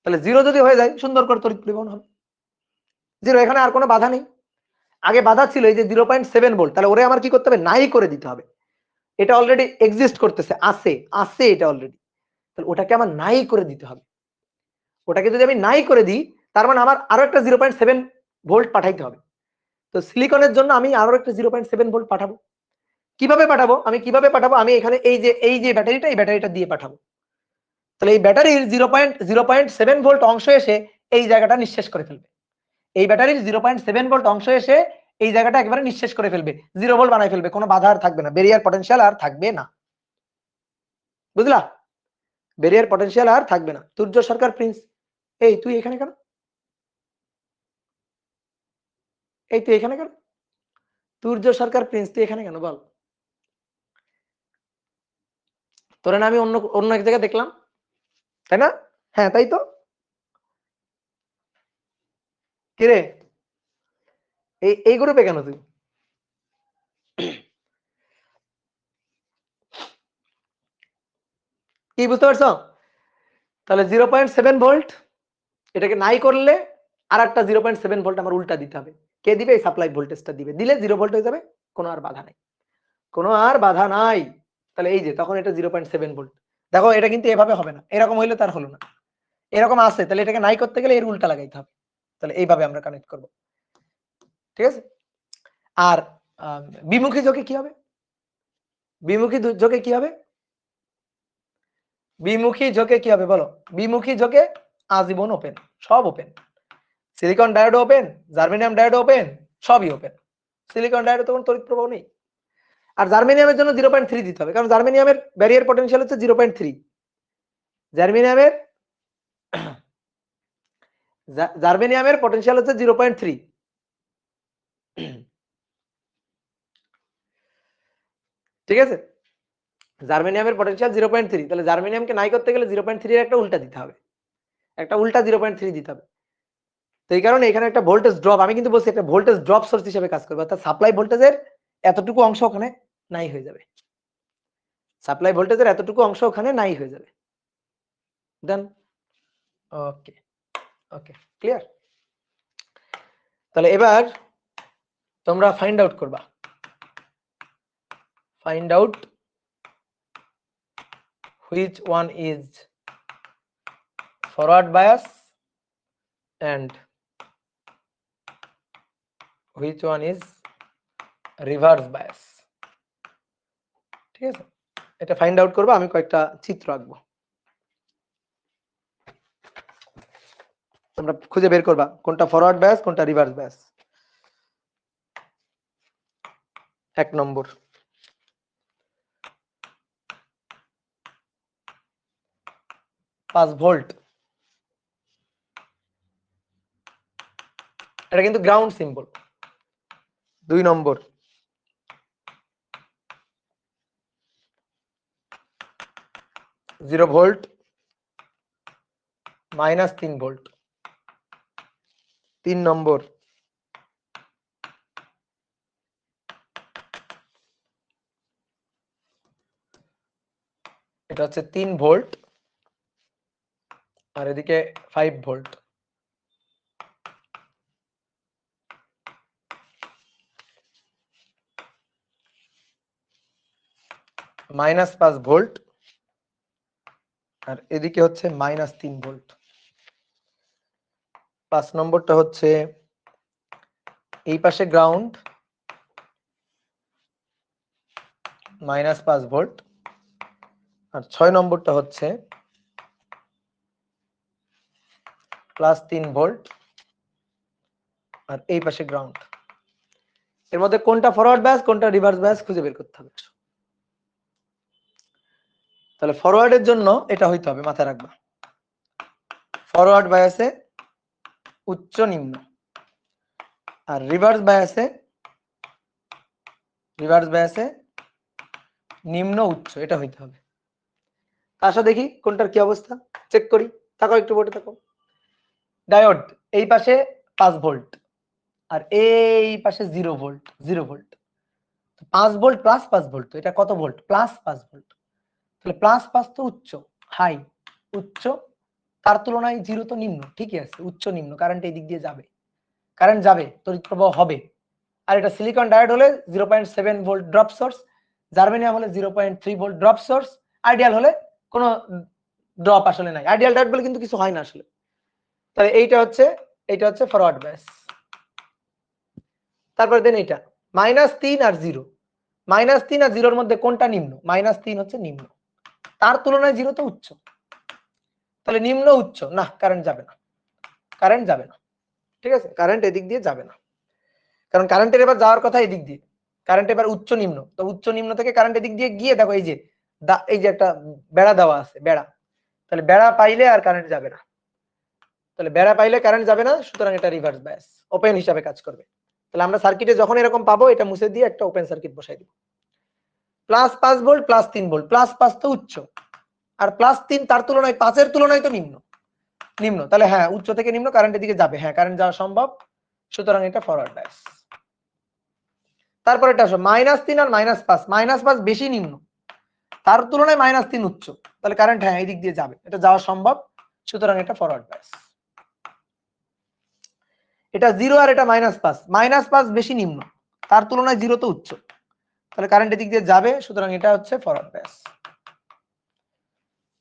তাহলে জিরো যদি হয়ে যায় সুন্দর করে তড়িৎ পরিবহন হবে, জিরো, এখানে আর কোনো বাধা নেই। আগে বাধা ছিল এই যে 0.7 ভোল্ট, তাহলে ওরে আমার কি করতে হবে, নাই করে দিতে হবে। এটা অলরেডি এক্সিস্ট করতেছে, আছে এটা অলরেডি, তাহলে ওটাকে আমার নাই করে দিতে হবে। ওটাকে যদি আমি নাই করে দিই, তার মানে আমার আরো একটা 0.7 ভোল্ট পাঠাইতে হবে। তো সিলিকনের জন্য আমি আরো একটা 0.7 ভোল্ট পাঠাবো। কিভাবে পাঠাবো, আমি এখানে এই যে ব্যাটারিটা, এই ব্যাটারিটা দিয়ে পাঠাবো। তাহলে এই ব্যাটারির 0.7 ভোল্ট অংশ এসে এই জায়গাটা নিঃশেষ করে ফেলবে, এই ব্যাটারির 0.7 ভোল্ট অংশ এসে এই জায়গাটা একেবারে নিঃশেষ করে ফেলবে, 0 ভোল্ট বানাই ফেলবে, কোনো বাধা আর থাকবে না, ব্যারিয়ার পটেনশিয়াল আর থাকবে না। বুঝলা, ব্যারিয়ার পটেনশিয়াল আর থাকবে না। তুর্য সরকার প্রিন্স, এই তুই এখানে কেন, এই তুই এখানে কেন, তুর্য সরকার প্রিন্স তুই এখানে কেন বল, তোরে না আমি অন্য অন্য এক জায়গায় দেখলাম, তাই না? হ্যাঁ তাই তো, কিরে এই গ্রুপে কেন তুই, কি বুঝতে পারছো? তাহলে 0.7 ভোল্ট এটাকে নাই করলে আর একটা 0.7 ভোল্ট আমার উল্টা দিতে হবে। কে দিবে? এই সাপ্লাই ভোল্টেজটা দিবে, দিলে 0 ভোল্ট হয়ে যাবে, কোনো আর বাধা নাই, কোনো আর বাধা নাই। তাহলে এই যে তখন এটা 0.7 ভোল্ট। দেখো এটা কিন্তু এভাবে হবে না, এরকম হইলে তার হলো না, এরকম আছে, তাহলে এটাকে নাই করতে গেলে এর উল্টা লাগাইতে হবে। তাহলে এইভাবে আমরা কানেক্ট করব, ঠিক আছে? আর বিমুখী ঝোঁকে কি হবে, বিমুখী ঝোঁকে কি হবে, বিমুখী ঝোঁকে কি হবে বলো? বিমুখী ঝোঁকে আজীবন ওপেন, সব open, silicon diode open, germanium diode open, সবই ওপেন। সিলিকন ডায়োডে তখন তড়িৎ প্রবাহ নেই। আর জার্মেনিয়ামের জন্য 0.3 দিতে হবে, কারণ জার্মেনিয়ামের ব্যারিয়ার পটেনশিয়াল হচ্ছে 0.3, জার্মেনিয়ামের পটেনশিয়াল হচ্ছে 0.3। ঠিক আছে, জার্মেনিয়ামের পটেনশিয়াল 0.3, তাহলে জার্মেনিয়ামকে নাই করতে গেলে 0.3 এর একটা উল্টা দিতে হবে, একটা উল্টা 0.3 দিতে হবে। তো এই কারণে এখানে একটা ভোল্টেজ ড্রপ, আমি কিন্তু বলছি একটা ভোল্টেজ ড্রপ সোর্স হিসেবে কাজ করবে, অর্থাৎ সাপ্লাই ভোল্টেজের এতটুকু অংশ ওখানে নাই হয়ে যাবে, সাপ্লাই ভোল্টেজের এতটুকু অংশ ওখানে নাই হয়ে যাবে। দেন ওকে, ওকে ক্লিয়ার। তাহলে এবার তোমরা ফাইন্ড আউট করবা, find out which one is forward bias and which one is reverse bias। ঠিক আছে, এটা ফাইন্ড আউট করব, আমি কয়েকটা চিত্র আঁকবো, তোমরা খুঁজে বের করবা কোনটা ফরওয়ার্ড বায়াস কোনটা রিভার্স বায়াস। 1 নম্বর, পাঁচ ভোল্ট, এটা কিন্তু গ্রাউন্ড সিম্বল। 2 নম্বর, 0 ভোল্ট -3 ভোল্ট। 3 নম্বর, এটা হচ্ছে 3 ভোল্ট আর এদিকে 5 ভোল্ট। -5 ভোল্ট আর এদিকে হচ্ছে -3 ভোল্ট। 5 নম্বরটা হচ্ছে এই পাশে গ্রাউন্ড -5 ভোল্ট আর 6 নম্বরটা হচ্ছে +3 ভোল্ট আর এই পাশে গ্রাউন্ড। এর মধ্যে কোনটা ফরওয়ার্ড বায়াস কোনটা রিভার্স বায়াস খুঁজে বের করতে হবে। তাহলে ফরওয়ার্ডের জন্য এটা হইতে হবে, মাথায় রাখবা, ফরওয়ার্ড বায়াসে উচ্চ নিম্ন আর রিভার্স বায়াসে নিম্ন উচ্চ, এটা হইতে হবে। আসো দেখি কোনটার কি অবস্থা, চেক করি। থাকো একটু বোর্ডে থাকো। ডায়োড এই পাশে 5 ভোল্ট আর এই পাশে 0 ভোল্ট। 5 ভোল্ট প্লাস 5 ভোল্ট, তো এটা কত ভোল্ট? Plus 5 volt. তাহলে +5 তো উচ্চ, হাই উচ্চ, তার তুলনায় 0 তো নিম্ন। ঠিকই আছে, উচ্চ নিম্ন, কারেন্ট এই দিক দিয়ে যাবে, কারেন্ট যাবে, তড়িৎ প্রবাহ হবে। আর এটা সিলিকন ডায়োড হলে 0.7 ভোল্ট ড্রপ সোর্স, জার্মেনিয়াম হলে 0.3 ভোল্ট ড্রপ সোর্স, আইডিয়াল হলে কোনো ড্রপ আসলে নাই। আইডিয়াল ডায়োড বলে কিন্তু কিছু হয় না আসলে। তাহলে এইটা হচ্ছে ফরওয়ার্ড বায়াস। তারপর দেন এটা -3 আর 0, -3 আর 0 এর মধ্যে কোনটা নিম্ন? -3 হচ্ছে নিম্ন, তার তুলনায় 0 তো উচ্চ। তাহলে নিম্ন উচ্চ, না কারেন্ট যাবে না, কারেন্ট যাবে না। ঠিক আছে, কারেন্ট এদিক দিয়ে যাবে না, কারণ কারেন্টের এবার যাওয়ার কথা এদিক দিয়ে। কারেন্ট এবার উচ্চ নিম্ন, তো উচ্চ নিম্ন থেকে কারেন্ট এদিক দিয়ে গিয়ে দেখো এই যে একটা বেড়া দেওয়া আছে, বেড়া। তাহলে বেড়া পাইলে আর কারেন্ট যাবে না, তাহলে বেড়া পাইলে কারেন্ট যাবে না, সুতরাং এটা রিভার্স বায়াস, ওপেন হিসাবে কাজ করবে। তাহলে আমরা সার্কিটে যখন এরকম পাবো, এটা মুছে দিয়ে একটা ওপেন সার্কিট বসাই দিব। +5 ভোল্ট +3 ভোল্ট, +5 তো উচ্চ আর +3 তার তুলনায় 5 এর তুলনায় তো নিম্ন। তাহলে হ্যাঁ, উচ্চ থেকে নিম্ন কারেন্টের দিকে যাবে, হ্যাঁ কারেন্ট যাওয়া সম্ভব, সুতরাং এটা ফরওয়ার্ড বায়াস। তারপর এটা আসো -3 আর -5, -5 বেশি নিম্ন, তার তুলনায় -3 উচ্চ, তাহলে কারেন্ট হ্যাঁ এই দিক দিয়ে যাবে, এটা যাওয়া সম্ভব, সুতরাং এটা ফরওয়ার্ড বায়াস। এটা 0 আর এটা -5 বেশি নিম্ন, তার তুলনায় 0 তো উচ্চ, তাহলে কারেন্ট এদিক দিয়ে যাবে, সুতরাং এটা হচ্ছে ফরওয়ার্ড বায়াস।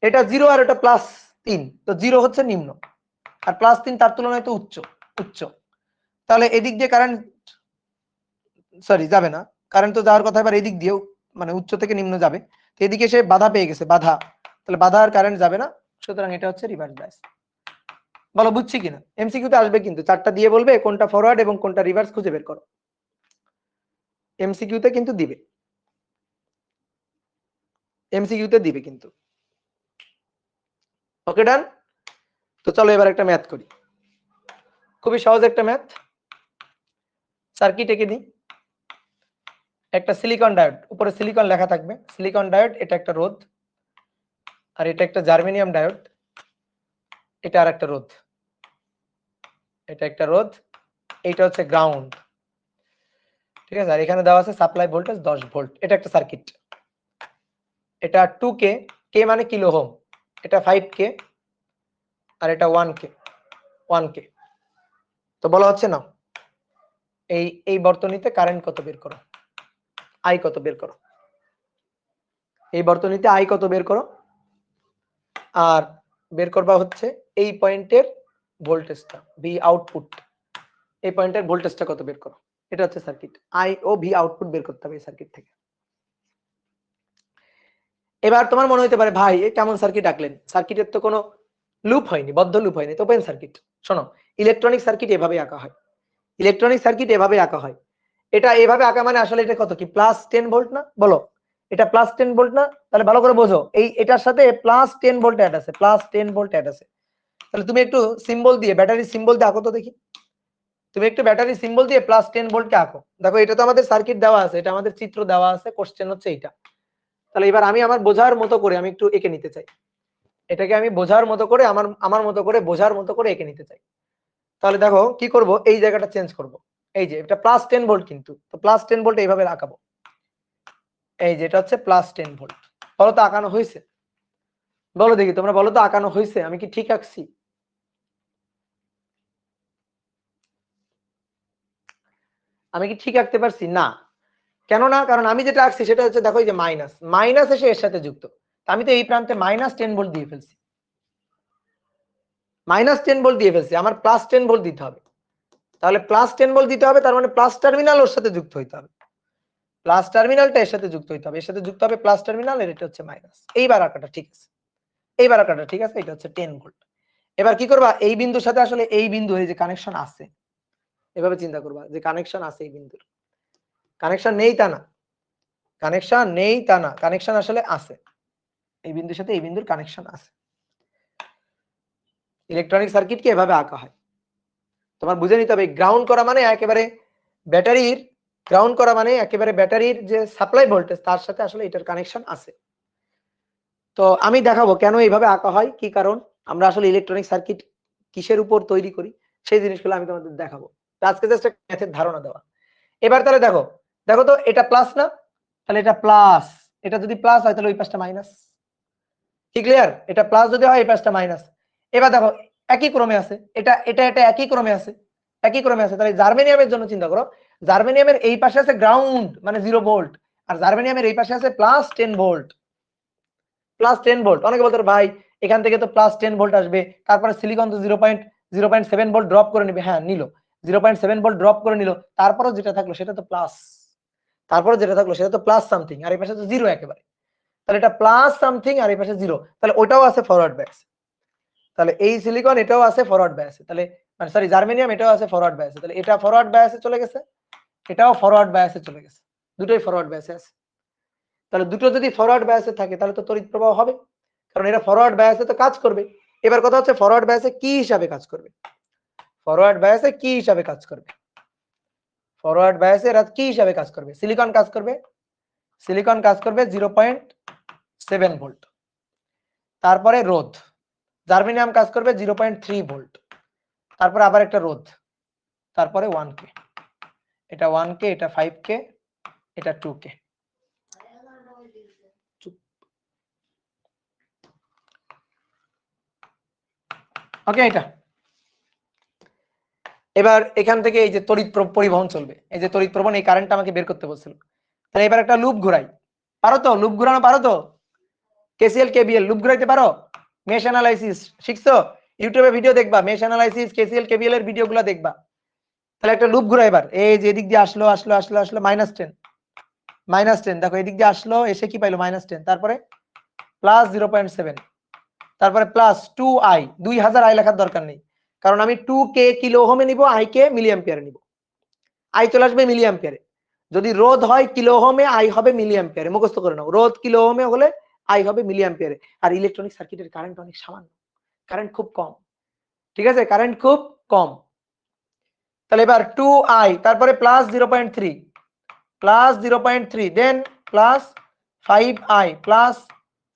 এটা 0 আর এটা +3, তো 0 হচ্ছে নিম্ন আর +3 তার তুলনায় তো উচ্চ, তাহলে এদিক দিয়ে কারেন্ট যাবে না, কারেন্ট তো যাওয়ার কথা এবার এদিক দিয়েও, মানে উচ্চ থেকে নিম্ন যাবে, তো এদিকে সে বাধা পেয়ে গেছে, বাধা, তাহলে বাধা আর কারেন্ট যাবে না, সুতরাং এটা হচ্ছে রিভার্স বায়াস। বলো বুঝছি কিনা? এমসিকিউ তে আসবে কিন্তু, চারটা দিয়ে বলবে কোনটা ফরওয়ার্ড এবং কোনটা রিভার্স খুঁজে বের করো। এমসিকিউ তে কিন্তু দিবে, এমসিকিউ তে দিবে কিন্তু। ওকে ডান। তো চলো এবার একটা ম্যাথ করি, খুবই সহজ একটা ম্যাথ। সার্কিট এঁকে দিই, একটা সিলিকন ডায়োড, উপরে সিলিকন লেখা থাকবে, সিলিকন ডায়োড, এটা একটা রোধ আর এটা একটা জার্মেনিয়াম ডায়োড, এটা আর একটা রোধ, এটা একটা রোধ, এইটা হচ্ছে গ্রাউন্ড। ঠিক আছে, আর এখানে দেওয়া আছে সাপ্লাই ভোল্টেজ 10 ভোল্ট। এটা একটা সার্কিট, এটা 2K, কে মানে কিলো ওহম, এটা 5K আর এটা 1K। তো বলা হচ্ছে না এই বর্তনীতে কারেন্ট কত বের করো, আই কত বের করো, এই বর্তনীতে আই কত বের করো। আর বের করবা হচ্ছে এই পয়েন্টের ভোল্টেজটা, ভি আউটপুট, এই পয়েন্টের ভোল্টেজটা কত বের করো, এটা হচ্ছে সার্কিট। আই ও ভি আউটপুট বের করতে হবে এই সার্কিট থেকে। এবার তোমার মনে হতে পারে ভাই এ কেমন সার্কিট আঁকলেন, সার্কিটের তো কোনো লুপ হয়নি, বদ্ধ লুপ হয়নি, তো ওপেন সার্কিট। শোনো, ইলেকট্রনিক সার্কিট এভাবে আঁকা হয়, ইলেকট্রনিক সার্কিট এভাবে আঁকা হয়। এটা এভাবে আঁকা মানে আসলে এটা কত কি প্লাস 10 ভোল্ট না, বলো এটা প্লাস 10 ভোল্ট না? তাহলে ভালো করে বোঝো, এই এটার সাথে প্লাস 10 ভোল্ট অ্যাড আছে, প্লাস 10 ভোল্ট অ্যাড আছে। তাহলে তুমি একটু সিম্বল দিয়ে, ব্যাটারি সিম্বল দিয়ে আঁকো তো দেখি, তুমি একটু ব্যাটারি সিম্বল দিয়ে প্লাস 10 ভোল্ট কে আঁকো। দেখো এটা তো আমাদের সার্কিট দেওয়া আছে, এটা আমাদের চিত্র দেওয়া আছে, কোশ্চেন হচ্ছে এইটা। তাহলে এবার আমি আমার বোঝার মতো করে আমি একটু এঁকে নিতে চাই, এটাকে আমি বোঝার মতো করে আমার মতো করে বোঝার মতো করে এঁকে নিতে চাই। তাহলে দেখো কি করব, এই জায়গাটা চেঞ্জ করব। এই যে এটা প্লাস 10 ভোল্ট, কিন্তু তো প্লাস 10 ভোল্ট এইভাবে আঁকাবো, এই যে এটা হচ্ছে প্লাস 10 ভোল্ট। বলো তো আঁকানো হয়েছে? বলো দেখি তোমরা, বলো তো আঁকানো হয়েছে, আমি কি ঠিক আঁকছি? আমি কি ঠিক আঁকতে পারছি? না। কেন না? কারণ আমি যেটা আঁকছি সেটা হচ্ছে, দেখো এই যে মাইনাস, মাইনাস এসে এর সাথে যুক্ত, আমি তো এই প্রান্তে মাইনাস 10 ভোল্ট দিয়ে ফেলছি, মাইনাস 10 ভোল্ট দিয়ে ফেলছি, আমার প্লাস 10 ভোল্ট দিতে হবে। তাহলে প্লাস 10 ভোল্ট দিতে হবে, তার মানে প্লাস টার্মিনাল ওর সাথে যুক্ত হইতে হবে, প্লাস টার্মিনালটা এর সাথে যুক্ত হইতে হবে, এর সাথে যুক্ত হবে প্লাস টার্মিনাল, এর এটা হচ্ছে মাইনাস। এইবার আঁকাটা ঠিক আছে, এইবার আঁকাটা ঠিক আছে, এটা হচ্ছে 10 ভোল্ট। এবার কি করবা, এই বিন্দুর সাথে আসলে এই বিন্দু, এই যে কানেকশন আছে, এভাবে চিন্তা করবা যে কানেকশন আছে এই বিন্দুর, কানেকশন নেই তা না, কানেকশন নেই তা না, কানেকশন আসলে আছে, এই বিন্দুর সাথে এই বিন্দুর কানেকশন আছে। ইলেকট্রনিক সার্কিটকে এভাবে আঁকা হয়। তোমার বুঝে নিতে হবে, গ্রাউন্ড করা মানে একেবারে ব্যাটারির, গ্রাউন্ড করা মানে একেবারে ব্যাটারির যে সাপ্লাই ভোল্টেজ তার সাথে আসলে এটার কানেকশন আছে। তো আমি দেখাবো কেন এইভাবে আঁকা হয়, কি কারণ আমরা আসলে ইলেকট্রনিক সার্কিট কিসের উপর তৈরি করি, সেই জিনিসগুলো আমি তোমাদের দেখাবো। আজকে জাস্ট একটা ম্যাথের ধারণা দেওয়া। এবার তাহলে দেখো, দেখো তো এটা প্লাস না, তাহলে এটা প্লাস, এটা যদি প্লাস হয় তাহলে ওই পাশটা মাইনাস, কি ক্লিয়ার? এটা প্লাস যদি হয় এই পাশটা মাইনাস। এবার দেখো একই ক্রমে আছে, এটা এটা এটা একই ক্রমে আছে, একই ক্রমে আছে। তাহলে জার্মেনিয়ামের জন্য চিন্তা করো, জার্মেনিয়ামের এই পাশে আছে গ্রাউন্ড মানে 0 ভোল্ট, আর জার্মেনিয়ামের এই পাশে আছে প্লাস 10 ভোল্ট, প্লাস 10 ভোল্ট। অনেকে বলতে ভাই এখান থেকে তো প্লাস 10 ভোল্ট আসবে, তারপরে সিলিকন তো 0.7 ভোল্ট ড্রপ করে নেবে, হ্যাঁ নিল, 0.7 ভোল্ট ড্রপ করে নিল, তারপরে যেটা থাকলো সেটা তো প্লাস, তারপরে যেটা থাকলো সেটা তো প্লাস সামথিং, আর এই পাশে তো জিরো একেবারে। তাহলে এটা প্লাস সামথিং আর এই পাশে জিরো, তাহলে ওটাও আছে ফরওয়ার্ড ব্যাস। তাহলে এই সিলিকন এটাও আছে ফরওয়ার্ড বায়াসে, তাহলে মানে সরি জার্মেনিয়াম এটাও আছে ফরওয়ার্ড বায়াসে, তাহলে এটা ফরওয়ার্ড বায়াসে চলে গেছে, এটাও ফরওয়ার্ড বায়াসে চলে গেছে, দুটোই ফরওয়ার্ড বায়াসে আছে। তাহলে দুটো যদি ফরওয়ার্ড বায়াসে থাকে তাহলে তো তড়িৎ প্রবাহ হবে, কারণ এটা ফরওয়ার্ড বায়াসে তো কাজ করবে। এবার কথা হচ্ছে ফরওয়ার্ড বায়াসে কি হিসাবে কাজ করবে, ফরওয়ার্ড বায়াসে কি হিসাবে কাজ করবে, ফরওয়ার্ড বায়াসে এরা কি হিসাবে কাজ করবে, সিলিকন কাজ করবে, সিলিকন কাজ করবে 0.7 ভোল্ট, তারপরে রোধ, জার্মেনিয়াম কাজ করবে 0.3 ভোল্ট, তারপরে আবার একটা রোধ, তারপরে 1K, এটা 1K, এটা 5K, এটা 2K। ওকে, এটা এবার এখান থেকে এই যে তড়িৎ পরিবহন চলবে, এই যে তড়িৎ প্রবহন, এই কারেন্টটা আমাকে বের করতে বলছিল। তাহলে এবার একটা লুপ ঘোরাই, পারো তো লুপ ঘোরানো, পারো তো? কেসিএল কেবিএল লুপ ঘোরাইতে পারো? মেশ অ্যানালাইসিস শিখছো? ইউটিউবে ভিডিও দেখবা, মেশ অ্যানালাইসিস কেসিএল কেবিএল এর ভিডিওগুলো দেখবা। তাহলে একটা লুপ ঘোরাই, এবার এই যে এদিক দিয়ে আসলো আসলো আসলো আসলো -10, -10, দেখো এদিক দিয়ে আসলো, এসে কি পাইলো -10, তারপরে প্লাস 0.7, তারপরে প্লাস 2i, 2000 আই লেখার দরকার নেই, কারণ আমি 2K কিলো ওহমে নিব, আই কে মিলি অ্যাম্পিয়ারে নিব, আই চলে আসবে মিলি অ্যাম্পিয়ারে। যদি রোধ হয় কিলো ওহমে, আই হবে মিলি অ্যাম্পিয়ারে, মুখস্থ করে নাও, রোধ কিলো ওহমে হলে আই হবে মিলি অ্যাম্পিয়ারে। আর ইলেকট্রনিক সার্কিটের কারেন্ট অনেক সামান্য, কারেন্ট খুব কম, ঠিক আছে, কারেন্ট খুব কম। তাহলে এবার 2i, তারপরে plus 0.3, plus 0.3, then plus 5i, plus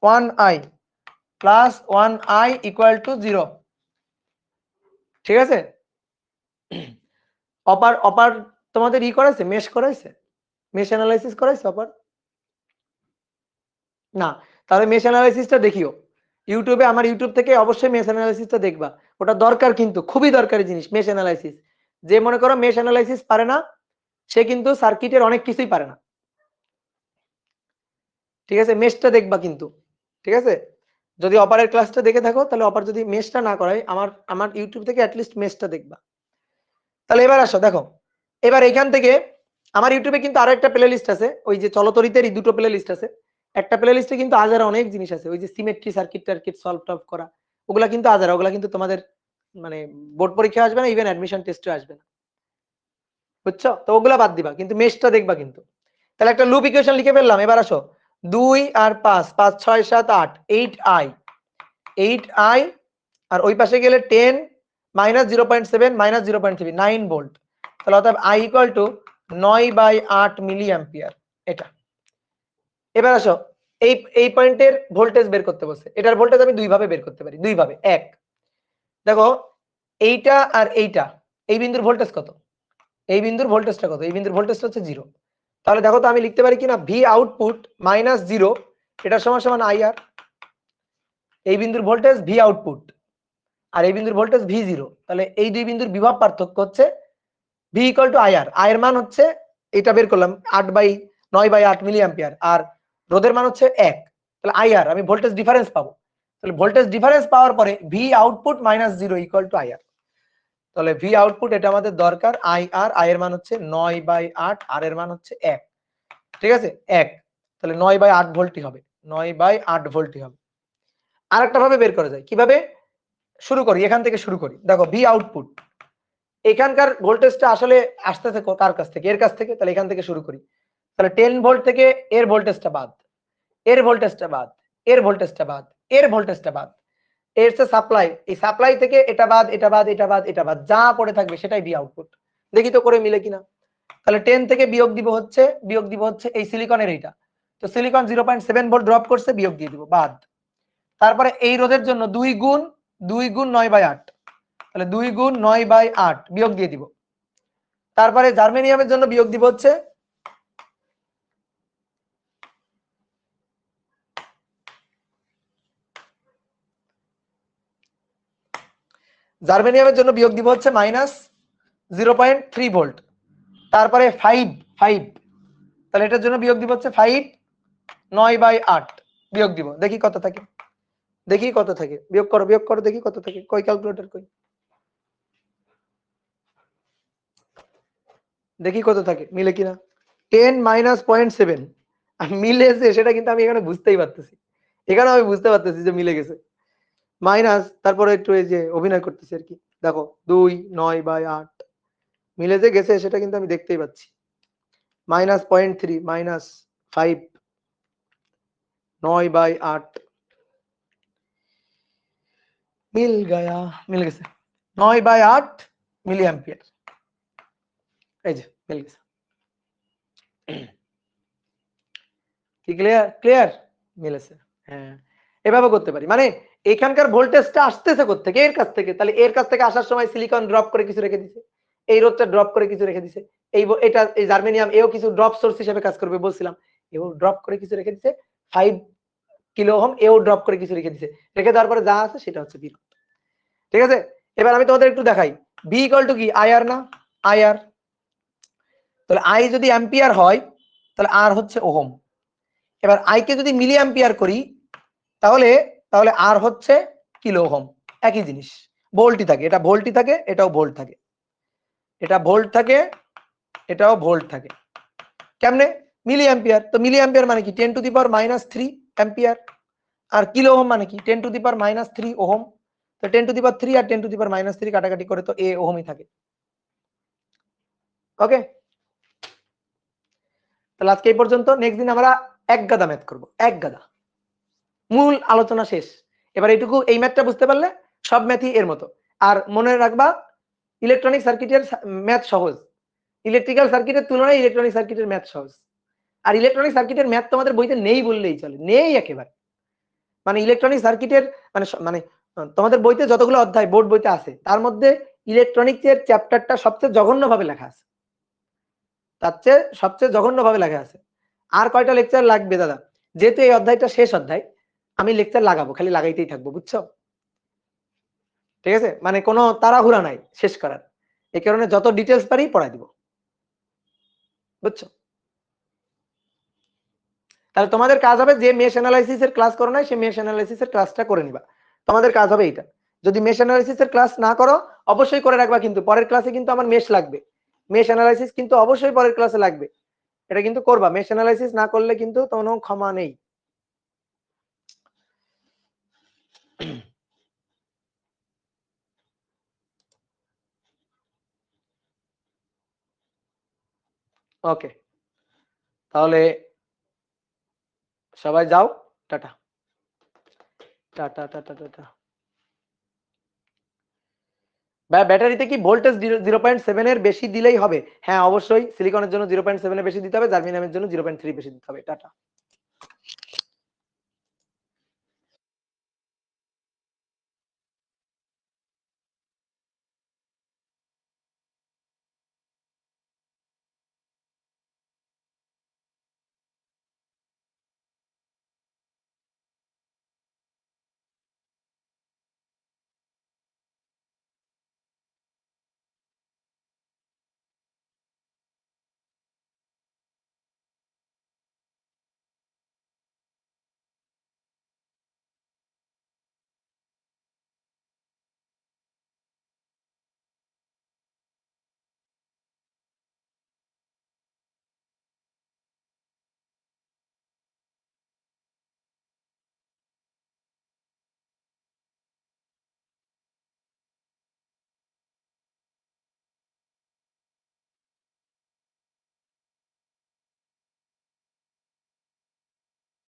1i, plus 1i equal to 0, ঠিক আছে? অপার অপার তোমাদের ই করাইছে, মেশ করাইছে, মেশ অ্যানালাইসিস করাইছে অপার? না, তাহলে মেশ অ্যানালাইসিসটা দেখিও ইউটিউবে, আমার ইউটিউব থেকে অবশ্যই মেশ অ্যানালাইসিসটা দেখবা, ওটা দরকার, কিন্তু খুবই দরকারি জিনিস মেশ অ্যানালাইসিস। যে মনে করো মেশ অ্যানালাইসিস পারে না, সে কিন্তু সার্কিটের অনেক কিছুই পারে না, ঠিক আছে? মেশটা দেখবা কিন্তু, ঠিক আছে? যদি অপারের ক্লাসটা দেখে থাকো তাহলে অপার যদি মেশটা না করায় আমার ইউটিউব থেকে অ্যাটলিস্ট মেশটা দেখবা। তাহলে এবার আসো দেখো, এবার এখান থেকে আমার ইউটিউবে কিন্তু আরো একটা প্লে লিস্ট আছে, ওই যে চলতরিতেরই দুটো প্লে লিস্ট আছে। একটা প্লে লিস্টে কিন্তু আজারা অনেক জিনিস আছে, ওই যে সিমেট্রি সার্কিট টার্কিট সলভ টলভ করা, ওগুলা কিন্তু আজারা, ওগুলা কিন্তু তোমাদের মানে বোর্ড পরীক্ষা আসবে না, ইভেন অ্যাডমিশন টেস্টে আসবে না, বুঝছো? তো ওগুলা বাদ দিবা, কিন্তু মেশটা দেখবা কিন্তু। তাহলে একটা লুপ ইকুয়েশন লিখে ফেললাম। এবার আসো 2 আর 5, 5 6 7 8, 8i 8i, আর ওই পাশে গেলে 10 মাইনাস 0.7 মাইনাস 0.3, 9 ভোল্ট। তাহলে অর্থাৎ i equal to 9/8 milliampere এটা। এবার আসো এই পয়েন্টের ভোল্টেজ বের করতে বলছে। এটার ভোল্টেজ আমি দুই ভাবে বের করতে পারি, দুই ভাবে। এক, দেখো এইটা আর এইটা, এই বিন্দুর ভোল্টেজ কত, এই বিন্দুর ভোল্টেজটা কত, এই বিন্দুর ভোল্টেজটা হচ্ছে 0। তাহলে দেখো তো আমি লিখতে পারি কিনা, ভি আউটপুট মাইনাস 0 এটা সমান সমান আইআর। এই বিন্দুর ভোল্টেজ ভি আউটপুট আর এই বিন্দুর ভোল্টেজ ভি0। তাহলে এই দুই বিন্দুর বিভব পার্থক্য হচ্ছে ভি ইকুয়াল টু আইআর। আয়ের মান হচ্ছে এটা বের করলাম 9/8 মিলি অ্যাম্পিয়ার, আর রোধের মান হচ্ছে 1। তাহলে আইআর, আমি ভোল্টেজ ডিফারেন্স পাবো। তাহলে ভোল্টেজ ডিফারেন্স পাওয়ার পরে V output minus 0 equal to IR. তাহলে ভি আউটপুট এটা আমাদের দরকার, আইআর, আয়ের মান হচ্ছে 9/8, আর এর মান হচ্ছে 1, ঠিক আছে 1। তাহলে 9/8 ভোল্টই হবে, 9/8 ভোল্টই হবে। আরেকটা ভাবে বের করা যায়, কিভাবে? শুরু করি, এখান থেকে শুরু করি। দেখো ভি আউটপুট, এখানকার ভোল্টেজটা আসলে আসতেছে কার কাছ থেকে, এর কাছ থেকে। তাহলে এখান থেকে শুরু করি। তাহলে 10 ভোল্ট থেকে এর ভোল্টেজটা বাদ, এর ভোল্টেজটা বাদ, এর ভোল্টেজটা বাদ, এর ভোল্টেজটা বাদ, এর হচ্ছে সাপ্লাই, এই সাপ্লাই থেকে এটা বাদ, এটা বাদ, এটা বাদ, এটা বাদ, যা পড়ে থাকবে সেটাই ভি আউটপুট। দেখি তো করে মিলে কিনা। তাহলে 10 থেকে বিয়োগ দিব হচ্ছে এই সিলিকনের এইটা। তো সিলিকন 0.7 ভোল্ট ড্রপ করছে, বিয়োগ দিয়ে দিব, বাদ। তারপরে এই রোধের জন্য 2 গুণ 9/8, তাহলে 2 গুণ 9/8 বিয়োগ দিয়ে দিব। তারপরে জার্মেনিয়ামের জন্য বিয়োগ দিব হচ্ছে মাইনাস 0.3 ভোল্ট। তারপরে 5, তাহলে এটার জন্য বিয়োগ দিব হচ্ছে 5, 9/8 বিয়োগ দিব। দেখি কত থাকে, বিয়োগ করো দেখি কত থাকে। কই ক্যালকুলেটর কই, দেখি কত থাকে, মিলে কিনা। 10 মাইনাস 0.7 মিলেছে, সেটা কিন্তু আমি এখানে বুঝতেই পারতেছি, যে মিলে গেছে। মাইনাস, তারপরে একটু এই যে অভিনয় করতেছি আর কি। দেখো 2, 9/8 মিলে যে গেছে সেটা কিন্তু আমি দেখতেই পাচ্ছি। মাইনাস 0.3 মাইনাস 5, 9/8 মিল গেছে 9/8 মিলি অ্যাম্পিয়ার। এই যে মিল গেছে। কি ক্লিয়ার মিলেছে? হ্যাঁ, এভাবে করতে পারি। মানে এখানকার ভোল্টেজটা আসতেছে কোত্থেকে, এর কাছ থেকে। তাহলে এর কাছ থেকে আসার সময় সিলিকন ড্রপ করে কিছু রেখে দিছে, এই রোধটা ড্রপ করে কিছু রেখে দিছে, এটা এই জার্মেনিয়াম এও কিছু ড্রপ সোর্স হিসেবে কাজ করবে বলছিলাম, এও ড্রপ করে কিছু রেখে দিছে। 5 কিলো ওহম এও ড্রপ করে কিছু রেখে দিছে, রেখে দেওয়ার পরে যা আছে সেটা হচ্ছে ভি। ঠিক আছে, এবার আমি তোমাদের একটু দেখাই। ভি ইকুয়াল টু কি, আইআর না, আইআর। তাহলে আই যদি অ্যাম্পিয়ার হয় তাহলে আর হচ্ছে ওহম। এবার আই কে যদি মিলি অ্যাম্পিয়ার করি তাহলে আর হচ্ছে কিলো ওহম। একই জিনিস, ভোল্টই থাকে, এটা ভোল্টই থাকে, এটাও ভোল্ট থাকে, এটা ভোল্ট থাকে, এটাও ভোল্ট থাকে। কেমনে? Milliampere. তো মিলি অ্যাম্পিয়ার মানে কি 10⁻³ অ্যাম্পিয়ার, আর কিলো ওহম মানে কি 10⁻³ ওহম। তো 10⁻³ আর 10⁻³ কাটাকাটি করে তো এ ওহমই থাকে। ওকে, তাহলে আজকে এই পর্যন্ত। নেক্সট দিন আমরা এক গাদা ম্যাথ করব, এক গাদা, মূল আলোচনা শেষ। এবার এইটুকু, এই ম্যাথটা বুঝতে পারলে সব ম্যাথই এর মতো। আর মনে রাখবা, ইলেকট্রনিক সার্কিটের ম্যাথ সহজ, ইলেকট্রিক্যাল সার্কিটের তুলনায় ইলেকট্রনিক সার্কিটের ম্যাথ সহজ। আর ইলেকট্রনিক সার্কিটের ম্যাথ তোমাদের বইতে নেই বললেই চলে, নেই একেবারে। মানে ইলেকট্রনিক সার্কিটের মানে তোমাদের বইতে যতগুলো অধ্যায় বোর্ড বইতে আছে তার মধ্যে ইলেকট্রনিক্সের চ্যাপ্টারটা সবচেয়ে জঘন্যভাবে লেখা আছে, তার চেয়ে সবচেয়ে জঘন্যভাবে লেখা আছে। আর কয়টা লেকচার লাগবে দাদা? যেহেতু এই অধ্যায়টা শেষ অধ্যায়, আমি লেকচার লাগাবো, খালি লাগাইতেই থাকবো, বুঝছো? ঠিক আছে, মানে কোনো তাড়াহুড়া নাই শেষ করার, এই কারণে যত ডিটেলস পারি পড়াই দিব, বুঝছো? তাহলে তোমাদের কাজ হবে যে মেশ অ্যানালাইসিস এর ক্লাস করো না সে মেশ অ্যানালাইসিস এর ক্লাসটা করে নিবা। তোমাদের কাজ হবে এইটা। যদি মেশ অ্যানালাইসিস এর ক্লাস না করো অবশ্যই করে রাখবা, কিন্তু পরের ক্লাসে কিন্তু আমার মেশ লাগবে, মেশ অ্যানালাইসিস কিন্তু অবশ্যই পরের ক্লাসে লাগবে, এটা কিন্তু করবা। মেশ অ্যানালাইসিস না করলে কিন্তু কোনো ক্ষমা নেই। ওকে, তাহলে সবাই যাও, টাটা টাটা টাটা টাটা। ব্যাটারিতে কি ভোল্টেজ 0.7 এর বেশি দিলেই হবে? হ্যাঁ অবশ্যই, সিলিকনের জন্য 0.7 এর বেশি দিতে হবে, জার্মেনিয়ামের জন্য 0.3 বেশি দিতে হবে। টাটা।